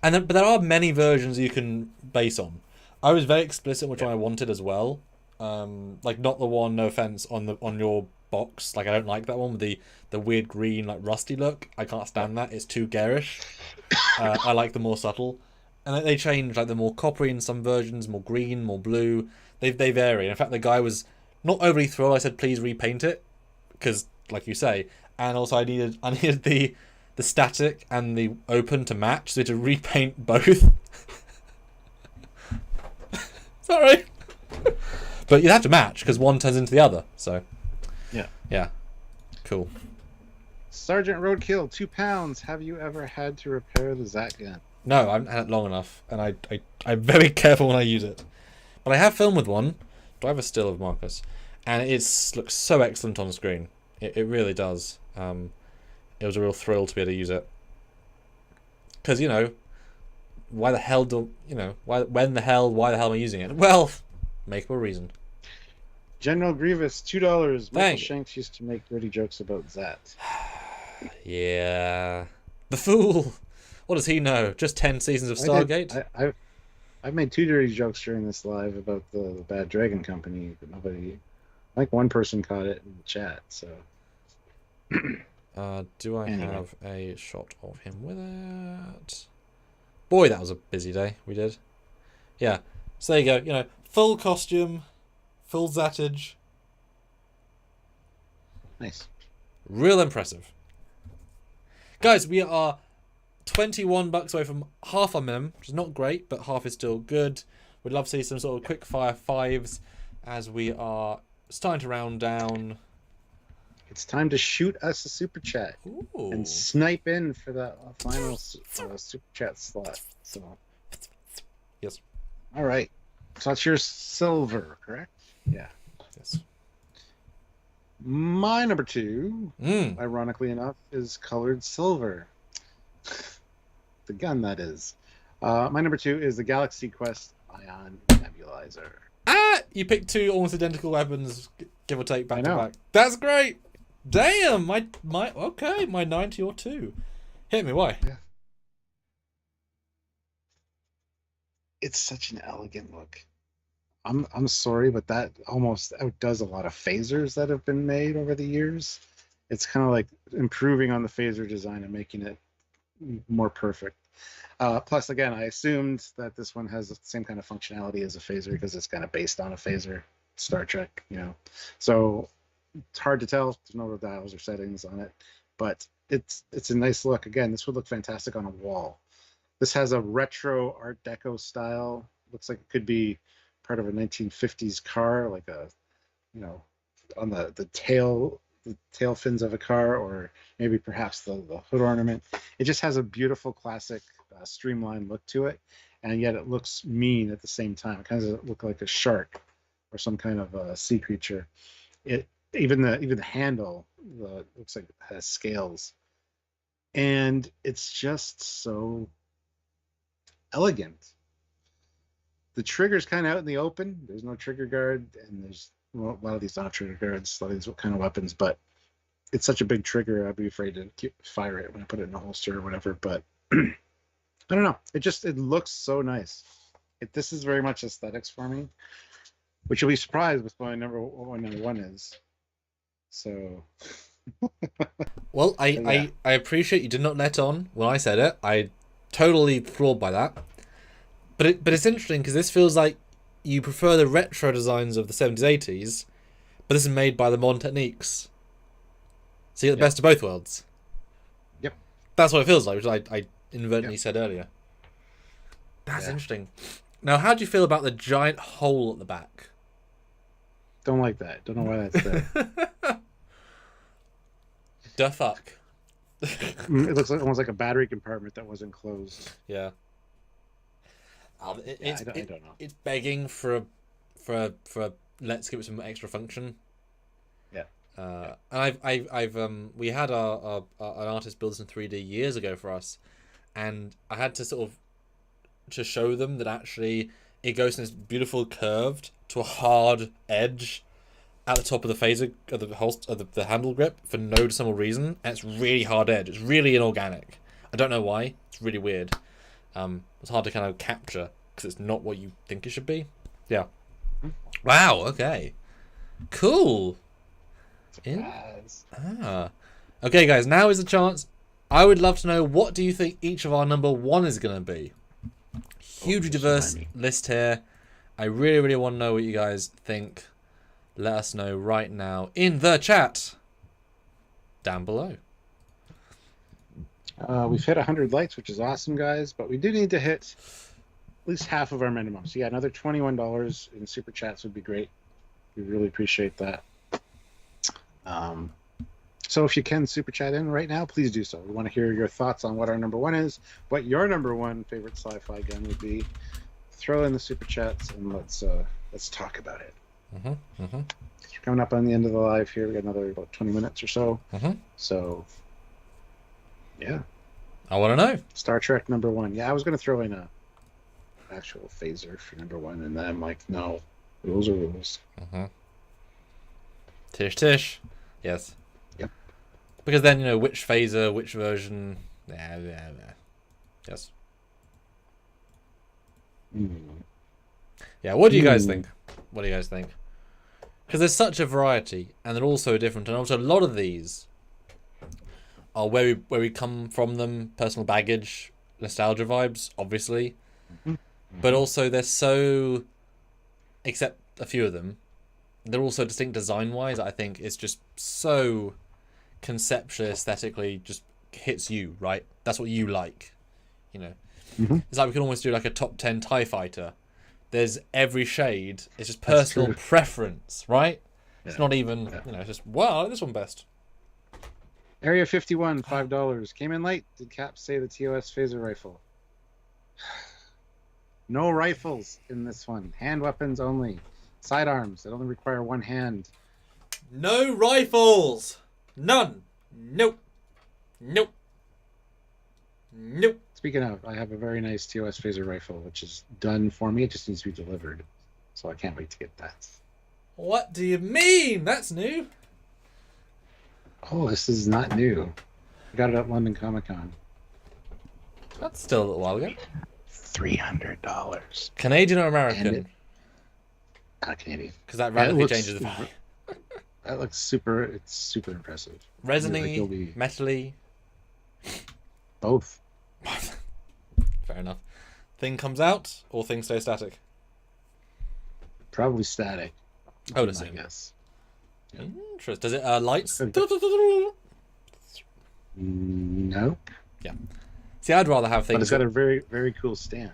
Speaker 2: But there are many versions you can base on. I was very explicit which one I wanted as well. Not the one, no offense, on your box. I don't like that one with the weird green rusty look. I can't stand that. It's too garish. I like the more subtle. And they change, the more coppery in some versions, more green, more blue. They vary. In fact, the guy was not overly thrilled. I said, please repaint it, because, like you say, and also I needed the static and the open to match, so to repaint both. Sorry. But you'd have to match, because one turns into the other, so... Yeah. Cool.
Speaker 1: Sergeant Roadkill, 2 pounds. Have you ever had to repair the Zat gun?
Speaker 2: No, I haven't had it long enough, and I'm very careful when I use it. But I have filmed with one. Do I have a still of Marcus? and it looks so excellent on screen. It really does. It was a real thrill to be able to use it. Because, you know, why the hell why the hell am I using it? Well, make a reason.
Speaker 1: General Grievous, $2. Michael
Speaker 2: Thank
Speaker 1: Shanks used to make dirty jokes about that.
Speaker 2: Yeah. The fool. What does he know? Just 10 seasons of Stargate?
Speaker 1: I've made 2 dirty jokes during this live about the Bad Dragon Company, but nobody... Like one person caught it in the chat, so...
Speaker 2: Do I have a shot of him with it? Boy, that was a busy day we did. Yeah. So there you go. You know, full costume, full zattage.
Speaker 1: Nice.
Speaker 2: Real impressive. Guys, we are $21 away from half our minimum, which is not great, but half is still good. We'd love to see some sort of quick fire 5s as we are starting to round down.
Speaker 1: It's time to shoot us a super chat and snipe in for that final super chat slot. So,
Speaker 2: yes.
Speaker 1: All right. So that's your silver, correct? Yeah.
Speaker 2: Yes.
Speaker 1: My number 2, ironically enough, is colored silver. The gun, that is. My number 2 is the Galaxy Quest Ion Nebulizer.
Speaker 2: Ah! You picked 2 almost identical weapons, give or take, back to back. That's great! Damn! My 90 or 2. Hit me, why?
Speaker 1: Yeah. It's such an elegant look. I'm sorry, but that almost outdoes a lot of phasers that have been made over the years. It's kind of like improving on the phaser design and making it more perfect. Plus, again, I assumed that this one has the same kind of functionality as a phaser because it's kind of based on a phaser, Star Trek, you know. So it's hard to tell. There's no dials or settings on it, but it's a nice look. Again, this would look fantastic on a wall. This has a retro Art Deco style. Looks like it could be part of a 1950s car, like a, you know, on the tail fins of a car, or maybe perhaps the hood ornament. It just has a beautiful classic streamlined look to it, and yet it looks mean at the same time. It kind of looks like a shark or some kind of a sea creature. Even the handle looks like it has scales, and it's just so elegant. The trigger's kind of out in the open. There's no trigger guard, and there's a lot of these don't have trigger guards, a lot of these kind of weapons, but it's such a big trigger, I'd be afraid to fire it when I put it in a holster or whatever. But I don't know. It looks so nice. This is very much aesthetics for me, which you'll be surprised with what my number one is. So.
Speaker 2: Well, I appreciate you did not let on when I said it. I totally floored by that. But it's interesting because this feels like you prefer the retro designs of the 70s, 80s, but this is made by the modern techniques. So you get the best of both worlds.
Speaker 1: Yep.
Speaker 2: That's what it feels like, which I inadvertently said earlier. That's interesting. Now, how do you feel about the giant hole at the back?
Speaker 1: Don't like that. Don't know why that's there.
Speaker 2: The fuck?
Speaker 1: It looks like almost like a battery compartment that wasn't closed.
Speaker 2: Yeah.
Speaker 1: I don't know.
Speaker 2: It's begging for a let's give it some extra function.
Speaker 1: Yeah.
Speaker 2: And we had an artist build this in 3D years ago for us, and I had to sort of to show them that actually it goes in this beautiful curved to a hard edge at the top of the phaser of the handle grip for no discernible reason, and it's really hard edge. It's really inorganic. I don't know why. It's really weird. It's hard to kind of capture because it's not what you think it should be. Yeah. Wow. Okay. Cool. Okay, guys. Now is the chance. I would love to know, what do you think each of our number 1 is going to be? Hugely diverse list here. I really, really want to know what you guys think. Let us know right now in the chat down below.
Speaker 1: We've hit 100 likes, which is awesome, guys, but we do need to hit at least half of our minimum. So yeah, another $21 in super chats would be great. We really appreciate that. So if you can super chat in right now, please do so. We want to hear your thoughts on what our number 1 is, what your number 1 favorite sci-fi gun would be. Throw in the super chats and let's talk about it. We're coming up on the end of the live here. We got another about 20 minutes or so. So, yeah.
Speaker 2: I want to know.
Speaker 1: Star Trek #1. Yeah, I was going to throw in a actual phaser for #1, and then I'm like, no, rules are rules.
Speaker 2: Tish. Yes.
Speaker 1: Yep.
Speaker 2: Because then, you know, which phaser, which version. Yes. Yeah, what do you guys think? What do you guys think? Because there's such a variety, and they're all so different, and also a lot of these are where we come from them, personal baggage, nostalgia vibes, obviously. But also they're so, except a few of them, they're also distinct design-wise. I think it's just so conceptually, aesthetically, just hits you, right? That's what you like, you know. It's like we can almost do like a top 10 TIE fighter. There's every shade. It's just personal preference, right? Yeah. It's not even, you know, it's just, wow, I like this one best.
Speaker 1: Area 51, $5. Came in late. Did Cap say the TOS phaser rifle? No rifles in this one. Hand weapons only. Sidearms that only require one hand.
Speaker 2: No rifles! None! Nope.
Speaker 1: Speaking of, I have a very nice TOS phaser rifle, which is done for me. It just needs to be delivered. So I can't wait to get that.
Speaker 2: What do you mean? That's new.
Speaker 1: Oh, this is not new. I got it at London Comic Con.
Speaker 2: That's still a little while ago.
Speaker 1: $300.
Speaker 2: Canadian or American?
Speaker 1: Canadian.
Speaker 2: Because that radically changes the value.
Speaker 1: That looks super. It's super impressive.
Speaker 2: Resiny, metally.
Speaker 1: Both.
Speaker 2: Fair enough. Thing comes out, or thing stay static?
Speaker 1: Probably static.
Speaker 2: I would assume.
Speaker 1: Yes.
Speaker 2: Interesting. Does it lights?
Speaker 1: No.
Speaker 2: Yeah. See, I'd rather have things.
Speaker 1: But it's got a very, very cool stand.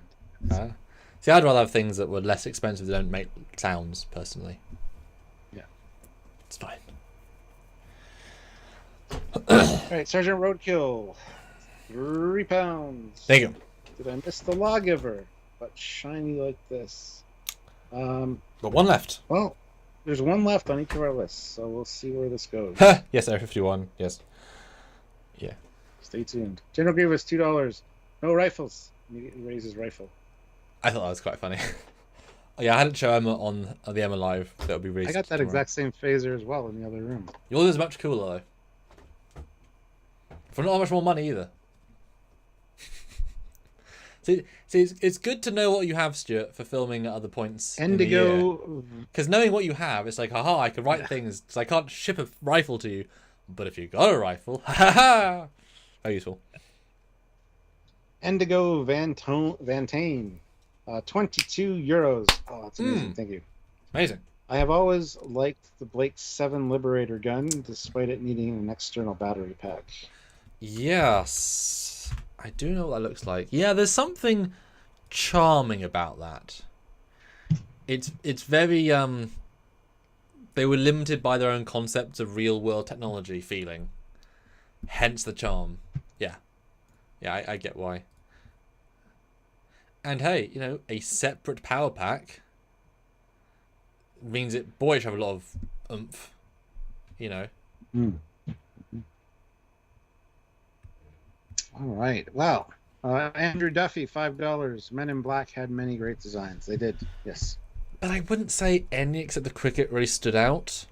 Speaker 2: See, I'd rather have things that were less expensive that don't make sounds, personally.
Speaker 1: Yeah.
Speaker 2: It's fine.
Speaker 1: Alright, Sergeant Roadkill. 3 pounds.
Speaker 2: There you go.
Speaker 1: Did I miss the Lawgiver? But shiny like this.
Speaker 2: But one left.
Speaker 1: Well, there's one left on each of our lists, so we'll see where this goes.
Speaker 2: Yes, Area 51. Yes. Yeah.
Speaker 1: Stay tuned. General Grievous, $2. No rifles. Immediately raises rifle.
Speaker 2: I thought that was quite funny. Yeah, I had it show Emma on the Emma Live. That would be raised.
Speaker 1: I got that
Speaker 2: tomorrow.
Speaker 1: exact same phaser as well in the other room.
Speaker 2: Yours is much cooler though. For not much more money either. See, it's good to know what you have, Stuart, for filming at other points.
Speaker 1: Indigo.
Speaker 2: Because knowing what you have, it's like, haha, I can write things. So I can't ship a rifle to you, but if you got a rifle, haha, how useful.
Speaker 1: Indigo Vantane, €22. Oh, that's amazing. Thank you.
Speaker 2: Amazing.
Speaker 1: I have always liked the Blake 7 Liberator gun, despite it needing an external battery pack.
Speaker 2: Yes, I do know what that looks like. Yeah, there's something charming about that. It's very they were limited by their own concepts of real world technology feeling. Hence the charm. Yeah. Yeah, I get why. And hey, you know, a separate power pack means it boy should have a lot of oomph. You know.
Speaker 1: All right. Wow. Andrew Duffy, $5. Men in Black had many great designs. They did. Yes.
Speaker 2: But I wouldn't say any except the Cricket really stood out.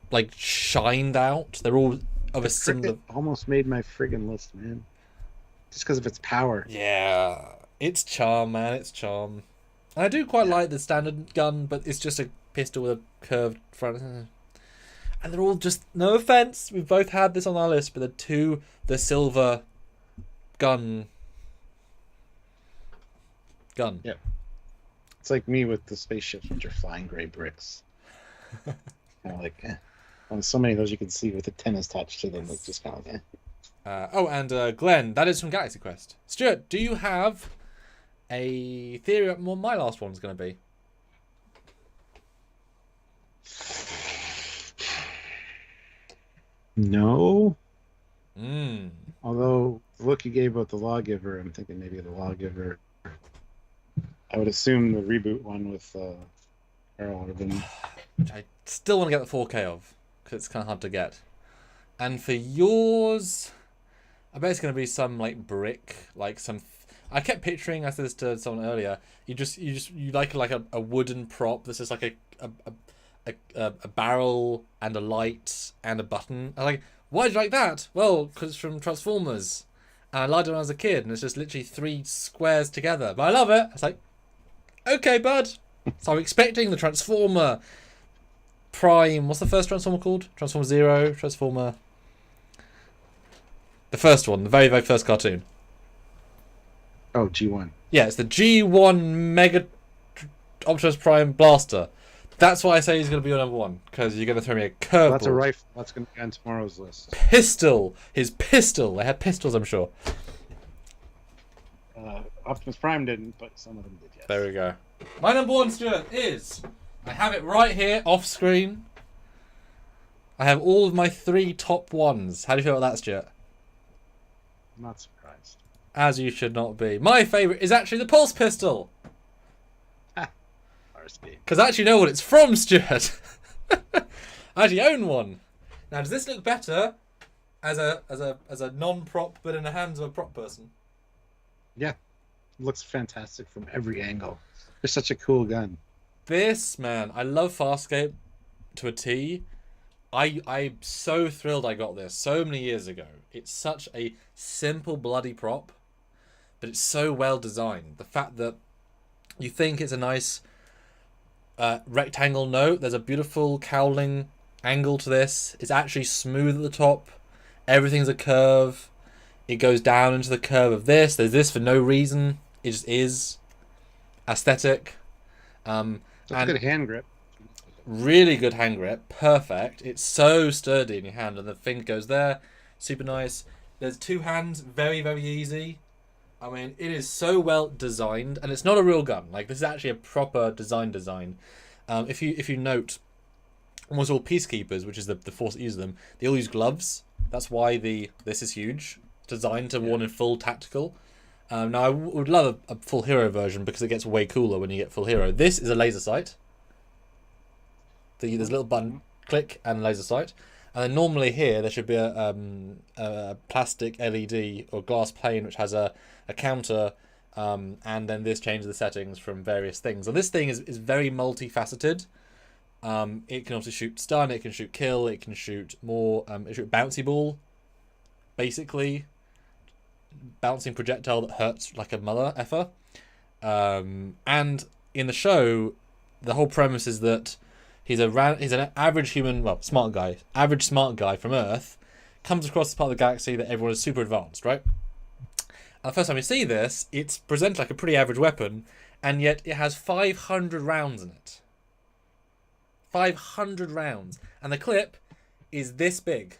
Speaker 2: Like, shined out. They're all of a similar...
Speaker 1: almost made my friggin' list, man. Just because of its power.
Speaker 2: Yeah. It's charm, man. It's charm. And I do quite like the standard gun, but it's just a pistol with a curved front. And they're all just... No offense, we've both had this on our list, but the silver gun.
Speaker 1: Yeah. It's like me with the spaceships, which are flying gray bricks. Kind of like, on so many of those you can see with the tennis attached to them, like just kind of like,
Speaker 2: and Glenn, that is from Galaxy Quest. Stuart, do you have a theory on what my last one's going to be?
Speaker 1: No. Although the look you gave about the Lawgiver, I'm thinking maybe the Lawgiver. I would assume the reboot one with all of them.
Speaker 2: Which I still want to get the 4K of, because it's kind of hard to get. And for yours, I bet it's going to be some like brick, like some. I kept picturing, I said this to someone earlier. You like a wooden prop. This is like a barrel and a light and a button. I'm like, why do you like that? Well, because it's from Transformers, and I liked it when I was a kid, and it's just literally 3 squares together. But I love it. It's like, okay, bud. So I'm expecting the Transformer Prime. What's the first Transformer called? Transformer Zero. Transformer. The first one, the very, very first cartoon.
Speaker 1: Oh, G1.
Speaker 2: Yeah, it's the G1 Mega Optimus Prime Blaster. That's why I say he's going to be your number 1, because you're going to throw me a curveball.
Speaker 1: That's a rifle. That's going to be on tomorrow's list.
Speaker 2: Pistol. His pistol. They had pistols, I'm sure.
Speaker 1: Optimus Prime didn't, but some of them did, yes.
Speaker 2: There we go. My number 1, Stuart, is... I have it right here, off screen. I have all of my 3 top ones. How do you feel about that, Stuart?
Speaker 1: I'm not surprised.
Speaker 2: As you should not be. My favourite is actually the Pulse Pistol. Because I actually know what it's from, Stuart. I actually own one. Now, does this look better as a non-prop, but in the hands of a prop person?
Speaker 1: Yeah, it looks fantastic from every angle. It's such a cool gun.
Speaker 2: This, man, I love Farscape to a T. I'm so thrilled I got this so many years ago. It's such a simple bloody prop, but it's so well designed. The fact that you think it's a nice rectangle note, there's a beautiful cowling angle to this. It's actually smooth at the top. Everything's a curve. It goes down into the curve of this. There's this for no reason. It just is aesthetic.
Speaker 1: It's a good hand grip.
Speaker 2: Really good hand grip. Perfect. It's so sturdy in your hand, and the finger goes there. Super nice. There's 2 hands. Very, very easy. I mean, it is so well designed, and it's not a real gun. Like, this is actually a proper design. If you note, almost all peacekeepers, which is the force that uses them, they all use gloves. That's why this is huge. Designed to worn in full tactical. Now, I would love a full hero version because it gets way cooler when you get full hero. This is a laser sight. There's a little button, click, and laser sight. And then normally here, there should be a plastic LED or glass pane which has a counter, and then this changes the settings from various things. So this thing is very multifaceted. It can also shoot stun, it can shoot kill, it can shoot more, it shoot bouncy ball, basically. Bouncing projectile that hurts like a mother effer. And in the show, the whole premise is that he's an average human, well, average smart guy from Earth, comes across this part of the galaxy that everyone is super advanced, right? And the first time you see this, it's presented like a pretty average weapon, and yet it has 500 rounds in it. 500 rounds. And the clip is this big.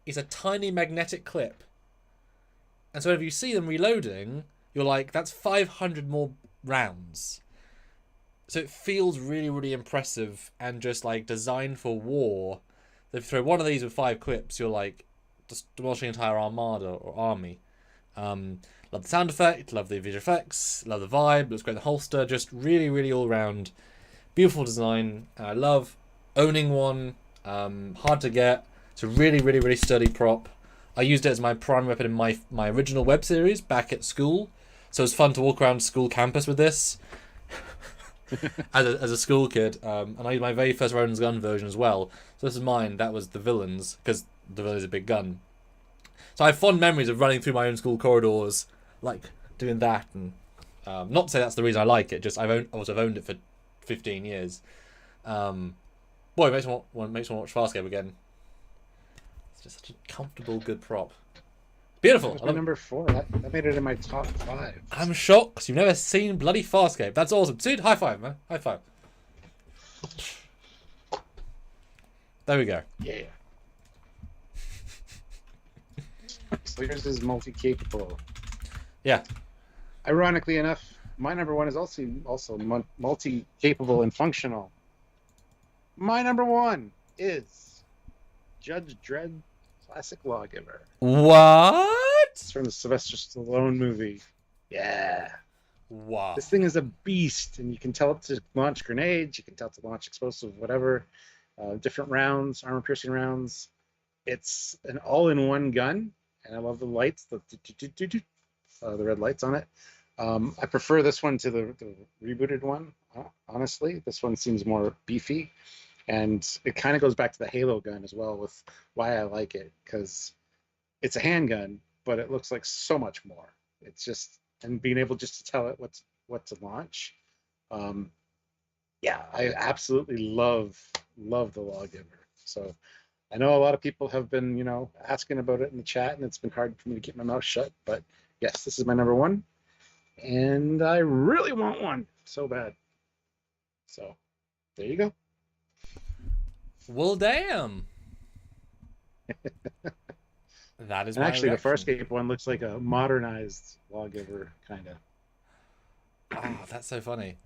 Speaker 2: It's a tiny magnetic clip. And so if you see them reloading, you're like, that's 500 more rounds. So it feels really, really impressive and just like designed for war. If you throw one of these with 5 clips, you're like just demolishing an entire armada or army. Love the sound effect, love the visual effects, love the vibe, looks great in the holster, just really, really all round beautiful design. And I love owning one, hard to get. It's a really, really, really sturdy prop. I used it as my primary weapon in my original web series back at school. So it's fun to walk around school campus with this as a school kid. And I used my very first Ronin's gun version as well. So this is mine. That was the villain's, because the villain is a big gun. So I have fond memories of running through my own school corridors, like doing that. And not to say that's the reason I like it. Just I've owned it for 15 years. Boy, it makes me want to watch Farscape again. Just such a comfortable, good prop. Beautiful.
Speaker 1: That was my number 4. That made it in my top 5.
Speaker 2: I'm shocked because you've never seen bloody Farscape. That's awesome. Dude, high five, man. High five. There we go.
Speaker 1: Yeah. So yours is multi-capable.
Speaker 2: Yeah.
Speaker 1: Ironically enough, my number 1 is also multi-capable and functional. My number 1 is Judge Dredd Classic Lawgiver.
Speaker 2: What?
Speaker 1: It's from the Sylvester Stallone movie. Yeah.
Speaker 2: Wow.
Speaker 1: This thing is a beast, and you can tell it to launch grenades, you can tell it to launch explosive, whatever, different rounds, armor-piercing rounds. It's an all-in-one gun, and I love the lights, the red lights on it. I prefer this one to the rebooted one, honestly. This one seems more beefy, and it kind of goes back to the Halo gun as well with why I like it, because it's a handgun, but it looks like so much more. It's just, and being able just to tell it what to launch. Yeah, I absolutely love the Lawgiver. So I know a lot of people have been, asking about it in the chat, and it's been hard for me to keep my mouth shut. But yes, this is my number one, and I really want one so bad. So there you go.
Speaker 2: Well, damn. That is
Speaker 1: and
Speaker 2: my
Speaker 1: actually
Speaker 2: reaction.
Speaker 1: the Farscape one looks like a modernized Lawgiver kind of.
Speaker 2: Oh, that's so funny.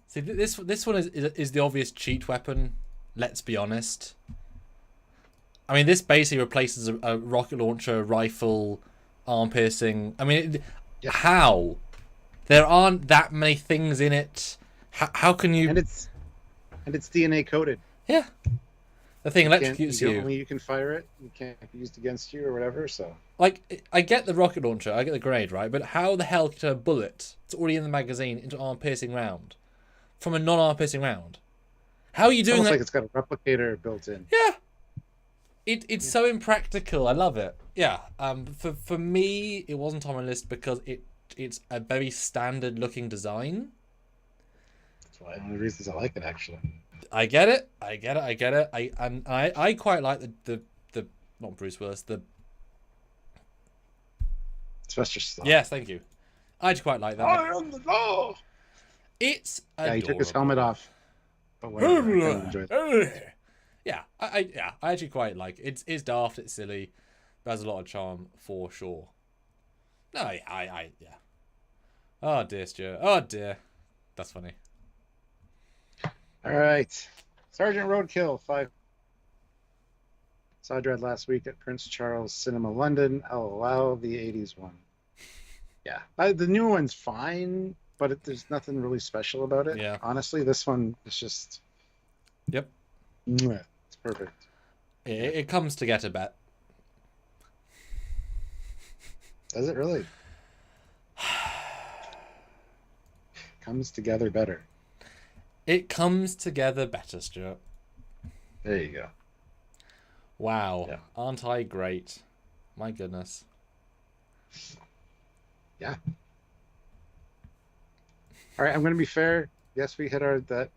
Speaker 2: See, this one is the obvious cheat weapon. Let's be honest. I mean, this basically replaces a rocket launcher, rifle, arm piercing. I mean, how? There aren't that many things in it. How can you?
Speaker 1: And it's DNA coded.
Speaker 2: Yeah. The thing electrocutes you.
Speaker 1: Only you can fire it. You can't be used against you or whatever. So,
Speaker 2: like, I get the rocket launcher, I get the grenade, right? But how the hell can a bullet that's already in the magazine into an arm-piercing round from a non-arm-piercing round? How are you doing that?
Speaker 1: Like it's got a replicator built in.
Speaker 2: Yeah. It's so impractical. I love it. Yeah. For me, it wasn't on my list because it's a very standard-looking design.
Speaker 1: That's one of the reasons I like it, actually.
Speaker 2: I get it. I quite like the not Bruce Willis, the
Speaker 1: Sylvester Stallone.
Speaker 2: Yes, thank you. I just quite like that.
Speaker 1: I am the law.
Speaker 2: It's
Speaker 1: he took his helmet off. But whatever, I kind of enjoyed it.
Speaker 2: Yeah, I actually quite like it. It's daft, it's silly, but has a lot of charm for sure. No, yeah. Oh dear, Stuart. Oh dear, that's funny.
Speaker 1: All right, Sergeant Roadkill 5. Saw Dread last week at Prince Charles Cinema London. I'll allow the 80s one. Yeah, the new one's fine, but there's nothing really special about it.
Speaker 2: Yeah.
Speaker 1: Honestly, this one is just.
Speaker 2: Yep.
Speaker 1: It's perfect.
Speaker 2: It comes to get a bet.
Speaker 1: Does it really? Comes together better.
Speaker 2: It comes together better, Stuart.
Speaker 1: There you go.
Speaker 2: Wow.
Speaker 1: Yeah.
Speaker 2: Aren't I great? My goodness.
Speaker 1: Yeah. All right, I'm going to be fair. Yes, we hit that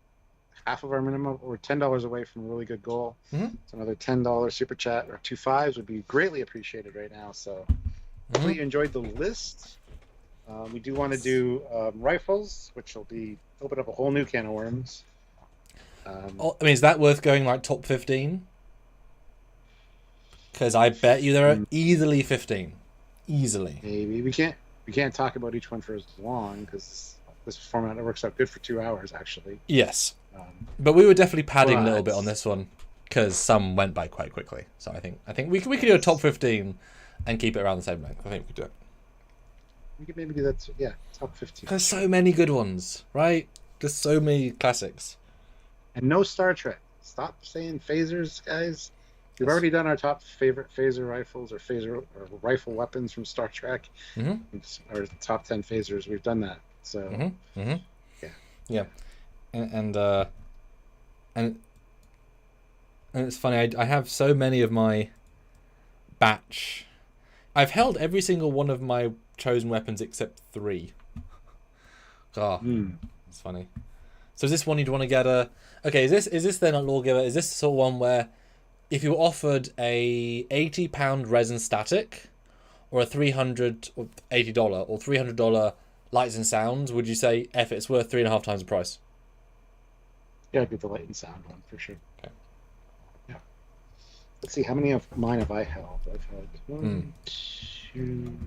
Speaker 1: half of our minimum. We're $10 away from a really good goal.
Speaker 2: Mm-hmm.
Speaker 1: So another $10 super chat or 2 5s would be greatly appreciated right now. So hopefully you enjoyed the list. We do want to do rifles, which will open up a whole new can of worms.
Speaker 2: I mean, is that worth going like top 15? Because I bet you there are easily 15. Easily.
Speaker 1: Maybe we can't talk about each one for as long because this format works out good for 2 hours actually.
Speaker 2: Yes, but we were definitely padding a little bit on this one because some went by quite quickly. So I think we could do a top 15 and keep it around the same length. I think we could do it.
Speaker 1: We could maybe do that. Yeah, top 15.
Speaker 2: There's so many good ones, right? There's so many classics.
Speaker 1: And no Star Trek. Stop saying phasers, guys. We've already done our top favorite phaser rifles or rifle weapons from Star Trek.
Speaker 2: Mm-hmm.
Speaker 1: Our top 10 phasers. We've done that. So
Speaker 2: yeah. And it's funny. I have so many of my batch. I've held every single one of my chosen weapons except 3. It's funny. So is this one you'd want to get a? Okay, is this then a Lawgiver? Is this the sort of one where if you were offered a £80 resin static, or a $380 or $300 lights and sounds, would you say F it's worth 3.5 times the price?
Speaker 1: Yeah, I'd get the light and sound one for sure.
Speaker 2: Okay.
Speaker 1: Yeah. Let's see, how many of mine have I held? I've held 1, 2,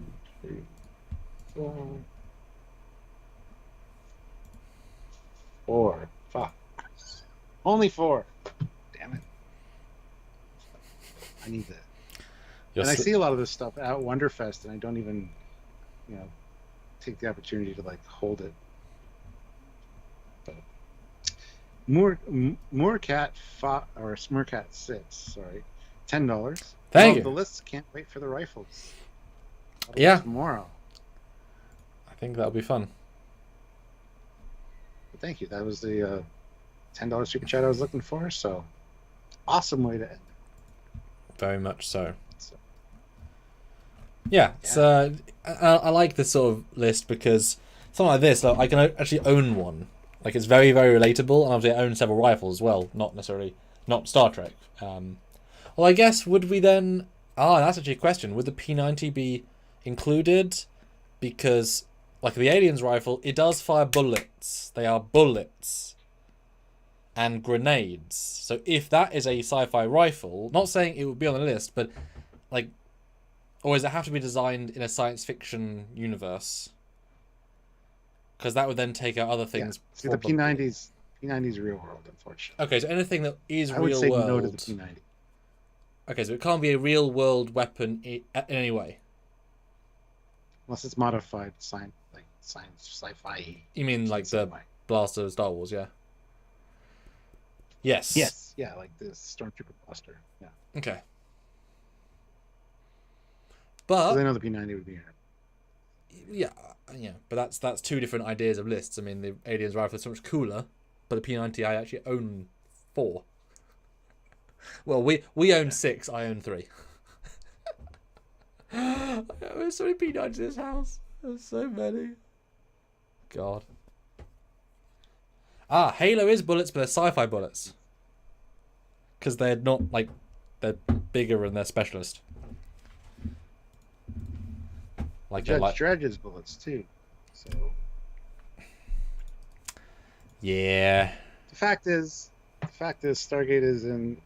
Speaker 1: 3, 4. 4. Fuck. Only 4. Damn it. I need that. I see a lot of this stuff at Wonderfest, and I don't even, take the opportunity to like hold it. But Moorcat or Smurcat 6, sorry, $10.
Speaker 2: Thank you.
Speaker 1: The lists, can't wait for the rifles.
Speaker 2: Yeah.
Speaker 1: Tomorrow.
Speaker 2: I think that'll be fun.
Speaker 1: But thank you. That was the $10 super chat I was looking for. So awesome way to end.
Speaker 2: Very much so. Yeah. So I like this sort of list because something like this, like, I can actually own one. Like, it's very, very relatable, and obviously I own several rifles as well. Not Star Trek. Well, I guess would we then? That's actually a question. Would the P90 be included? Because, like the Aliens rifle, it does fire bullets. They are bullets. And grenades. So if that is a sci-fi rifle, not saying it would be on the list, but like, or does it have to be designed in a science fiction universe? Because that would then take out other things.
Speaker 1: Yeah. See, the P90's real world, unfortunately.
Speaker 2: Okay, so anything that is real world.
Speaker 1: I would say no to the P90.
Speaker 2: Okay, so it can't be a real world weapon in any way.
Speaker 1: Unless it's modified science sci-fi.
Speaker 2: You mean like the blaster of Star Wars, yeah? Yes.
Speaker 1: Yes. Yeah, like the Stormtrooper blaster. Yeah.
Speaker 2: Okay. But
Speaker 1: I know the P90 would be here.
Speaker 2: Yeah, but that's two different ideas of lists. I mean, the Aliens rifle is so much cooler, but the P90 I actually own 4. Well, we own 6. I own 3. There's so many P90s in this house. There's so many. God. Halo is bullets, but they're sci-fi bullets. Because they're not, like, they're bigger and they're specialist. Like
Speaker 1: Trekyards bullets too. So
Speaker 2: yeah.
Speaker 1: The fact is, Stargate is in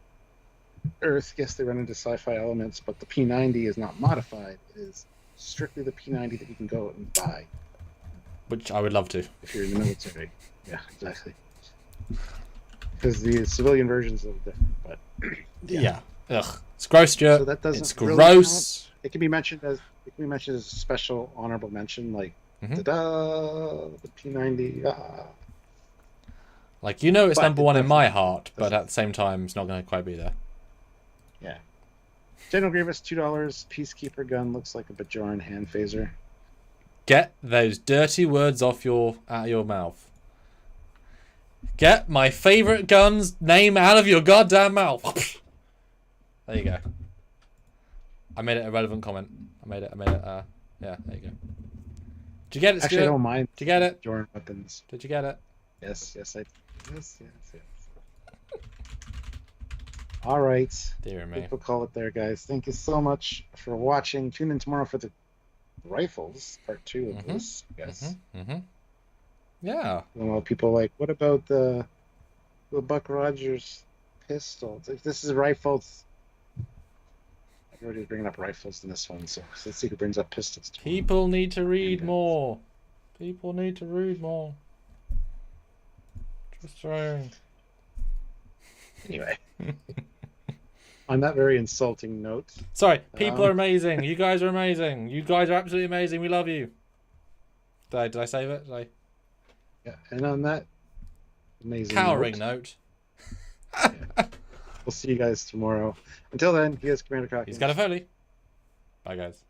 Speaker 1: Earth. Yes, they run into sci-fi elements, but the P90 is not modified. It is strictly the P90 that you can go out and buy.
Speaker 2: Which I would love to.
Speaker 1: If you're in the military. Yeah, exactly. Because the civilian version's a little different, but
Speaker 2: yeah. Ugh. It's gross, Stuart.
Speaker 1: So that doesn't
Speaker 2: it's
Speaker 1: really
Speaker 2: gross.
Speaker 1: Count. It can be mentioned as a special honorable mention, like the P90.
Speaker 2: Like, you know, it's number one in my heart, but at the same time, it's not going to quite be there.
Speaker 1: Yeah. General Grievous, $2. Peacekeeper gun looks like a Bajoran hand phaser.
Speaker 2: Get those dirty words out of your mouth. Get my favorite gun's name out of your goddamn mouth. There you go. I made it a relevant comment. I made it, yeah, there you go. Did you get it, Stuart?
Speaker 1: Actually, I don't mind.
Speaker 2: Did you get it?
Speaker 1: Bajoran weapons.
Speaker 2: Did you get it?
Speaker 1: Yes. All right.
Speaker 2: Dear me.
Speaker 1: We'll call it there, guys. Thank you so much for watching. Tune in tomorrow for the rifles, part 2 of this, yes.
Speaker 2: Yeah.
Speaker 1: Well, people like, what about the Buck Rogers pistol? If this is rifles, everybody's bringing up rifles in this one, so let's see who brings up pistols.
Speaker 2: People need to read more. People need to read more. Just saying.
Speaker 1: Anyway. On that very insulting note.
Speaker 2: Sorry, people are amazing. You guys are amazing. You guys are absolutely amazing. We love you. Did I save it?
Speaker 1: Yeah, and on that amazing
Speaker 2: cowering note.
Speaker 1: We'll see you guys tomorrow. Until then, he is Commander Cock.
Speaker 2: He's got a Foley. Bye, guys.